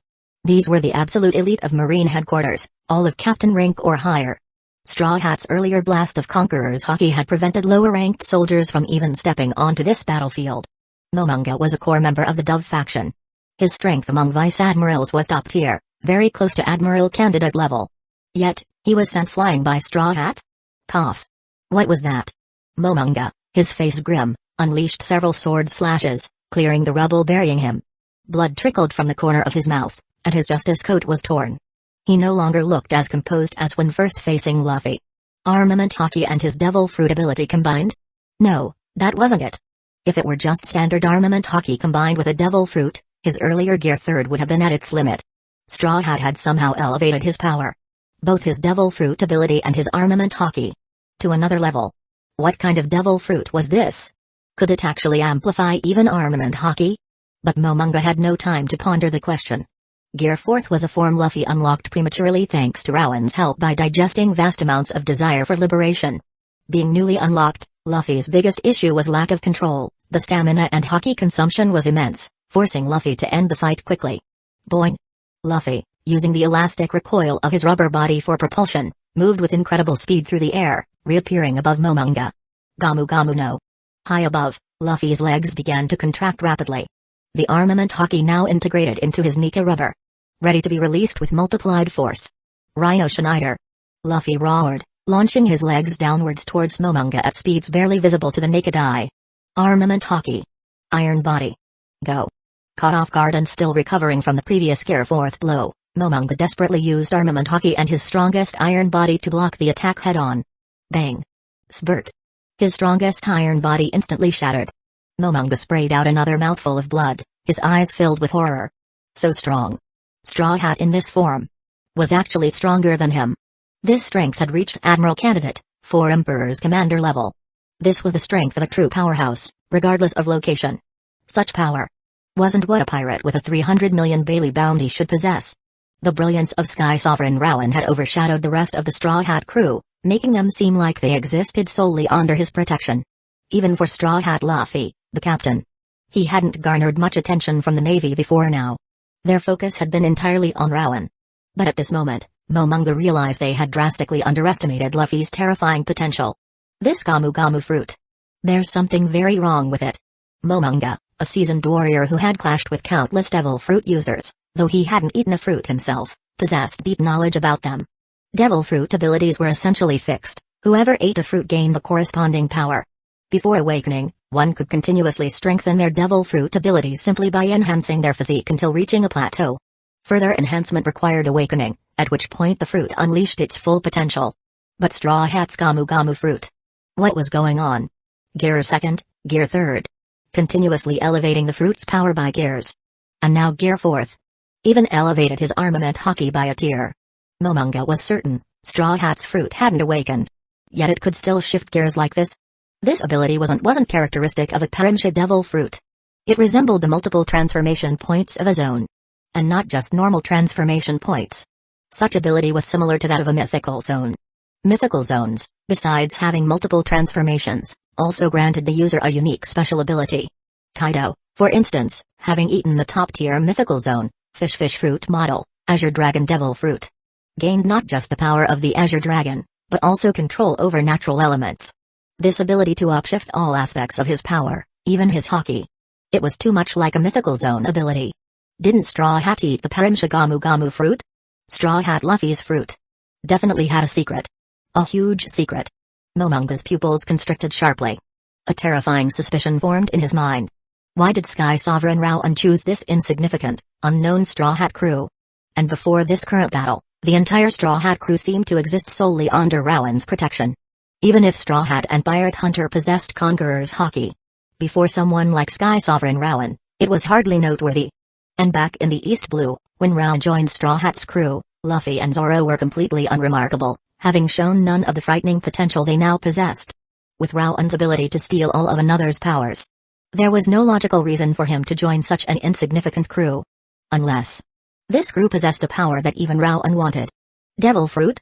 These were the absolute elite of Marine headquarters, all of captain rank or higher. Straw Hat's earlier blast of Conqueror's hockey had prevented lower-ranked soldiers from even stepping onto this battlefield. Momonga was a core member of the Dove faction. His strength among vice admirals was top tier, very close to admiral candidate level. Yet, he was sent flying by Straw Hat? Cough. What was that? Momonga, his face grim, unleashed several sword slashes, clearing the rubble burying him. Blood trickled from the corner of his mouth, and his justice coat was torn. He no longer looked as composed as when first facing Luffy. Armament hockey and his devil fruit ability combined? No, that wasn't it. If it were just standard armament hockey combined with a devil fruit, his earlier Gear 3 would have been at its limit. Straw Hat had somehow elevated his power. Both his devil fruit ability and his armament hockey. To another level. What kind of devil fruit was this? Could it actually amplify even armament hockey? But Momonga had no time to ponder the question. Gear 4 was a form Luffy unlocked prematurely thanks to Rowan's help by digesting vast amounts of desire for liberation. Being newly unlocked, Luffy's biggest issue was lack of control. The stamina and hockey consumption was immense, forcing Luffy to end the fight quickly. Boing! Luffy, using the elastic recoil of his rubber body for propulsion, moved with incredible speed through the air, reappearing above Momonga. Gamu Gamu no. High above, Luffy's legs began to contract rapidly. The armament hockey now integrated into his Nika rubber. Ready to be released with multiplied force. Rhino Schneider. Luffy roared, launching his legs downwards towards Momonga at speeds barely visible to the naked eye. Armament hockey. Iron body. Go. Caught off guard and still recovering from the previous Gear 4 blow, Momonga desperately used armament hockey and his strongest iron body to block the attack head-on. Bang. Spurt. His strongest iron body instantly shattered. Momonga sprayed out another mouthful of blood, his eyes filled with horror. So strong. Straw Hat in this form was actually stronger than him. This strength had reached Admiral Candidate, 4 Emperor's commander level. This was the strength of a true powerhouse, regardless of location. Such power wasn't what a pirate with a 300 million Bailey bounty should possess. The brilliance of Sky Sovereign Rowan had overshadowed the rest of the Straw Hat crew, making them seem like they existed solely under his protection. Even for Straw Hat Luffy, the captain. He hadn't garnered much attention from the Navy before now. Their focus had been entirely on Rowan. But at this moment, Momonga realized they had drastically underestimated Luffy's terrifying potential. This Gamu Gamu fruit. There's something very wrong with it. Momonga, a seasoned warrior who had clashed with countless devil fruit users, though he hadn't eaten a fruit himself, possessed deep knowledge about them. Devil fruit abilities were essentially fixed. Whoever ate a fruit gained the corresponding power. Before awakening, one could continuously strengthen their devil fruit abilities simply by enhancing their physique until reaching a plateau. Further enhancement required awakening, at which point the fruit unleashed its full potential. But Straw Hat's Gamu Gamu fruit. What was going on? Gear 2nd, Gear 3rd. Continuously elevating the fruit's power by gears. And now Gear 4th. Even elevated his armament hockey by a tier. Momonga was certain, Straw Hat's fruit hadn't awakened. Yet it could still shift gears like this? This ability wasn't characteristic of a Perimsha devil fruit. It resembled the multiple transformation points of a zone. And not just normal transformation points. Such ability was similar to that of a mythical zone. Mythical zones, besides having multiple transformations, also granted the user a unique special ability. Kaido, for instance, having eaten the top-tier mythical zone, Fish Fruit model, Azure Dragon Devil Fruit. Gained not just the power of the Azure Dragon, but also control over natural elements. This ability to upshift all aspects of his power, even his hockey. It was too much like a mythical zone ability. Didn't Straw Hat eat the Perimsha Gamu Gamu fruit? Straw Hat Luffy's fruit definitely had a secret. A huge secret. Momonga's pupils constricted sharply. A terrifying suspicion formed in his mind. Why did Sky Sovereign Rowan choose this insignificant, unknown Straw Hat crew? And before this current battle, the entire Straw Hat crew seemed to exist solely under Rowan's protection. Even if Straw Hat and Pirate Hunter possessed Conqueror's hockey. Before someone like Sky Sovereign Rowan, it was hardly noteworthy. And back in the East Blue, when Rowan joined Straw Hat's crew, Luffy and Zoro were completely unremarkable, having shown none of the frightening potential they now possessed. With Rowan's ability to steal all of another's powers, there was no logical reason for him to join such an insignificant crew. Unless this crew possessed a power that even Rowan wanted. Devil Fruit?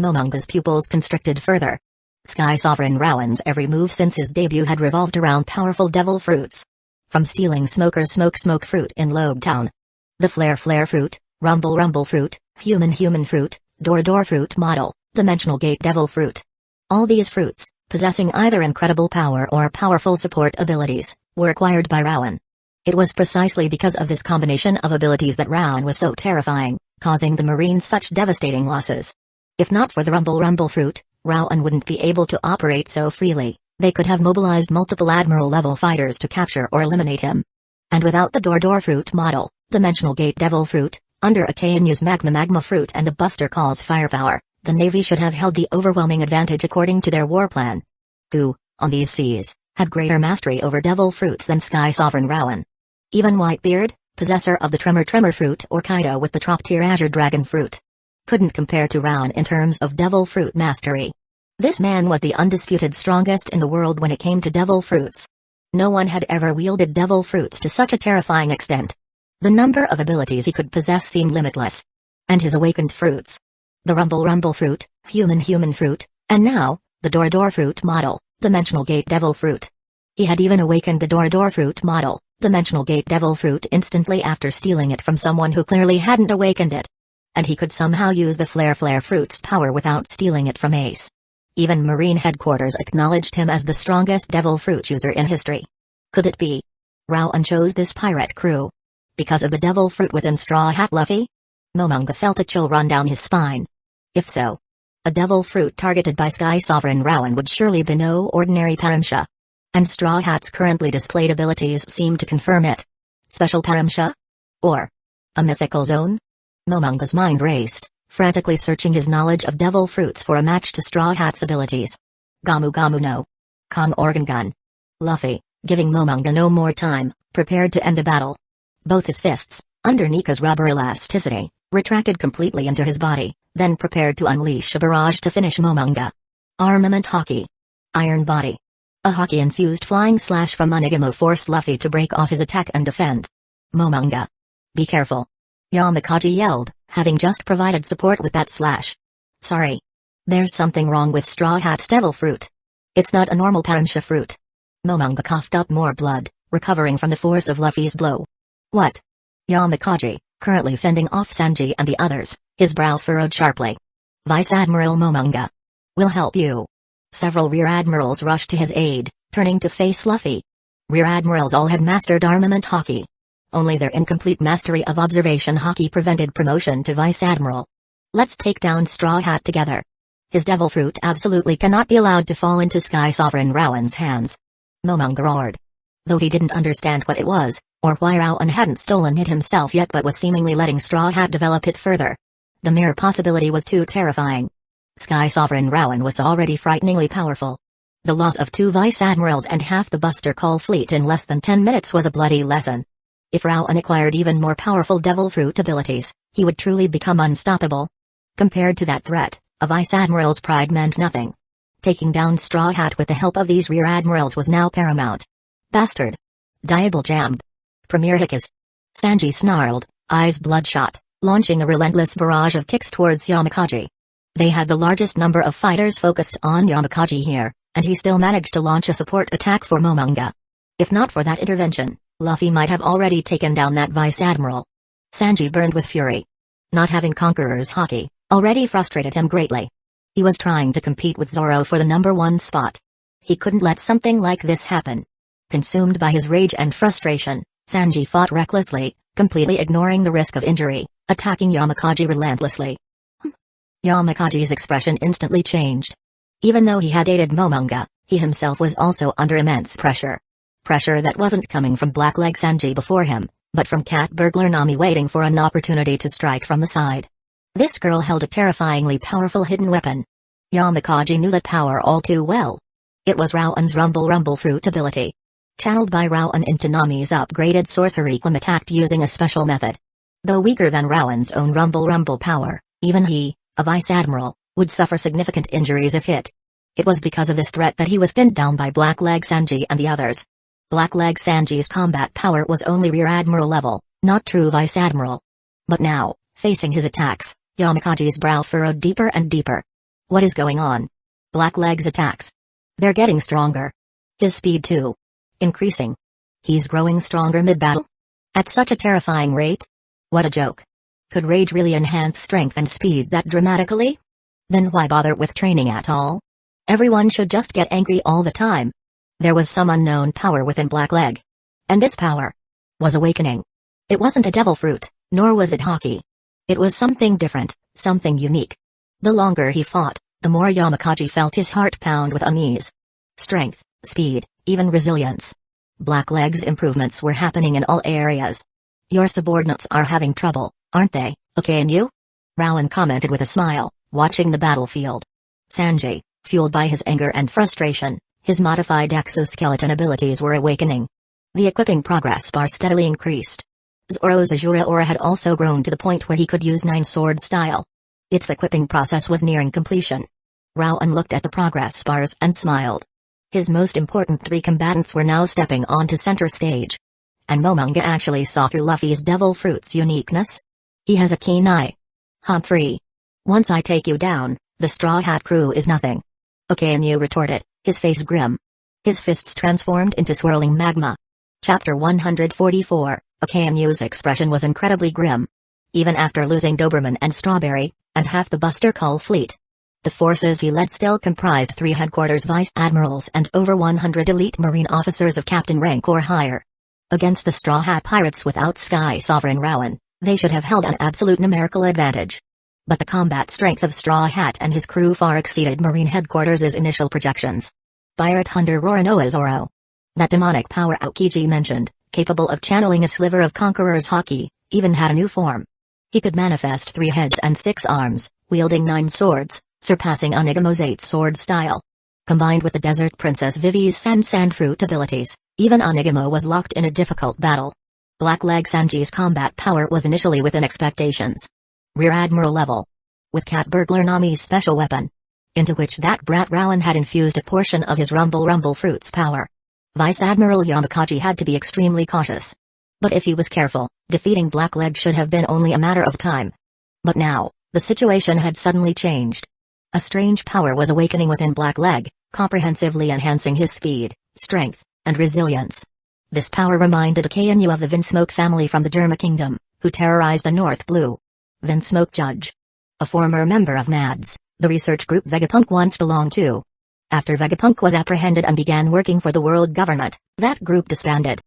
Momonga's pupils constricted further. Sky Sovereign Rowan's every move since his debut had revolved around powerful devil fruits. From stealing Smoker's Smoke Fruit in Logue Town, the Flare Fruit, Rumble Fruit, Human Fruit, Door Fruit Model, Dimensional Gate Devil Fruit. All these fruits, possessing either incredible power or powerful support abilities, were acquired by Rowan. It was precisely because of this combination of abilities that Rowan was so terrifying, causing the Marines such devastating losses. If not for the Rumble Fruit, Rowan wouldn't be able to operate so freely. They could have mobilized multiple Admiral-level fighters to capture or eliminate him. And without the Door Fruit Model, Dimensional Gate Devil Fruit, Under Akanu's Magma Fruit and a Buster Call's firepower, the Navy should have held the overwhelming advantage according to their war plan. Who, on these seas, had greater mastery over devil fruits than Sky Sovereign Rowan? Even Whitebeard, possessor of the Tremor Fruit, or Kaido with the top-tier Azure Dragon Fruit, couldn't compare to Rowan in terms of devil fruit mastery. This man was the undisputed strongest in the world when it came to devil fruits. No one had ever wielded devil fruits to such a terrifying extent. The number of abilities he could possess seemed limitless. And his awakened fruits. The Rumble Fruit, Human Fruit, and now, the Door Fruit Model, Dimensional Gate Devil Fruit. He had even awakened the Door Fruit Model, Dimensional Gate Devil Fruit instantly after stealing it from someone who clearly hadn't awakened it. And he could somehow use the Flare Fruit's power without stealing it from Ace. Even Marine Headquarters acknowledged him as the strongest devil fruit user in history. Could it be Rowan chose this pirate crew because of the devil fruit within Straw Hat Luffy? Momonga felt a chill run down his spine. If so, a devil fruit targeted by Sky Sovereign Rowan would surely be no ordinary Paramsha. And Straw Hat's currently displayed abilities seem to confirm it. Special Paramsha? Or a mythical zone? Momonga's mind raced, frantically searching his knowledge of devil fruits for a match to Straw Hat's abilities. Gamu no. Kong Organ Gun. Luffy, giving Momonga no more time, prepared to end the battle. Both his fists, under Nika's rubber elasticity, retracted completely into his body, then prepared to unleash a barrage to finish Momonga. Armament Hockey. Iron Body. A hockey-infused flying slash from Onigamo forced Luffy to break off his attack and defend. Momonga. Be careful. Yamakaji yelled, having just provided support with that slash. Sorry. There's something wrong with Straw Hat's devil fruit. It's not a normal Paramsha fruit. Momonga coughed up more blood, recovering from the force of Luffy's blow. What? Yamakaji, currently fending off Sanji and the others, his brow furrowed sharply. Vice Admiral Momonga. We'll help you. Several Rear Admirals rushed to his aid, turning to face Luffy. Rear Admirals all had mastered armament hockey. Only their incomplete mastery of observation hockey prevented promotion to Vice Admiral. Let's take down Straw Hat together. His devil fruit absolutely cannot be allowed to fall into Sky Sovereign Rowan's hands. Momonga roared. Though he didn't understand what it was, or why Rowan hadn't stolen it himself yet but was seemingly letting Straw Hat develop it further. The mere possibility was too terrifying. Sky Sovereign Rowan was already frighteningly powerful. The loss of 2 Vice Admirals and half the Buster Call fleet in less than 10 minutes was a bloody lesson. If Rowan acquired even more powerful devil fruit abilities, he would truly become unstoppable. Compared to that threat, a Vice Admiral's pride meant nothing. Taking down Straw Hat with the help of these Rear Admirals was now paramount. Bastard. Diable Jam. Premier Hickus. Sanji snarled, eyes bloodshot, launching a relentless barrage of kicks towards Yamakaji. They had the largest number of fighters focused on Yamakaji here, and he still managed to launch a support attack for Momonga. If not for that intervention, Luffy might have already taken down that Vice Admiral. Sanji burned with fury. Not having Conqueror's Hockey already frustrated him greatly. He was trying to compete with Zoro for the #1 spot. He couldn't let something like this happen. Consumed by his rage and frustration, Sanji fought recklessly, completely ignoring the risk of injury, attacking Yamakaji relentlessly. Yamakaji's expression instantly changed. Even though he had aided Momonga, he himself was also under immense pressure. Pressure that wasn't coming from Blackleg Sanji before him, but from Cat Burglar Nami waiting for an opportunity to strike from the side. This girl held a terrifyingly powerful hidden weapon. Yamakaji knew that power all too well. It was Rowan's Rumble Fruit ability. Channeled by Rowan into Nami's upgraded sorcery Clim attacked using a special method. Though weaker than Rowan's own Rumble power, Even he, a vice admiral, would suffer significant injuries if hit. It was because of this threat that he was pinned down by Blackleg Sanji and the others. Blackleg Sanji's combat power was only rear admiral level, not true vice admiral. But now, facing his attacks, Yamakaji's brow furrowed deeper and deeper. What is going on? Blackleg's attacks. They're getting stronger. His speed too. Increasing. He's growing stronger mid-battle? At such a terrifying rate? What a joke. Could rage really enhance strength and speed that dramatically? Then why bother with training at all? Everyone should just get angry all the time. There was some unknown power within Blackleg. And this power was awakening. It wasn't a devil fruit, nor was it hockey. It was something different, something unique. The longer he fought, the more Yamakaji felt his heart pound with unease. Strength, speed, even resilience. Blackleg's improvements were happening in all areas. Your subordinates are having trouble, aren't they, okay, and you? Rowan commented with a smile, watching the battlefield. Sanji, fueled by his anger and frustration, his modified exoskeleton abilities were awakening. The equipping progress bar steadily increased. Zoro's Azura aura had also grown to the point where he could use 9-sword style. Its equipping process was nearing completion. Rowan looked at the progress bars and smiled. His most important 3 combatants were now stepping onto center stage. And Momonga actually saw through Luffy's devil fruit's uniqueness. He has a keen eye. Humphrey. Once I take you down, the Straw Hat crew is nothing. Okay, and you retorted, his face grim. His fists transformed into swirling magma. Chapter 144, Akanu's expression was incredibly grim. Even after losing Doberman and Strawberry, and half the Buster Cull fleet, the forces he led still comprised 3 headquarters vice admirals and over 100 elite marine officers of captain rank or higher. Against the Straw Hat pirates without Sky Sovereign Rowan, they should have held an absolute numerical advantage. But the combat strength of Straw Hat and his crew far exceeded Marine Headquarters' initial projections. Pirate Hunter Roronoa Zoro. That demonic power Aokiji mentioned, capable of channeling a sliver of Conqueror's haki, even had a new form. He could manifest 3 heads and 6 arms, wielding 9 swords, surpassing Onigamo's 8-sword style. Combined with the Desert Princess Vivi's sand fruit abilities, even Onigamo was locked in a difficult battle. Blackleg Sanji's combat power was initially within expectations. Rear Admiral level. With Cat Burglar Nami's special weapon, into which that brat Rowan had infused a portion of his Rumble Fruit's power. Vice Admiral Yamakaji had to be extremely cautious. But if he was careful, defeating Blackleg should have been only a matter of time. But now, the situation had suddenly changed. A strange power was awakening within Blackleg, comprehensively enhancing his speed, strength, and resilience. This power reminded Akainu of the Vinsmoke family from the Derma Kingdom, who terrorized the North Blue. Vinsmoke Judge. A former member of MADS, the research group Vegapunk once belonged to. After Vegapunk was apprehended and began working for the world government, that group disbanded.